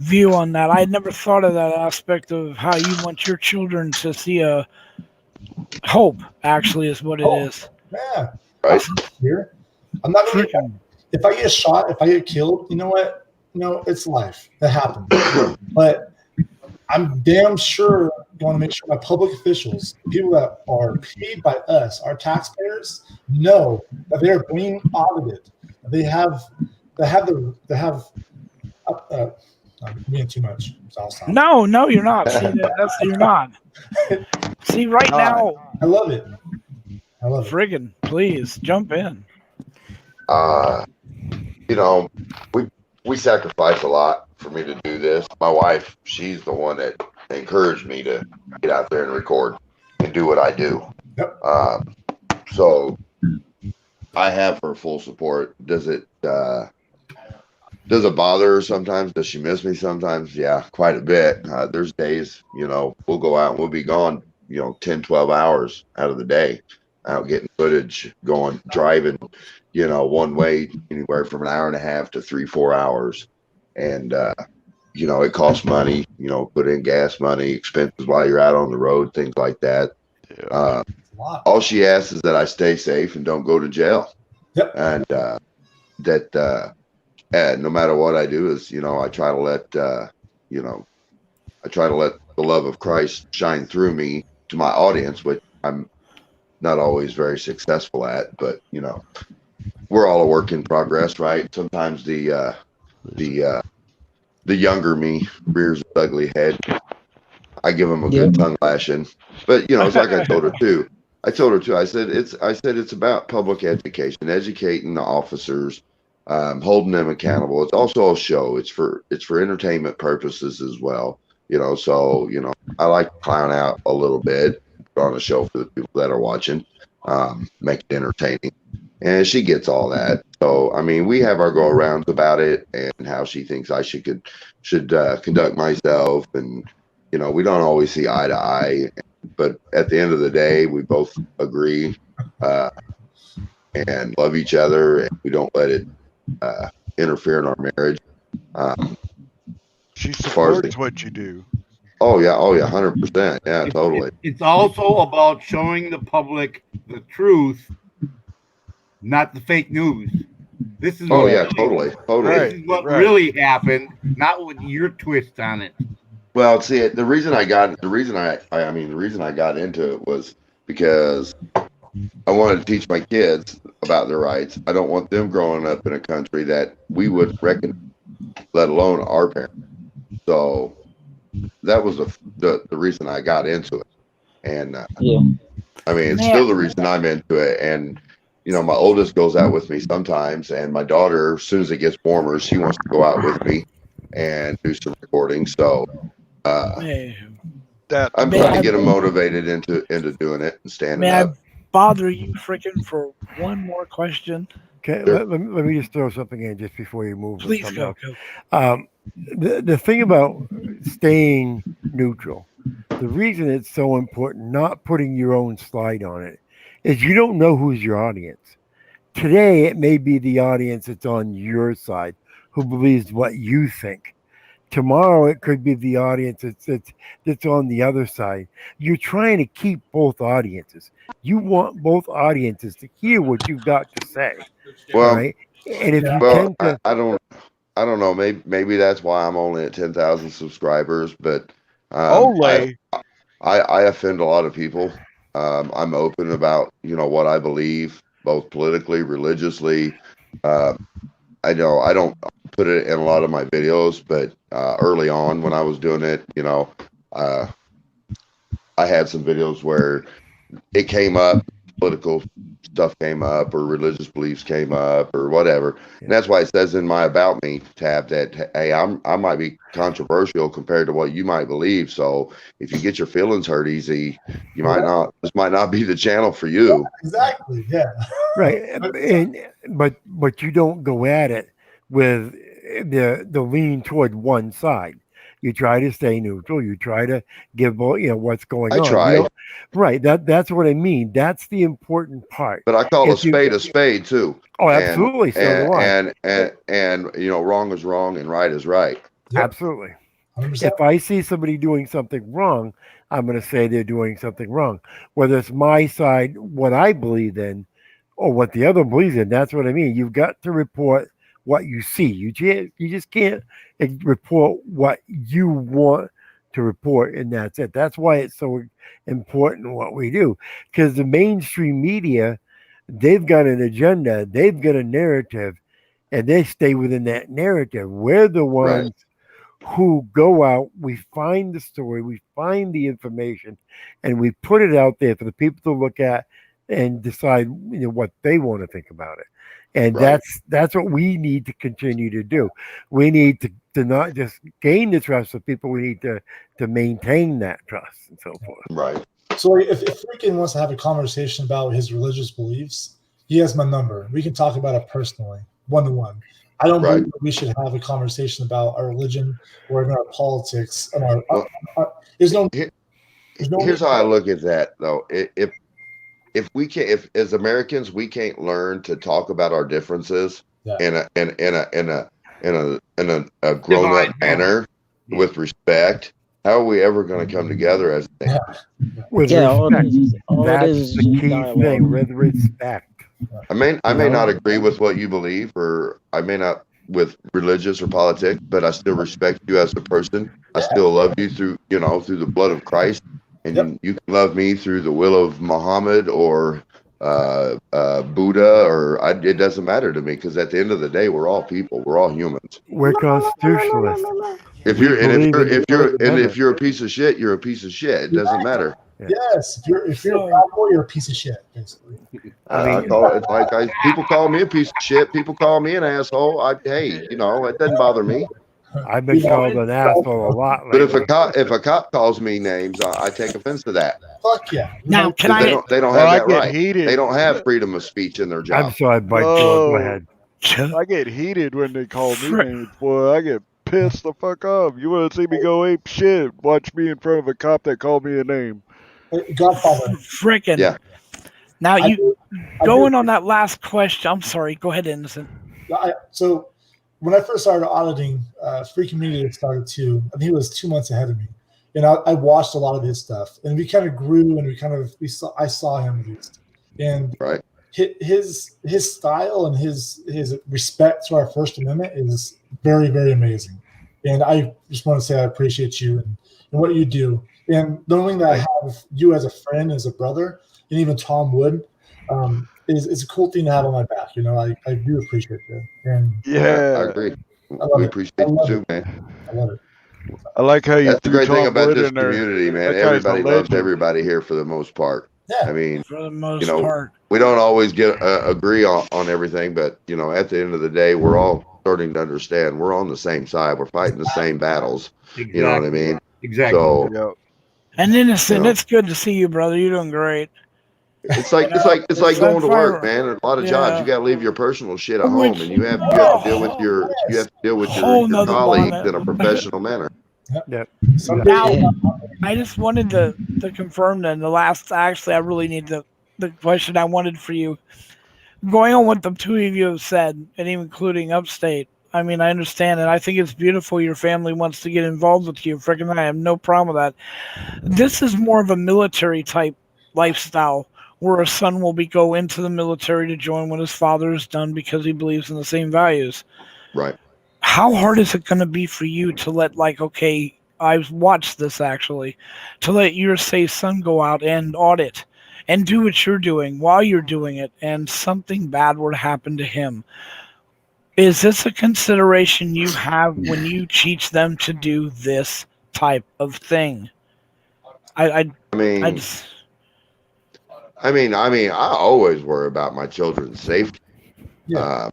view on that. I never thought of that aspect of how you want your children to see a hope, actually, is what it is. Yeah, right. Here, I'm not going to. If I get shot, if I get killed, you know what? it's life. It happens. But I'm damn sure going to make sure my public officials, people that are paid by us, our taxpayers, know that they are being audited. They have. I'm being too much. So I'll stop. No, you're not. See, you're not. See, right now. I love it. I love it. Friggin', please jump in. We sacrifice a lot for me to do this. My wife, she's the one that encouraged me to get out there and record and do what I do. Yep. So I have her full support. Does it bother her sometimes? Does she miss me sometimes? Yeah, quite a bit. There's days, we'll go out and we'll be gone, 10, 12 hours out of the day out getting footage, driving, one way, anywhere from an hour and a half to 3-4 hours. And, it costs money, put in gas money, expenses while you're out on the road, things like that. All she asks is that I stay safe and don't go to jail. Yep. And that no matter what I do is, I try to let, the love of Christ shine through me to my audience, which I'm not always very successful at, but we're all a work in progress, right? Sometimes the younger me rears its ugly head. I give him a good tongue lashing, but it's like I told her too. I said it's about public education, educating the officers, holding them accountable. It's also a show. It's for entertainment purposes as well. So I like to clown out a little bit, put on a show for the people that are watching, make it entertaining. And she gets all that. So, we have our go-arounds about it and how she thinks I should conduct myself. And, we don't always see eye to eye. But at the end of the day, we both agree and love each other. And we don't let it interfere in our marriage. She supports what you do. Oh, yeah. 100%. Yeah, totally. It's also about showing the public the truth, not the fake news. This is totally. This is what really happened, not with your twist on it. Well, see, the reason I got into it was because I wanted to teach my kids about their rights. I don't want them growing up in a country that we would recognize, let alone our parents. So that was the reason I got into it, and it's still the reason I'm into it. And my oldest goes out with me sometimes, and my daughter, as soon as it gets warmer, she wants to go out with me and do some recording. So I'm trying to get them motivated into doing it and standing up. May I bother you freaking for one more question? Okay, let me just throw something in just before you move. Please go. The thing about staying neutral, the reason it's so important, not putting your own slide on it, is you don't know who's your audience. Today, it may be the audience that's on your side who believes what you think. Tomorrow, it could be the audience that's on the other side. You're trying to keep both audiences. You want both audiences to hear what you've got to say. Well, right? And if you tend to, I don't know. Maybe that's why I'm only at 10,000 subscribers. But I offend a lot of people. I'm open about what I believe, both politically, religiously. I know I don't put it in a lot of my videos, but early on when I was doing it, I had some videos where it came up, political stuff came up, or religious beliefs came up, or whatever. And that's why it says in my About Me tab that, hey, I might be controversial compared to what you might believe. So if you get your feelings hurt easy, this might not be the channel for you. Yeah, exactly. Yeah. Right. But you don't go at it with the lean toward one side. You try to stay neutral. You try to give what's going on. I try. Right. That's what I mean. That's the important part. But I call a spade too. Oh, absolutely. So do I. And wrong is wrong and right is right. Yep. Absolutely. 100%. If I see somebody doing something wrong, I'm going to say they're doing something wrong. Whether it's my side, what I believe in, or what the other believes in, that's what I mean. You've got to report what you see. You just can't report what you want to report, and that's it. That's why it's so important what we do, because the mainstream media, they've got an agenda, they've got a narrative, and they stay within that narrative. We're the ones who go out, we find the story, we find the information, and we put it out there for the people to look at and decide what they want to think about it. And that's what we need to continue to do. We need to not just gain the trust of people, we need to maintain that trust and so forth. Right. So if Freakin wants to have a conversation about his religious beliefs, he has my number. We can talk about it personally, one-to-one. I don't believe that we should have a conversation about our religion or even our politics. And here's how I look at that, though. If we can't, if as Americans we can't learn to talk about our differences in a grown up manner with respect, how are we ever going to come together as a nation? With respect. That's the key thing. With respect. I may not agree with what you believe, or I may not with religious or politics, but I still respect you as a person. I still love you through the blood of Christ, and you can love me through the will of Muhammad or Buddha, or it doesn't matter to me, because at the end of the day, we're all people. We're all humans. We're constitutionalists. If you're a piece of shit, you're a piece of shit. It doesn't matter. Yes, if you're a bad boy, you're a piece of shit, basically. People call me a piece of shit. People call me an asshole. It doesn't bother me. I've been called an asshole a lot. But if a cop calls me names, I take offense to that. Fuck yeah. Now, can They don't have that right. Heated. They don't have freedom of speech in their job. I'm sorry, Mike. Go ahead. I get heated when they call me names, boy. I get pissed the fuck off. You want to see me go ape shit? Watch me in front of a cop that called me a name. Godfather. Frickin'. Yeah. Now going on that last question. I'm sorry. Go ahead, Innocent. So when I first started auditing, Freakin' Media started too. I think he was 2 months ahead of me, and I watched a lot of his stuff, and we kind of grew, and I saw him at least, and his style and his respect to our First Amendment is very, very amazing, and I just want to say I appreciate you and what you do. And knowing that I have you as a friend, as a brother, and even Tom Wood, is a cool thing to have on my back. I do appreciate that. And I agree. We appreciate you too, man. I love it. I like how you. That's the great thing about this community, man. Everybody loves everybody here for the most part. Yeah. I mean, for the most part, we don't always agree on everything, but at the end of the day, we're all starting to understand. We're on the same side. We're fighting the same battles. Exactly. You know what I mean? Exactly. So. And Innocent, it's good to see you, brother. You're doing great. It's like going to work, man. A lot of jobs, you got to leave your personal shit at home, and you have to deal with your colleagues in a professional manner. Yep. Now, I just wanted to confirm that I really need the question I wanted for you. Going on what the two of you have said, and even including Upstate, I mean, I understand, and I think it's beautiful your family wants to get involved with you. Freaking, I have no problem with that. This is more of a military type lifestyle where a son will go into the military to join when his father is done because he believes in the same values. Right. How hard is it going to be for you to let, I've watched this actually, to let your son go out and audit and do what you're doing while you're doing it, and something bad were to happen to him? Is this a consideration you have when you teach them to do this type of thing? I always worry about my children's safety. Yeah.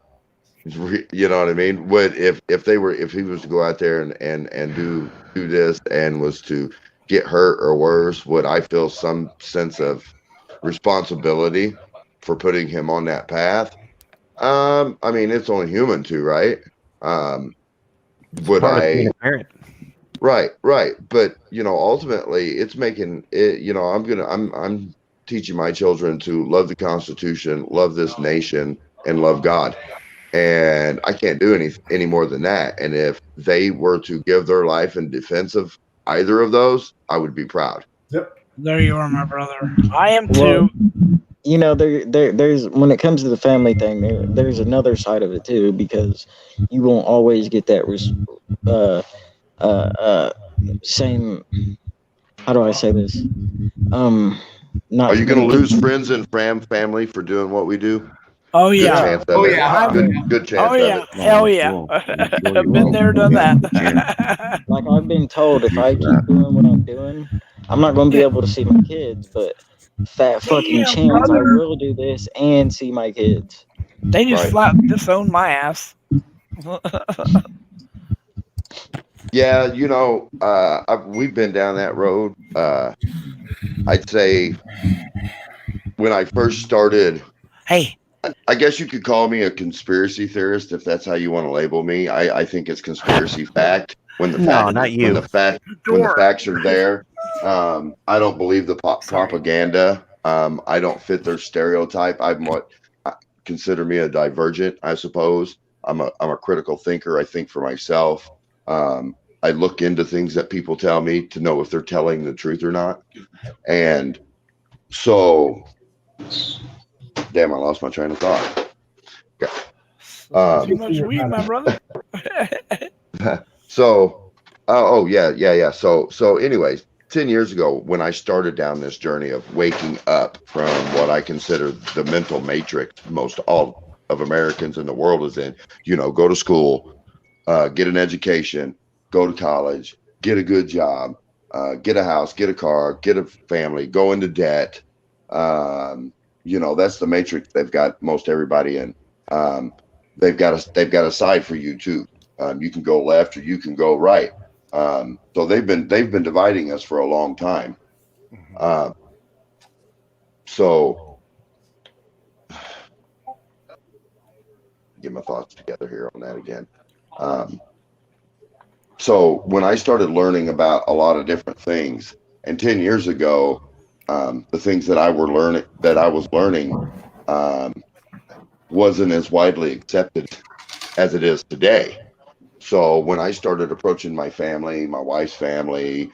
You know what I mean? If he was to go out there and do this and was to get hurt or worse, would I feel some sense of responsibility for putting him on that path? It's only human too, right? Would I? Right. But ultimately, it's making it. I'm teaching my children to love the Constitution, love this nation, and love God. And I can't do any more than that. And if they were to give their life in defense of either of those, I would be proud. Yep. There you are, my brother. I am too. you know, there's when it comes to the family thing, there's another side of it too, because you won't always get that same. How do I say this? Not Are you going many to lose people. friends and family for doing what we do? Oh Good yeah. chance of it. Good chance Oh of yeah. it. Hell yeah. I've been there, done that. Like I've been told, if I keep doing what I'm doing, I'm not going to be able to see my kids, but fat fucking Damn, chance I brother. will do this and see my kids. They just Right. flat disowned my ass. Yeah, you know, we've been down that road. I'd say when I first started, hey, I guess you could call me a conspiracy theorist if that's how you want to label me. I think it's conspiracy fact when the No, not you. when the facts are there. I don't believe the propaganda. I don't fit their stereotype. I'm what consider me a divergent, I suppose. I'm a critical thinker. I think for myself. I look into things that people tell me to know if they're telling the truth or not. And so, damn, I lost my train of thought. too much weed, my brother. So, yeah. So, anyways, 10 years ago, when I started down this journey of waking up from what I consider the mental matrix most all of Americans in the world is in, you know, go to school, get an education, go to college, get a good job, get a house, get a car, get a family, go into debt. You know, that's the matrix they've got most everybody in. They've got a side for you too. You can go left or you can go right. So they've been dividing us for a long time. So get my thoughts together here on that again. So when I started learning about a lot of different things, and 10 years ago, the things that I was learning, wasn't as widely accepted as it is today. So when I started approaching my family, my wife's family,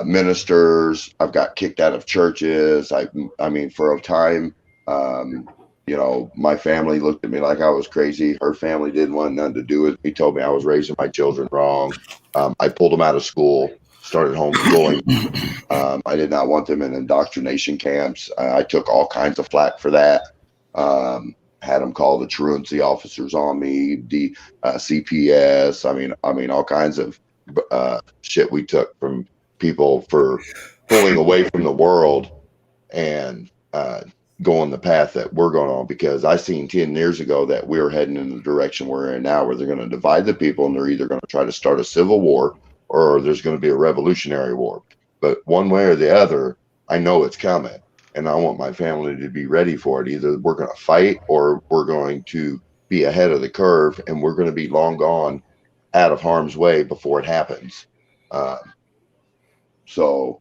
ministers, I've got kicked out of churches. I mean, for a time, you know, my family looked at me like I was crazy. Her family didn't want nothing to do with me. Told me I was raising my children wrong. I pulled them out of school, started homeschooling. I did not want them in indoctrination camps. I took all kinds of flack for that. Had them call the truancy officers on me, the CPS. I mean, all kinds of shit we took from people for pulling away from the world and going the path that we're going on. Because I seen 10 years ago that we were heading in the direction we're in now, where they're going to divide the people, and they're either going to try to start a civil war or there's going to be a revolutionary war. But one way or the other, I know it's coming. And I want my family to be ready for it. Either we're going to fight or we're going to be ahead of the curve, and we're going to be long gone out of harm's way before it happens. So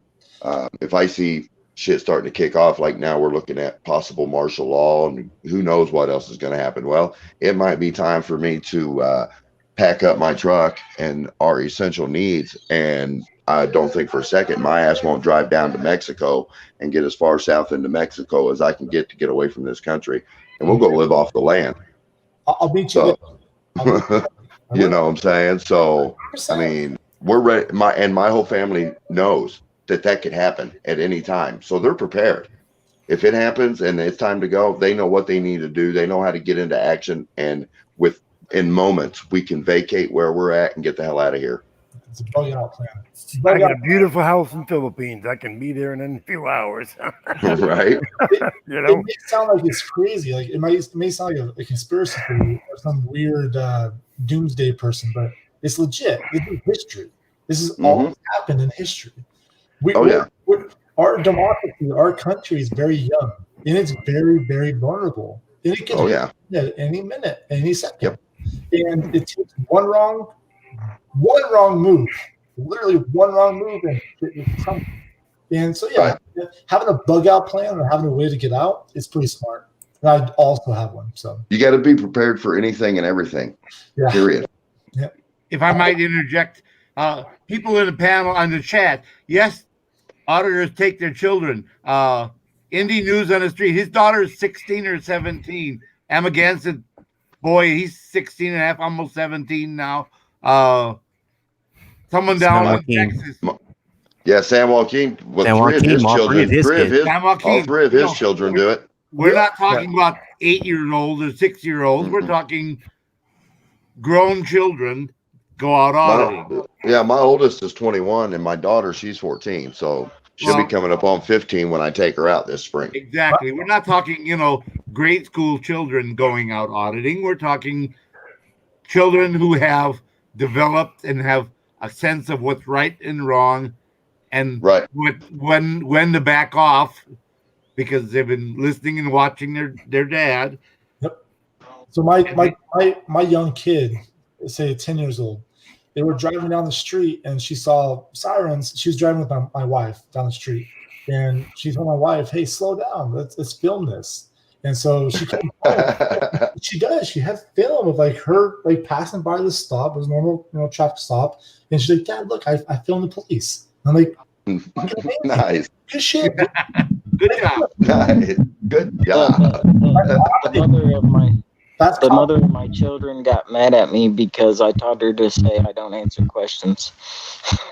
if I see shit starting to kick off, like now we're looking at possible martial law and who knows what else is going to happen. Well, it might be time for me to pack up my truck and our essential needs. And I don't think for a second my ass won't drive down to Mexico and get as far south into Mexico as I can get to get away from this country. And we'll go live off the land. I'll meet you there. You know what I'm saying? So, I mean, we're ready. My whole family knows that could happen at any time. So they're prepared. If it happens and it's time to go, they know what they need to do. They know how to get into action. And in moments, we can vacate where we're at and get the hell out of here. It's a bug out plan. I got a beautiful house in Philippines. I can be there in a few hours. Right? You know, it may sound like it's crazy. Like it may sound like a conspiracy theory or some weird doomsday person, but it's legit. This is history. This is all that's happened in history. Our democracy, our country is very young, and it's very, very vulnerable. And it can happen at any minute, any second. Yep. And it takes one wrong move, literally one wrong move, and it's something. And so, having a bug out plan or having a way to get out is pretty smart. And I also have one. So you got to be prepared for anything and everything. Yeah. Period. Yeah. If I might interject, people in the panel on the chat, yes, auditors take their children. Indie news on the street. His daughter's 16 or 17. Amagansett, boy, he's 16 and a half, almost 17 now. Someone down in Texas. Yeah, San Joaquin with San three of his Joaquin, all children. three of his kids. San Joaquin, all three of his children do it. We're not talking about 8-year-olds or 6-year-olds. We're talking grown children go out auditing. My oldest is 21, and my daughter, she's 14. So she'll be coming up on 15 when I take her out this spring. Exactly. We're not talking, grade school children going out auditing. We're talking children who have developed and have a sense of what's right and wrong, and when to back off because they've been listening and watching their dad. Yep. So my young kid, say 10 years old, they were driving down the street and she saw sirens. She was driving with my wife down the street, and she told my wife, "Hey, slow down. Let's film this." And so she came home. She does. She had film of her passing by the stop. It was a normal traffic stop, and she's like, "Dad, look, I filmed the police." And I'm like, nice. Good shit. Good job. Nice. Good job. The mother of my children got mad at me because I taught her to say I don't answer questions.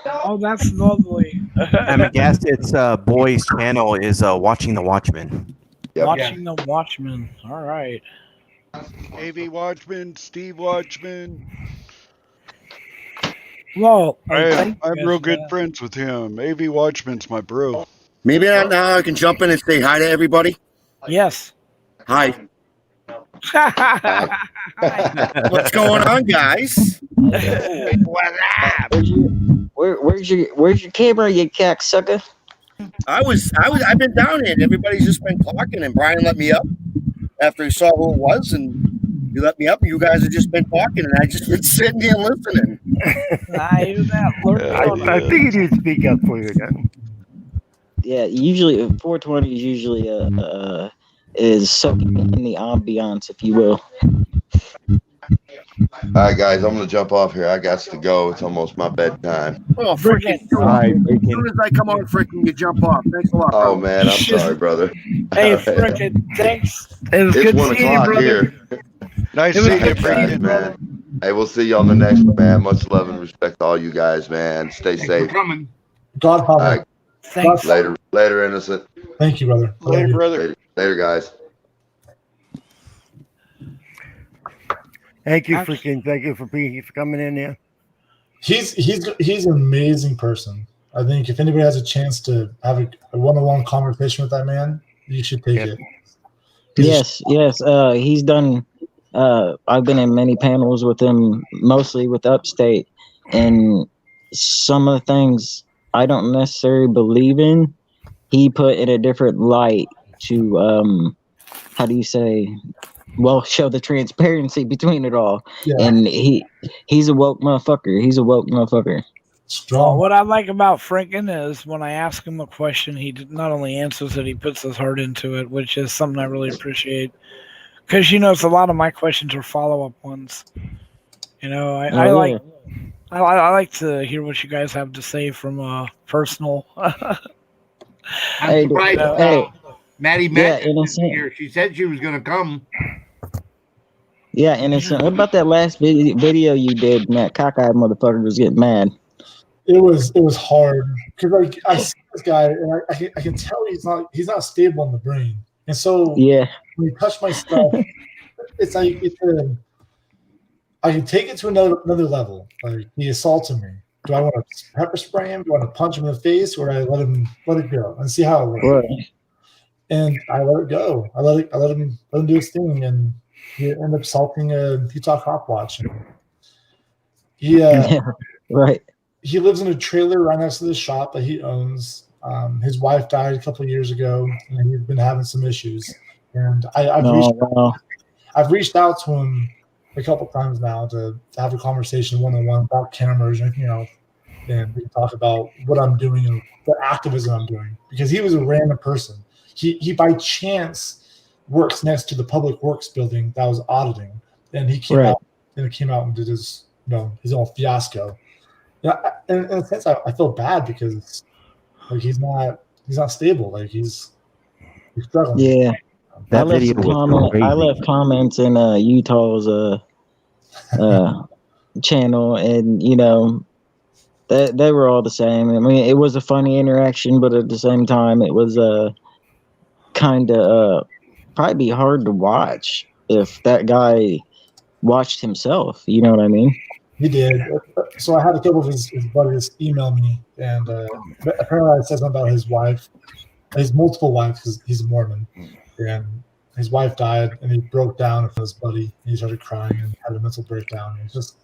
Oh, that's lovely. Amagastet's boys channel is Watching the Watchmen. Watching the Watchmen. All right. AV Watchman, Steve Watchman. Well, I'm real good friends with him. AV Watchman's my bro. Maybe now I can jump in and say hi to everybody. Yes. Hi. What's going on, guys? Where's your camera, you cocksucker? I've been down here. Everybody's just been talking, and Brian let me up after he saw who it was, and you let me up, and you guys have just been talking, and I just been sitting here listening. I think you need to speak up for you again. Yeah, usually 420 is usually is soaking in the ambiance, if you will. All right, guys, I'm gonna jump off here. I got to go. It's almost my bedtime. Oh, freaking! As soon as I come on, freaking, you jump off. Thanks a lot. Oh man, I'm sorry, brother. Hey, frickin', thanks. It was It's good 1 seeing you, o'clock brother. here. Nice Hey, seeing you, guys, man. Hey, we'll see you on the next one, man. Much love and respect to all you guys, man. Stay safe. Coming. God, All right. Thanks. Later, innocent. Thank you, brother. Later, brother. Later, guys. Thank you for coming in there. He's an amazing person. I think if anybody has a chance to have a one-on-one conversation with that man, you should take it. Yes. He's done. I've been in many panels with him, mostly with Upstate, and some of the things I don't necessarily believe in, he put in a different light to show the transparency between it all. Yeah. And he's a woke motherfucker. Well, what I like about Franken is when I ask him a question, he not only answers it, he puts his heart into it, which is something I really appreciate. Because it's a lot of my questions are follow-up ones. I like to hear what you guys have to say from personal. I'm surprised Maddie met Innocent. here. She said she was going to come. Yeah, Innocent. What about that last video you did, and that cockeyed motherfucker was getting mad? It was hard because I see this guy and I can tell he's not stable in the brain, and so yeah, when he touched my stuff, it's like I can take it to another level. Like, he assaulted me. Do I want to pepper spray him? Do I want to punch him in the face, or do I let it go and see how it works? Right. And I let it go. I let him do his thing, and he ended up assaulting a Utah cop watch. Right. He lives in a trailer right next to the shop that he owns. His wife died a couple of years ago, and he's been having some issues. And I've reached out to him a couple times now to have a conversation one-on-one about cameras and anything else. And we can talk about what I'm doing and the activism I'm doing. Because he was a random person. He by chance works next to the public works building that I was auditing. And he came out and did his own fiasco. Yeah, in a sense, I feel bad because he's not stable. Like, he's You're struggling. Yeah. That I left video some was comment. I crazy. left comments in Utah's channel, and they were all the same. I mean, it was a funny interaction, but at the same time, it was kind of probably be hard to watch if that guy watched himself. You know what I mean? He did. So I had a couple of his buddies email me, and apparently I said something about his wife, his multiple wives, because he's a Mormon, and his wife died, and he broke down in front of his buddy, and he started crying and had a mental breakdown. It's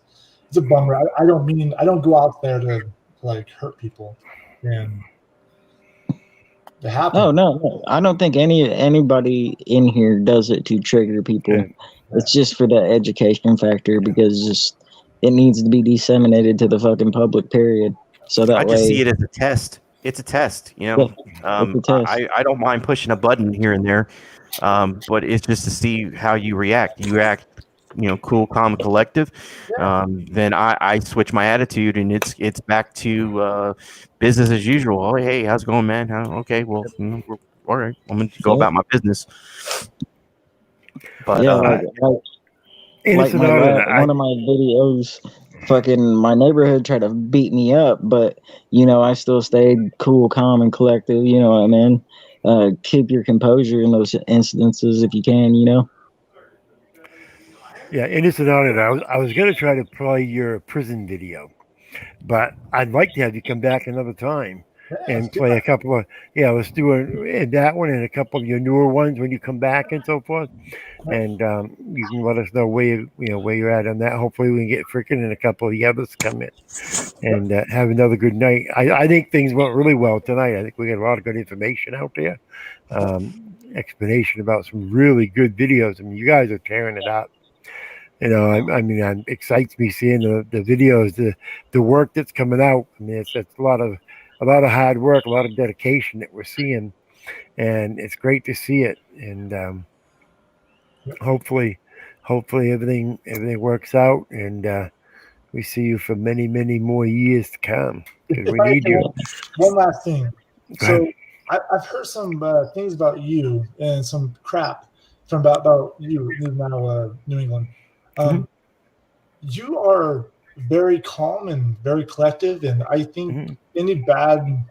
a bummer. I don't go out there to like hurt people, and it happens. Oh no, I don't think anybody in here does it to trigger people. It's just for the education factor, because just it needs to be disseminated to the fucking public. Period. So that I just way, see it as a test. It's a test, yeah, it's a test. I don't mind pushing a button here and there, but it's just to see how you react. You act, cool, calm, collective. Then I switch my attitude, and it's back to business as usual. Oh, hey, how's it going, man? Okay, well, all right. I'm gonna go about my business. But yeah, like one of my videos, fucking my neighborhood tried to beat me up, but I still stayed cool, calm, and collective. You know what I mean? Keep your composure in those instances if you can. Yeah, innocent auditor. I was going to try to play your prison video, but I'd like to have you come back another time and play a couple of let's do that one and a couple of your newer ones when you come back and so forth, and you can let us know where you're at on that. Hopefully, we can get freaking and a couple of the others come in and have another good night. I think things went really well tonight. I think we got a lot of good information out there, explanation about some really good videos. I mean, you guys are tearing it up. I mean, it excites me seeing the videos, the work that's coming out. I mean, it's a lot of hard work, a lot of dedication that we're seeing, and it's great to see it. And hopefully everything works out, and we see you for many more years to come, because we need you. One last thing. Go ahead. So I've heard some things about you and some crap from about you now, New England. You are very calm and very collective, and I think any bad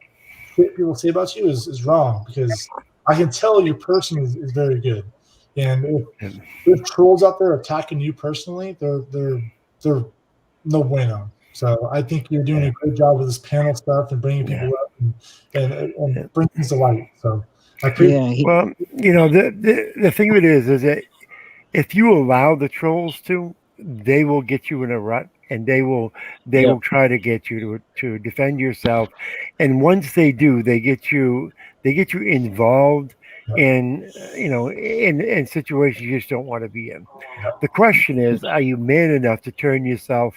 shit people say about you is wrong, because I can tell your person is very good. And if there's trolls out there attacking you personally, they're no bueno. So I think you're doing a great job with this panel stuff and bringing people up and bringing things to light. So I appreciate. Well, the thing of it is that if you allow the trolls to, they will get you in a rut, and they will try to get you to defend yourself. And once they do, they get you involved in in situations you just don't want to be in. The question is, are you man enough to turn yourself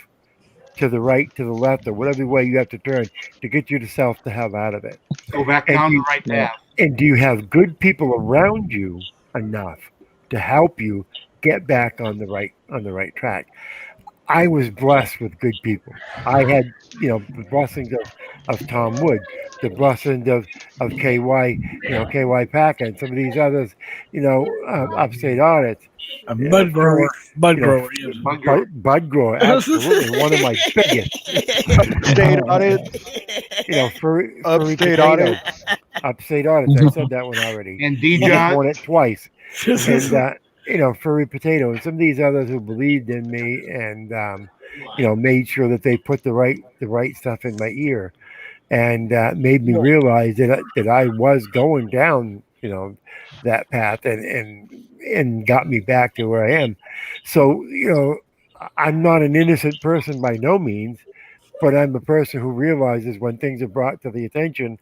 to the right, to the left, or whatever way you have to turn to get yourself to have out of it? Go back down the right path. And do you have good people around you enough to help you get back on the right track? I was blessed with good people. I had, the blessings of Tom Wood, the blessings of KY, KY Packer, and some of these others, upstate audits. Bud grower. Bud grower. Yes. Bud grower, absolutely. One of my biggest. Upstate audits. Furry Upstate potato. audits. Upstate audits. I said that one already. And D-John. On it twice. And Furry Potato and some of these others who believed in me and made sure that they put the right stuff in my ear, and made me realize that I was going down that path, and got me back to where I am. So I'm not an innocent person by no means, but I'm a person who realizes when things are brought to the attention,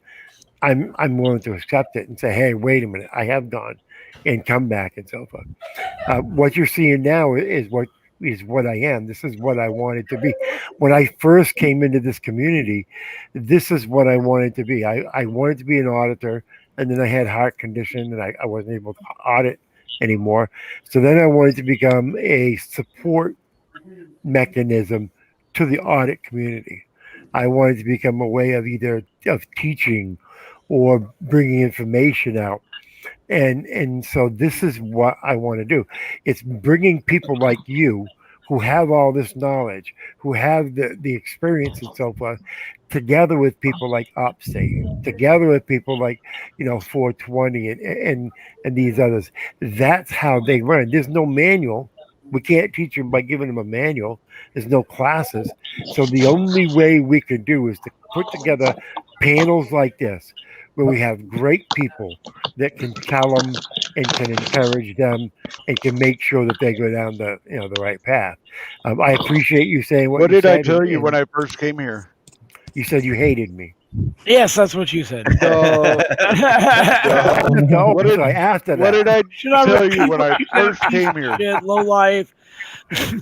I'm willing to accept it and say, hey, wait a minute, I have gone and come back and so forth. What you're seeing now is what I am. This is what I wanted to be. When I first came into this community, this is what I wanted to be. I wanted to be an auditor, and then I had heart condition, and I wasn't able to audit anymore. So then I wanted to become a support mechanism to the audit community. I wanted to become a way of either of teaching or bringing information out. And so this is what I want to do. It's bringing people like you who have all this knowledge, who have the experience and so forth, together with people like Upstate, together with people like 420 and these others. That's how they learn. There's no manual. We can't teach them by giving them a manual. There's no classes. So the only way we can do is to put together panels like this, where we have great people that can tell them and can encourage them and can make sure that they go down the right path. I appreciate you saying what What you did I said, tell you and when I first came here? you said you hated me. Yes, that's what you said. No. No, What did, so after what that. did I Should I tell repeat you when what I you said, first piece came of here? shit, low life. Tell them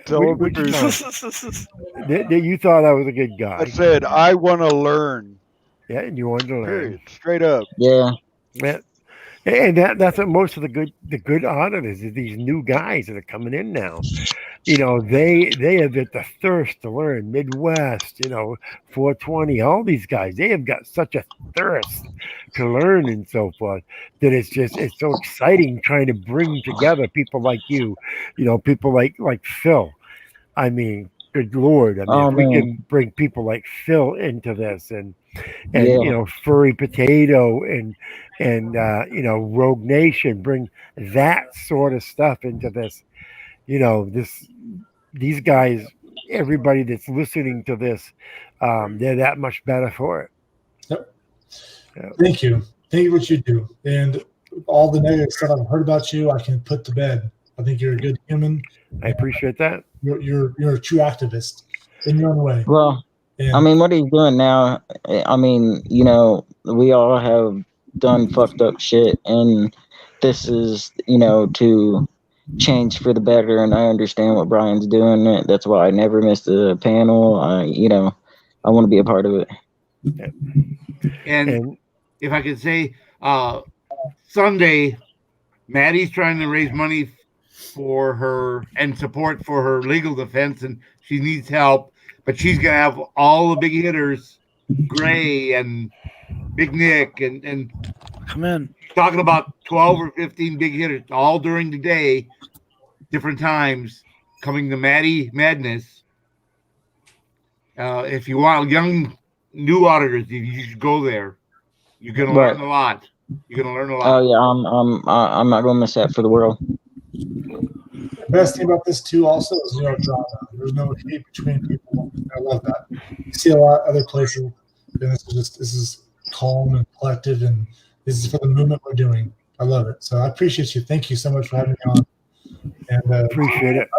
the What you tell truth. that you thought I was a good I guy. said I want to learn. Yeah, and you wanted to learn. Period. Straight up. Yeah. Yeah. And that's what most of the good auditors is, these new guys that are coming in now. They have got the thirst to learn. Midwest, 420, all these guys, they have got such a thirst to learn and so forth, that it's so exciting trying to bring together people like you, people like Phil. I mean, good Lord. I mean, Oh if we man. can bring people like Phil into this, and Yeah. Furry Potato and Rogue Nation, bring that sort of stuff into this. These guys, everybody that's listening to this, they're that much better for it. Yep. Yeah. Thank you. Thank you for what you do. And all the negative stuff I've heard about you, I can put to bed. I think you're a good human. I appreciate that. You're a true activist in your own way. Well, I And mean, what he's doing now, I mean, we all have done fucked up shit, and this is, to change for the better. And I understand what Brian's doing. That's why I never missed a panel. I want to be a part of it. And if I could say, Sunday, Maddie's trying to raise money for her and support for her legal defense, and she needs help. But she's gonna have all the big hitters, Gray and Big Nick, and come in talking about 12 or 15 big hitters all during the day, different times, coming to Maddie Madness. If you want young new auditors, you should go there. You're gonna learn a lot. You're gonna learn a lot. Oh yeah, I'm not gonna miss that for the world. the best thing about this too also is no drama. There's no hate between people. I love that. You see a lot other places, and this is calm and collective, and this is for the movement we're doing. I love it. So I appreciate you. Thank you so much for having me on. And appreciate it.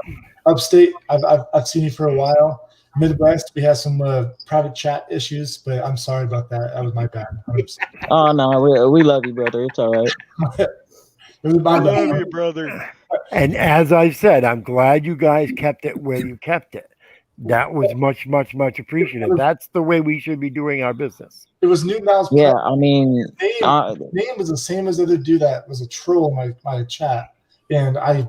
Upstate, I've seen you for a while. Midwest, we had some private chat issues, but I'm sorry about that. That was my bad. Oh no, we love you, brother. It's all right. It was my I bad. love you, brother. And as I said, I'm glad you guys kept it where you kept it. That was much, much, much appreciated. That's the way we should be doing our business. It was New Miles. Yeah, I mean, name was the same as the other dude that was a troll in my chat, and I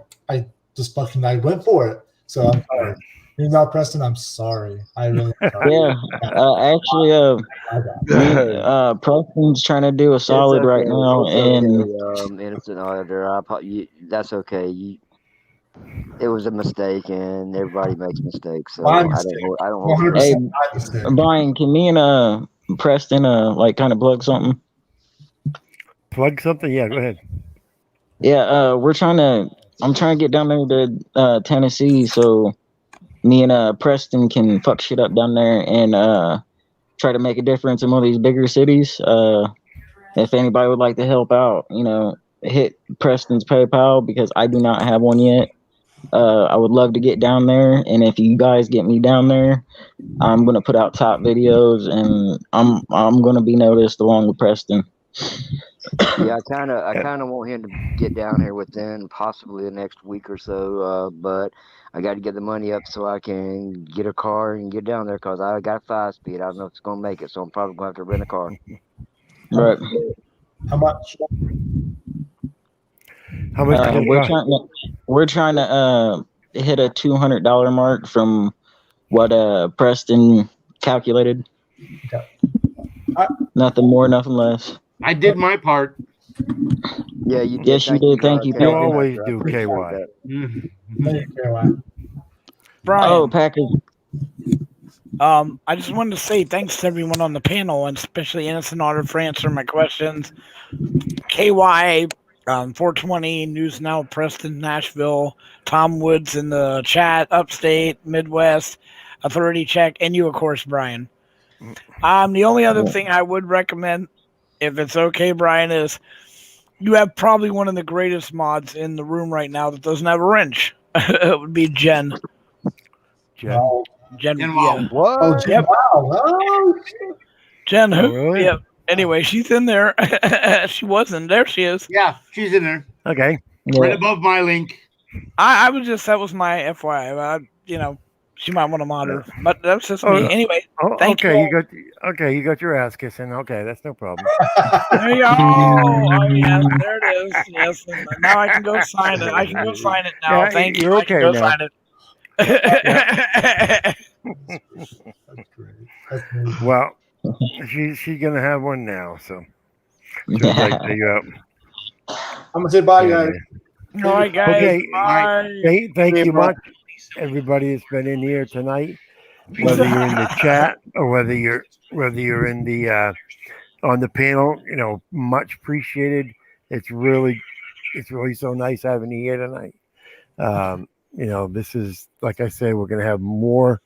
just fucking I went for it. So I'm sorry. You're not Preston. I'm sorry. I really. Yeah, actually, Preston's trying to do a solid It's right okay. now, It's and okay, innocent auditor. That's okay. It was a mistake, and everybody makes mistakes. So My I mistake. don't hold it. 100% hey, my mistake. Brian, can me and Preston like kind of plug something? Plug something? Yeah, go ahead. Yeah, I'm trying to get down there to Tennessee, so me and Preston can fuck shit up down there and try to make a difference in one of these bigger cities. If anybody would like to help out, hit Preston's PayPal because I do not have one yet. I would love to get down there, and if you guys get me down there, I'm gonna put out top videos, and I'm gonna be noticed along with Preston. Yeah, I kind of want him to get down here within possibly the next week or so. But I got to get the money up so I can get a car and get down there because I got 5-speed. I don't know if it's gonna make it, so I'm probably gonna have to rent a car. Right. How much? How much? We're trying to hit a $200 mark from what Preston calculated. Okay. Nothing more, nothing less. I did my part. Yeah, you did. Yes, you did. Thank you, You Packers. always I do, appreciate KY. that. Thank you, Caroline. Brian. Oh, Packers. I just wanted to say thanks to everyone on the panel, and especially Innocent Otter for answering my questions. KY, 420, News Now, Preston, Nashville, Tom Woods in the chat, Upstate, Midwest, Authority Check, and you, of course, Brian. The only other thing I would recommend, if it's okay, Brian, is you have probably one of the greatest mods in the room right now that doesn't have a wrench. It would be Jen. Jen. Jen, And yeah. What? Oh, Jim, Yep. wow. Oh, shit. Jen, Oh, who? really? Yep. Anyway, she's in there. She wasn't. There she is. Yeah, she's in there. Okay. Right above my link. I was just, that was my FYI. She might want to mod her, but that's just me. Anyway, thank okay. you. You got your ass kissing. Okay, that's no problem. There you go. Oh, yes, there it is. Yes, and now I can go sign it. I can go sign it now. Yeah, Thank you. you're I can okay go now. sign it. That's great. That's great. Well, she's gonna have one now, so she'll take you out. I'm gonna say bye, guys. All right, guys. Okay. Bye. Thank you bro. much, everybody that's been in here tonight. Whether you're in the chat or whether you're in the on the panel, much appreciated. It's really so nice having you here tonight. This is, like I say, we're gonna have more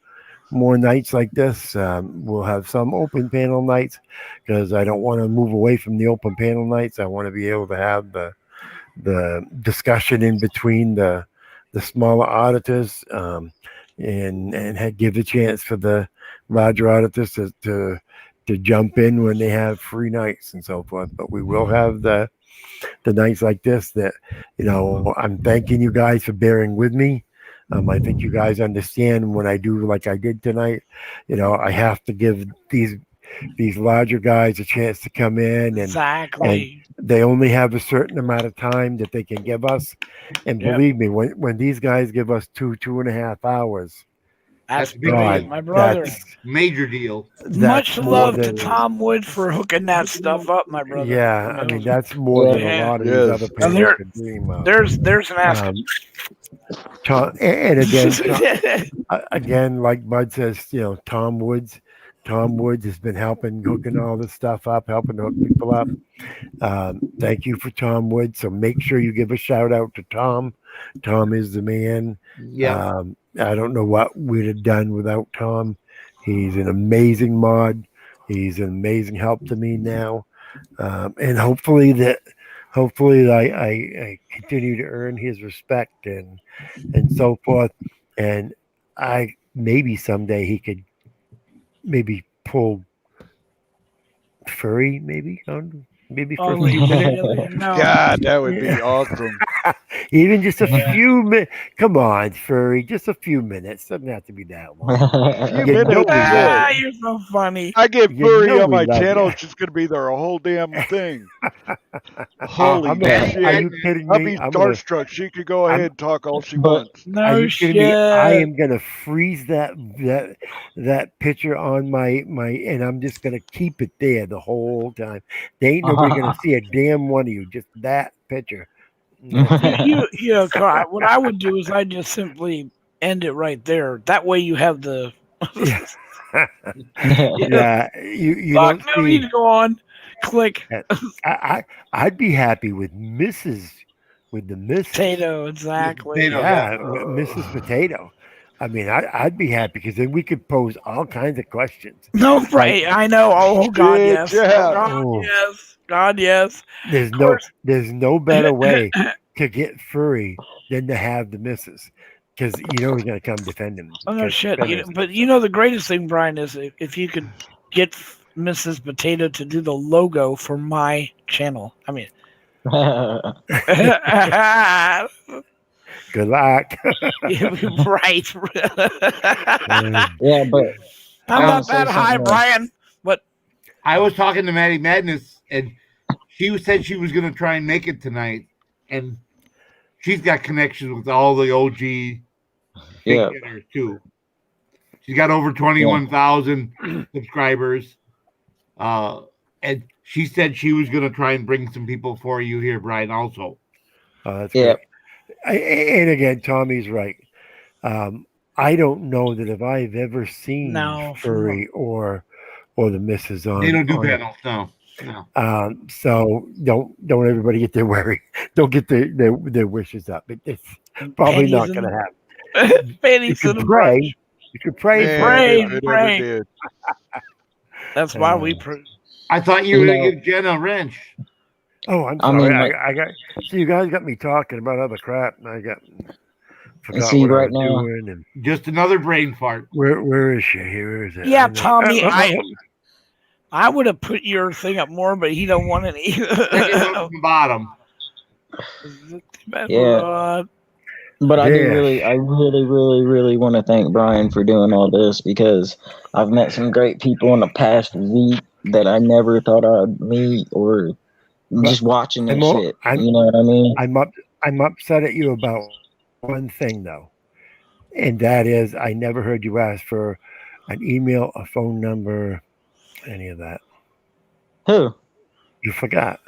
nights like this. We'll have some open panel nights because I don't want to move away from the open panel nights. I want to be able to have the discussion in between the smaller auditors, and give the chance for the larger auditors to jump in when they have free nights and so forth. But we will have the nights like this that, I'm thanking you guys for bearing with me. I think you guys understand when I do like I did tonight, I have to give these larger guys a chance to come in, and they only have a certain amount of time that they can give us. And Yep. believe me, when these guys give us 2.5 hours, That's God, big, my brother. that's Major deal. Much more love to than- Tom Wood for hooking that stuff up, my brother. Yeah, I mean that's more than a lot of these other And panels could dream of. there's an ask. And again, like Bud says, Tom Woods has been helping hooking all this stuff up, helping hook people up. Thank you for Tom Woods. So make sure you give a shout out to Tom. Tom is the man. Yeah. I don't know what we'd have done without Tom. He's an amazing mod. He's an amazing help to me now. And hopefully I continue to earn his respect and so forth. And maybe someday he could maybe pull Furry, maybe for a few minutes. God, that would be awesome. Even just a few minutes. Come on, Furry, just a few minutes. Doesn't have to be that long. You're so funny. I get You Furry know on we my love channel. you. It's just going to be there a whole damn thing. Holy Are shit. you kidding I'll me? be starstruck. She could go ahead and talk all she wants. Are you kidding me? I am gonna freeze that picture on my, and I'm just gonna keep it there the whole time. They ain't nobody gonna see a damn one of you. Just that picture. Carl, what I would do is I'd just simply end it right there. That way you have the. Yeah, you Fuck, don't no need see. to go on. Click. I'd be happy with Mrs. with the Mrs. Potato, exactly. Yeah, Mrs. Potato. I mean, I'd be happy because then we could pose all kinds of questions. No, right? I know. Oh God, yes. Yeah. Oh, God, yes. God, yes. There's no better way to get Furry than to have the Mrs. Because he's gonna come defend him. Oh no, shit. But the greatest thing, Brian, is if you could get Mrs. Potato to do the logo for my channel. I mean. Good luck. Right. Yeah, but I'm not that high, Brian. But I was talking to Maddie Madness, and she said she was going to try and make it tonight, and she's got connections with all the OG Yeah. hitters too. She's got over 21,000 subscribers. And she said she was going to try and bring some people for you here, Brian, also. Oh, that's Yeah. great. And again, Tommy's right. I don't know that if I've ever seen No, Furry or the missus on. They don't do on it. panels, no. So don't everybody get their don't get their wishes up. It's probably Pennies not in going to the- happen. You Pennies in could the pray. brush. You could pray for Pray, if it ever pray. did. That's why we pray. I thought you were You going know- to give Jen a wrench. Oh, I'm I sorry. mean, like- I got. See, you guys got me talking about other crap, and I forgot see, what I right was now- doing. And Just another brain fart. where is she? Where is it? Yeah, I know- Tommy, oh, I would have put your thing up more, but he don't want any. Second one from the bottom. Yeah. But I do There. really want to thank Brian for doing all this, because I've met some great people in the past week that I never thought I'd meet, or just watching this shit. You know what I mean? I'm upset at you about one thing though, and that is I never heard you ask for an email, a phone number, any of that. Who? You forgot.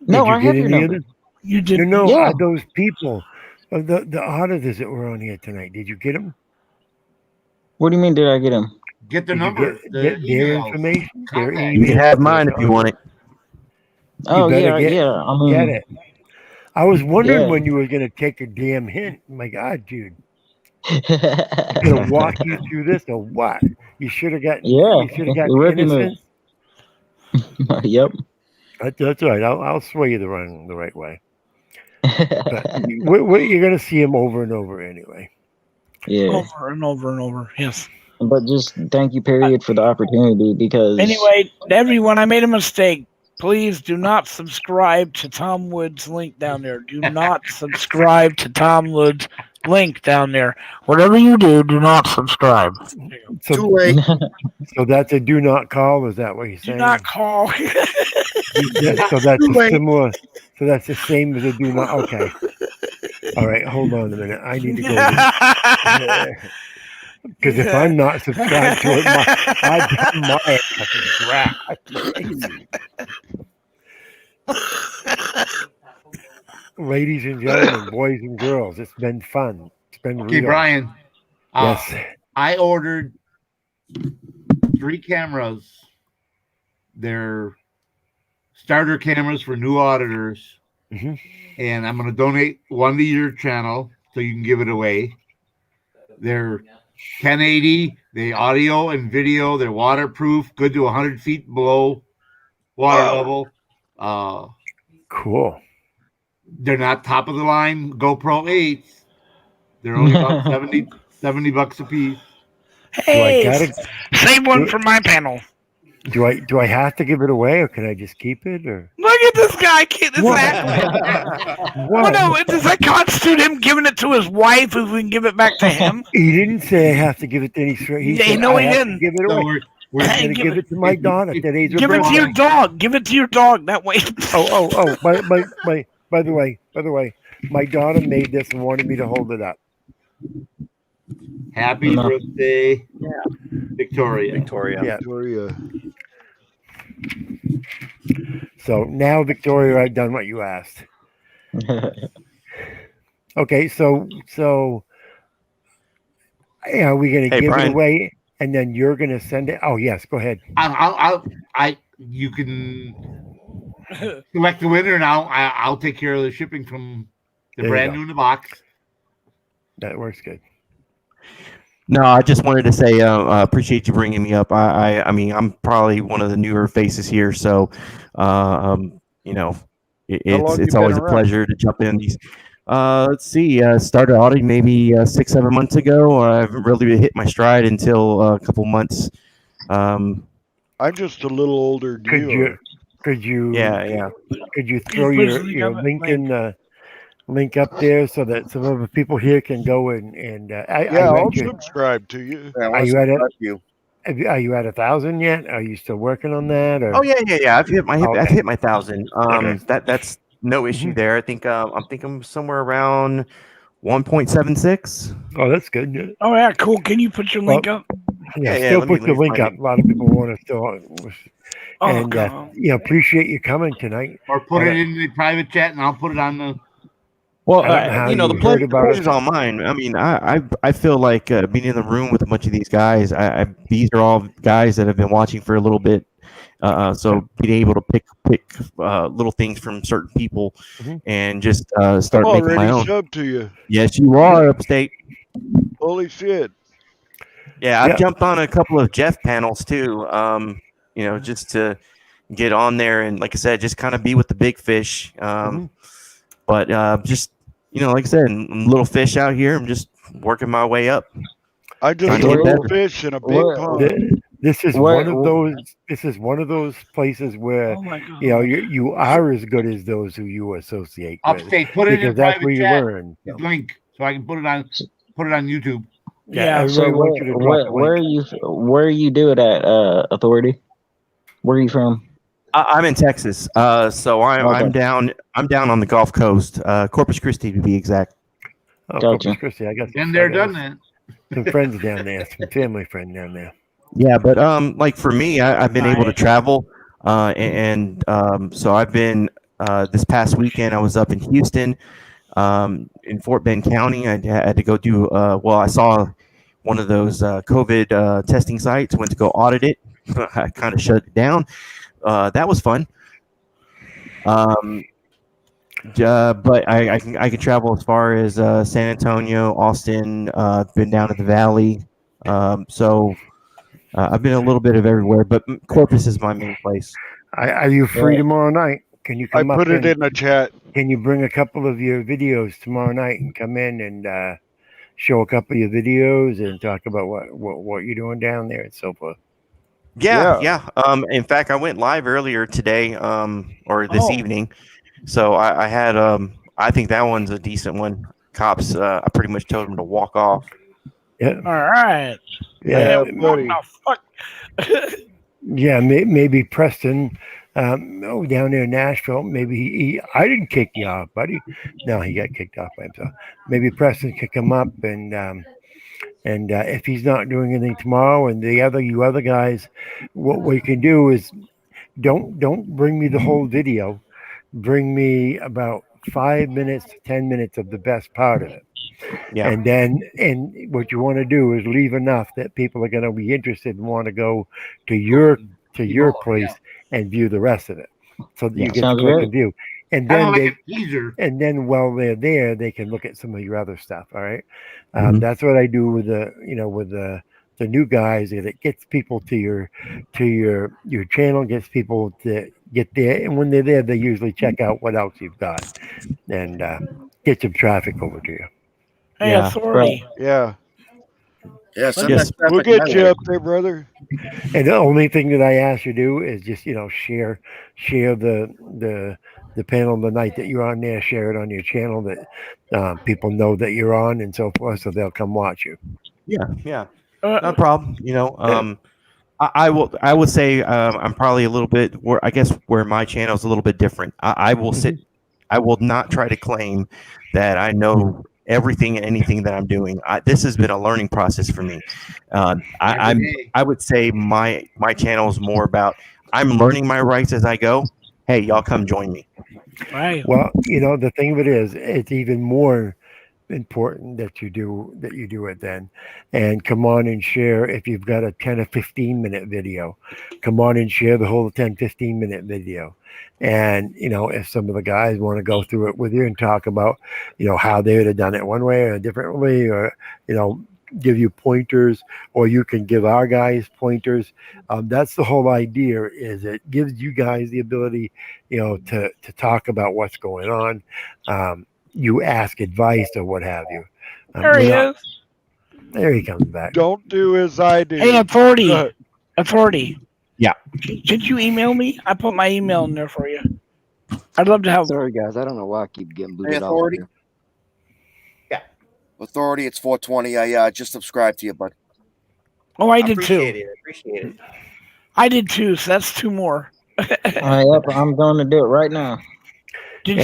No, Did you I get have your any of number. them? You did. No, Yeah. those people, the auditors that were on here tonight. Did you get them? What do you mean? Did I get him? Get their Did you number. get the their emails, information? Their contact. You can emails? have mine if you want it. Oh better yeah, get, yeah. I mean, get it. I was wondering yeah. when you were going to take a damn hint. My God, dude. Going to walk you through this or what? You should have gotten. Yeah, You should have gotten rookie move. innocent. Yep. That's all right. I'll sway you the right way. But you're going to see him over and over anyway. Yeah. Over and over and over. Yes. But just thank you, period, for the opportunity, because Anyway, everyone, I made a mistake. Please do not subscribe to Tom Wood's link down there. Do not subscribe to Tom Wood's link down there. Whatever you do, do not subscribe. So, Too late. So that's a do not call. Is that what you're Do saying? not call. So that's a similar. So that's the same as a do not. Okay. All right. Hold on a minute. I need to go. Because if I'm not subscribed to it, I've got my ass grass. Ladies and gentlemen, boys and girls, it's been fun. It's been Okay, real. Brian. Yes. I ordered 3 cameras. They're starter cameras for new auditors. Mm-hmm. And I'm going to donate one to your channel so you can give it away. They're 1080. They audio and video. They're waterproof, good to 100 feet below water level. Cool. They're not top of the line GoPro 8s. They're only about $70 bucks a piece. Hey, save one for my panel. Do I have to give it away, or can I just keep it? Or Look at this guy. This What? Well, no, does that constitute him giving it to his wife if we can give it back to him? He didn't say I have to give it to any straight. He said no, I he have to didn't. give it away. We're going to give it to my daughter. Today's her Give it to your birthday. dog. Give it to your dog. That way. Oh! By the way, my daughter made this and wanted me to hold it up. Happy birthday, Victoria. Yeah. Victoria. So now, Victoria, I've done what you asked. Okay, so yeah, are we going to give Brian. it away, and then you're going to send it? Oh yes, go ahead. You can select the winner, and I'll take care of the shipping from the There you brand go. new in the box. That works good. No, I just wanted to say I appreciate you bringing me up. I mean, I'm probably one of the newer faces here, so you know, it's always a pleasure to jump in these. Let's see, started auditing maybe 6-7 months ago. I haven't really hit my stride until a couple months. I'm just a little older than you are. Could you? Yeah. Could you throw your link in? Link up there so that some of the people here can go and I'll subscribe to you. Are you at it? Are you at 1,000 yet? Are you still working on that? Or? Oh yeah. I've hit my 1,000. Okay. That's no issue there. I think I'm somewhere around 1.76. Oh, that's good. Yeah. Oh yeah, cool. Can you put your link up? Yeah, still let me put the link find up. A lot of people want to still. Oh, and God. appreciate you coming tonight. Or put it in the private chat, and I'll put it on the. Well, I don't know how the you heard the about pleasure's us. all mine. I mean, I feel like being in the room with a bunch of these guys. These are all guys that have been watching for a little bit. So being able to pick little things from certain people Mhm. and just I'm start making my already own. subbed to you. Yes, you are upstate. Holy shit. Yeah, I've Yeah. jumped on a couple of Jeff panels too. Just to get on there and, like I said, just kind of be with the big fish. Mhm. But just like I said, little fish out here. I'm just working my way up. I just Trying a to get little better. fish in a big pond. This is Where, one of those. This is one of those places where Oh, my God. you are as good as those who you associate with, Upstate, put it in because that's where private you chat. learn. His link, so I can put it on YouTube. Yeah, Yeah. so everybody wants you to drop a where link. where you do it at, Authority? Where are you from? I'm in Texas, so I'm Okay. down. I'm down on the Gulf Coast, Corpus Christi to be exact. Oh, Gotcha. Corpus Christi. I got Been there, done that. some friends down there, some family friend down there. Yeah, but like for me, I've been able to travel, and so I've been this past weekend. I was up in Houston, in Fort Bend County. I had to go do. I saw one of those COVID testing sites. Went to go audit it. I kind of shut it down. That was fun. But I can travel as far as San Antonio, Austin. Been down to the Valley. So I've been a little bit of everywhere, but Corpus is my main place. Are you free tomorrow night? Can you I come up put it and in the chat. can you bring a couple of your videos tomorrow night and come in and show a couple of your videos and talk about what you're doing down there and so forth? Yeah. In fact, I went live earlier today, or this evening. So I had I think that one's a decent one. Cops, I pretty much told them to walk off. Yeah. All right. Yeah, What the fuck? Yeah, maybe Preston, down there in Nashville. Maybe I didn't kick you off, buddy. No, he got kicked off by himself. Maybe Preston kick him up, and if he's not doing anything tomorrow, and you other guys, what we can do is don't bring me the whole video. Bring me about 5 minutes to 10 minutes of the best part of it. Yeah. And what you want to do is leave enough that people are going to be interested and want to go to your place and view the rest of it, so that you get to Sounds click great. and view. And Kind then of like a teaser. and then while they're there, they can look at some of your other stuff. All right, Mhm. that's what I do with the new guys. Is it gets people to your channel, gets people to get there, and when they're there, they usually check out what else you've got and get some traffic over to you. Hey, Yeah. Authority. Yeah. Yeah, send Yes. that We'll traffic get my you way. up there, brother. And the only thing that I ask you to do is just share the panel the night that you're on there. Share it on your channel that people know that you're on and so forth, so they'll come watch you. Yeah. No problem. I would say I'm probably a little bit where my channel is a little bit different. I will sit. I will not try to claim that I know everything and anything that I'm doing. This has been a learning process for me. I would say my channel is more about I'm learning my rights as I go. Hey, y'all come join me. Right. Well, the thing of it is, it's even more important that you do it then, and come on and share. If you've got a 10 or 15 minute video, come on and share the whole 10-15 minute video. And if some of the guys want to go through it with you and talk about how they would have done it one way or differently, or give you pointers, or you can give our guys pointers. That's the whole idea, is it gives you guys the ability to talk about what's going on. You ask advice or what have you. There he is. There he comes back. Don't do as I do. Hey, Authority. Yeah. Could you email me? I put my email in there for you. I'd love to have. Sorry, guys. I don't know why I keep getting booted off Authority? here. Authority, it's 420. I just subscribed to you, bud. Oh, I did too. Appreciate it. I did too. So that's two more. Yep, I'm going to do it right now. Did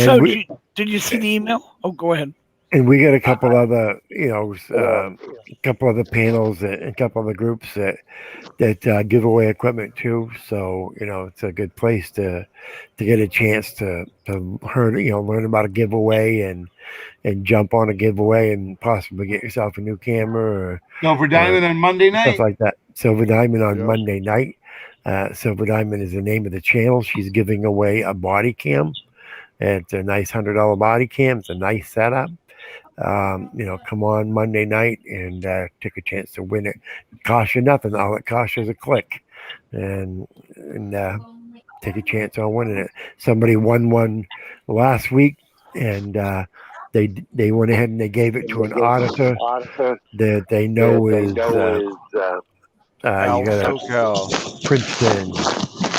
you see the email? Oh, go ahead. And we got a couple other, a couple other panels and a couple other groups that give away equipment too. So it's a good place to get a chance to learn about a giveaway and jump on a giveaway and possibly get yourself a new camera or Silver Diamond on Monday stuff night. like that. Silver Diamond on Yep. Monday night. Silver Diamond is the name of the channel. She's giving away a body cam. It's a nice $100 body cam. It's a nice setup. Come on Monday night and take a chance to win it. Cost you nothing. All it costs you is a click, and take a chance on winning it. Somebody won one last week, and they went ahead and they gave it to an auditor that they know is Al you got SoCal.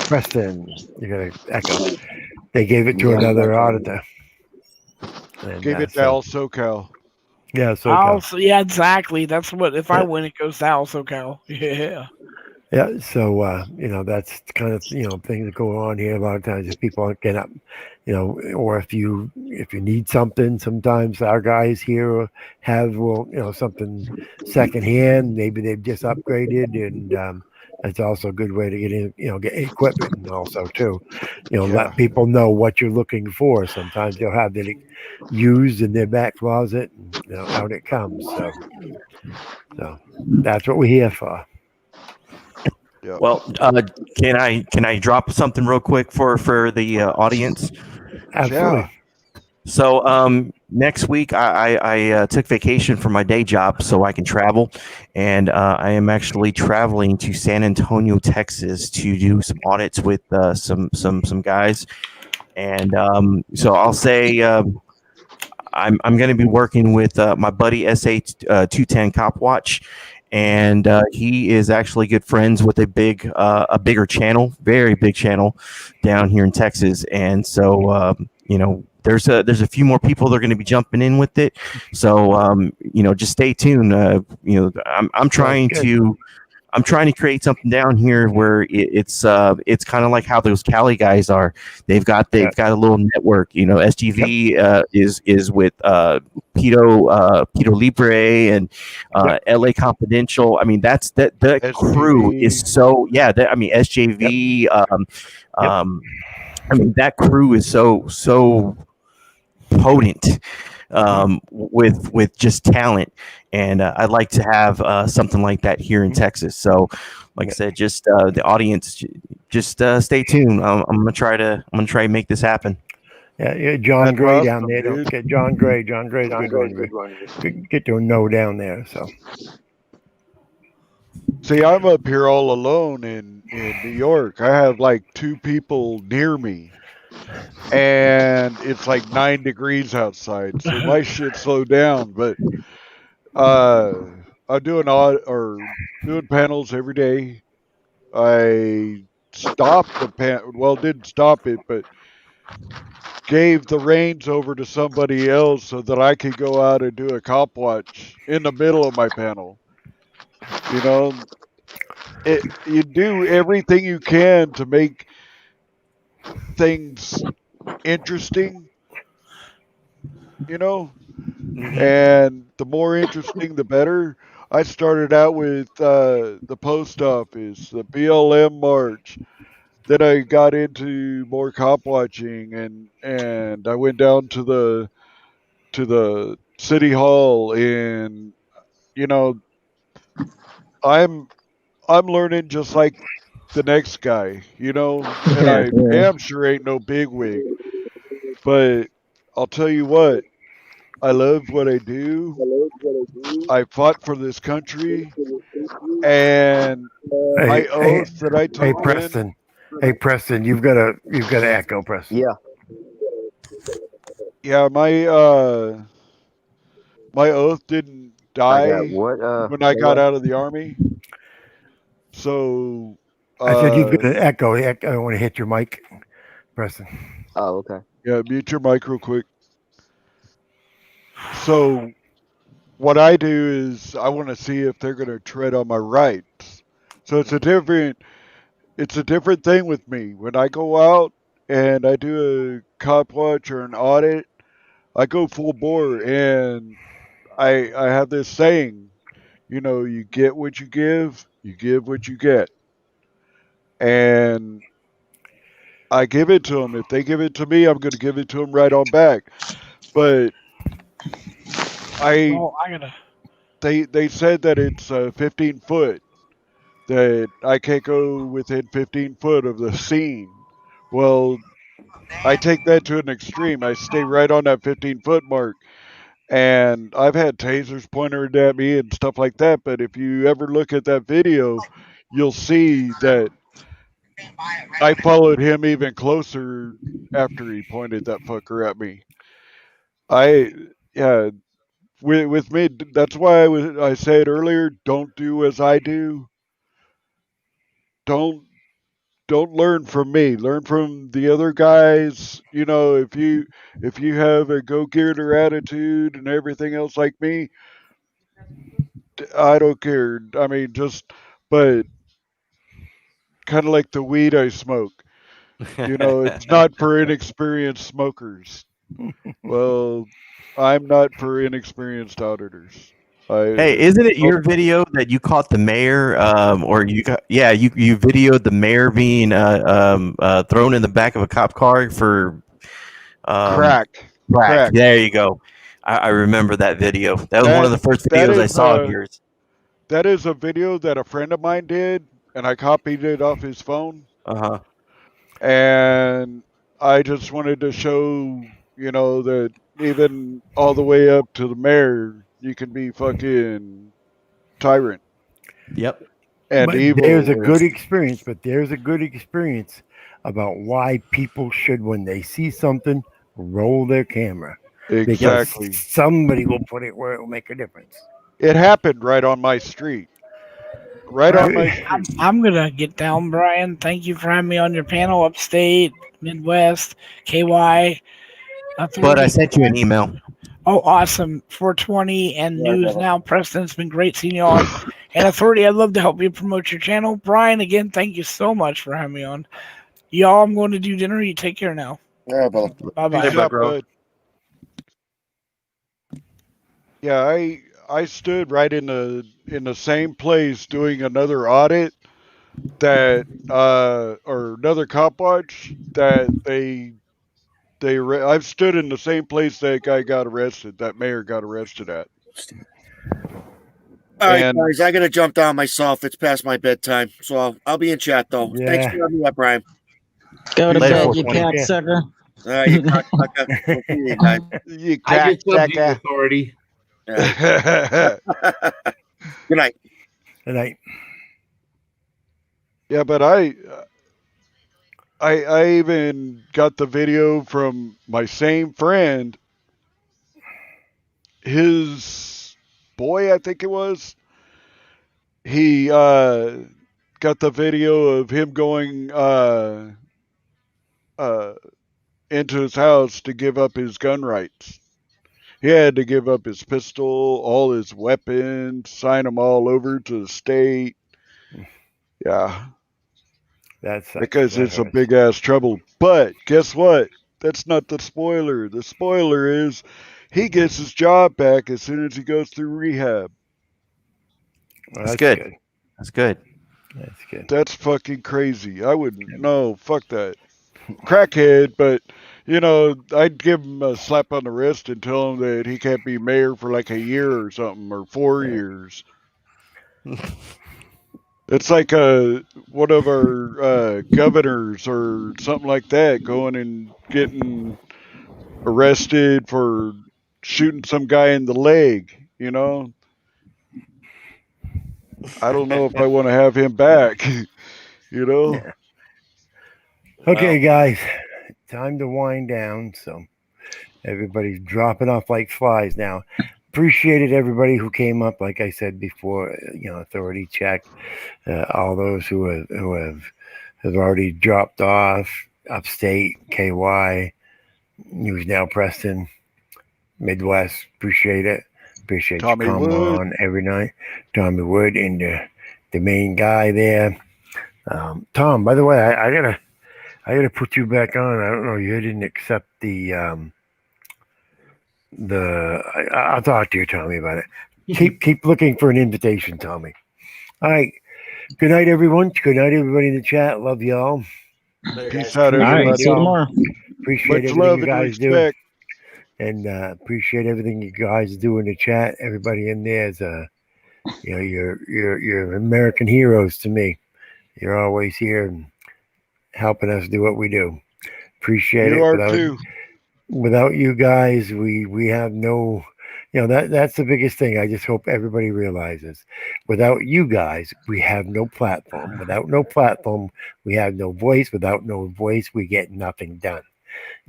Preston. You got to echo. They gave it to Yeah. another auditor. And, Gave it to Al SoCal. Yeah, so Also, yeah, exactly. That's what. If I win, it goes to also Cal. Yeah. Yeah, so that's kind of things that go on here. A lot of times, if people aren't get up, or if you need something, sometimes our guys here have something secondhand. Maybe they've just upgraded, and it's also a good way to get in, get equipment, and also too, Yeah. let people know what you're looking for. Sometimes they'll have it used in their back closet, and out it comes. So that's what we're here for. Yep. Well, can I drop something real quick for the audience? Absolutely. Yeah. So next week I took vacation from my day job so I can travel, and I am actually traveling to San Antonio, Texas, to do some audits with some guys, and so I'll say I'm going to be working with my buddy SA 210 Cop Watch. And he is actually good friends with a bigger channel, very big channel down here in Texas. And so, there's a few more people that are going to be jumping in with it. So, just stay tuned. I'm trying to create something down here where it's kind of like how those Cali guys are. They've got a little network. SGV is with Pito Libre and LA Confidential. I mean, that crew is so SJV. I mean, that crew is so potent with just talent, and I'd like to have something like that here in Texas. So, like I said, just the audience, just stay tuned. I'm gonna try to make this happen. Yeah, John That's Gray awesome, down there. Don't dude. forget John Gray. John Gray's a good one. Get to know down there. So See, I'm up here all alone in New York. I have like 2 people near me, and it's like 9 degrees outside, so my shit slowed down. But I'm doing panels every day. I stopped didn't stop it, but gave the reins over to somebody else so that I could go out and do a cop watch in the middle of my panel. You do everything you can to make things interesting, and the more interesting, the better. I started out with the post office, the BLM march. Then I got into more cop watching, and I went down to the city hall, and you know, I'm I'm learning just like the next guy, and Yeah, I yeah. damn sure ain't no bigwig, but I'll tell you what, I love what I do. I fought for this country, and my hey, oath that I hey, took in. Preston. Hey, Preston. You've got to echo, Preston. Yeah. Yeah, my oath didn't I got die what? when I got out of the army. So, I said you've got to echo. I don't want to hit your mic, Preston. Oh, okay. yeah, mute your mic real quick. So, what I do is I want to see if they're going to tread on my rights. So it's a different thing with me. When I go out and I do a cop watch or an audit, I go full bore, and I have this saying, you get what you give what you get, and I give it to them. If they give it to me, I'm going to give it to them right on back. But Oh, I gotta. they said that it's 15 foot, that I can't go within 15 foot of the scene. Well, I take that to an extreme. I stay right on that 15-foot mark. And I've had tasers pointed at me and stuff like that. But if you ever look at that video, you'll see that I followed him even closer after he pointed that fucker at me. I, yeah, with me, that's why I said earlier, don't do as I do. Don't don't learn from me. Learn from the other guys. If you have a go-getter attitude and everything else like me, I don't care. I mean, but kind of like the weed I smoke. It's not for inexperienced smokers. Well, I'm not for inexperienced auditors. Hey, isn't it your video that you caught the mayor, or you videoed the mayor being thrown in the back of a cop car for Crack. crack? There you go. I remember that video. That was one of the first That videos I is saw of yours. that is a video that a friend of mine did, and I copied it off his phone. Uh-huh. And I just wanted to show, that even all the way up to the mayor, you can be fucking tyrant. Yep. And but evil. there's a good experience. But there's a good experience about why people should, when they see something, roll their camera. Exactly. Because somebody will put it where it will make a difference. It happened right on my street. Right on my street. I'm gonna get down, Brian. Thank you for having me on your panel. Upstate, Midwest, KY. But I sent you an email. Oh, awesome. 420 and Yeah, News brother. Now. Preston, it's been great seeing you on. And Authority, I'd love to help you promote your channel. Brian, again, thank you so much for having me on. Y'all, I'm going to do dinner. You take care now. Yeah, brother. Bye-bye. Peace out, bud. Yeah, I stood right in the same place doing another audit that or another cop watch that I've stood in the same place that guy got arrested, that mayor got arrested at. All right, guys, I gotta jump down myself. It's past my bedtime, so I'll be in chat though. Yeah. Thanks for having me up, Brian. Go to Later, bed, you 420. cocksucker. All right, you cocksucker. We'll see you guys. You I get something cocksucker. authority. Yeah. Good night. Good night. Yeah, but I even got the video from my same friend. His boy, I think it was. He got the video of him going into his house to give up his gun rights. He had to give up his pistol, all his weapons, sign them all over to the state. Yeah. That's because it's a big ass trouble. But guess what? That's not the spoiler. The spoiler is he gets his job back as soon as he goes through rehab. Well, That's good. That's good. That's good. That's fucking crazy. I wouldn't. No, fuck that. Crackhead, but I'd give him a slap on the wrist and tell him that he can't be mayor for like a year or something, or 4 years. It's like one of our governors or something like that going and getting arrested for shooting some guy in the leg. I don't know if I want to have him back. Yeah. Okay, guys, time to wind down. So everybody's dropping off like flies now. Appreciated everybody who came up. Like I said before, Authority check. All those who have already dropped off. Upstate, KY, News Now, Preston, Midwest. Appreciate it. Appreciate Tommy you coming Wood. on every night. Tommy Wood and the main guy there. Tom, by the way, I gotta put you back on. I don't know. You didn't accept the I'll talk to you, Tommy, about it. Keep looking for an invitation, Tommy. All right. Good night, everyone. Good night, everybody in the chat. Love y'all. Peace out, All right, everybody. see you tomorrow. Appreciate Much everything love you and guys do, respect. and appreciate everything you guys do in the chat. Everybody in there is, you're American heroes to me. You're always here and helping us do what we do. Appreciate You it. are too. Without you guys, we have no, that's the biggest thing. I just hope everybody realizes. Without you guys, we have no platform. Without no platform, we have no voice. Without no voice, we get nothing done.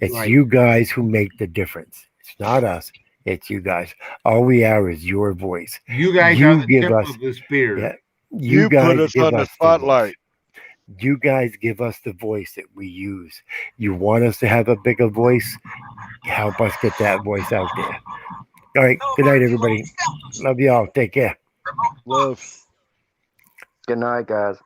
It's Right. you guys who make the difference. It's not us. It's you guys. All we are is your voice. You guys are the tip of the spear. Yeah. You put us on the spotlight. You guys give us the voice that we use. You want us to have a bigger voice? Help us get that voice out there. All right. Good night, everybody. Love y'all. Take care. Love. Good night, guys.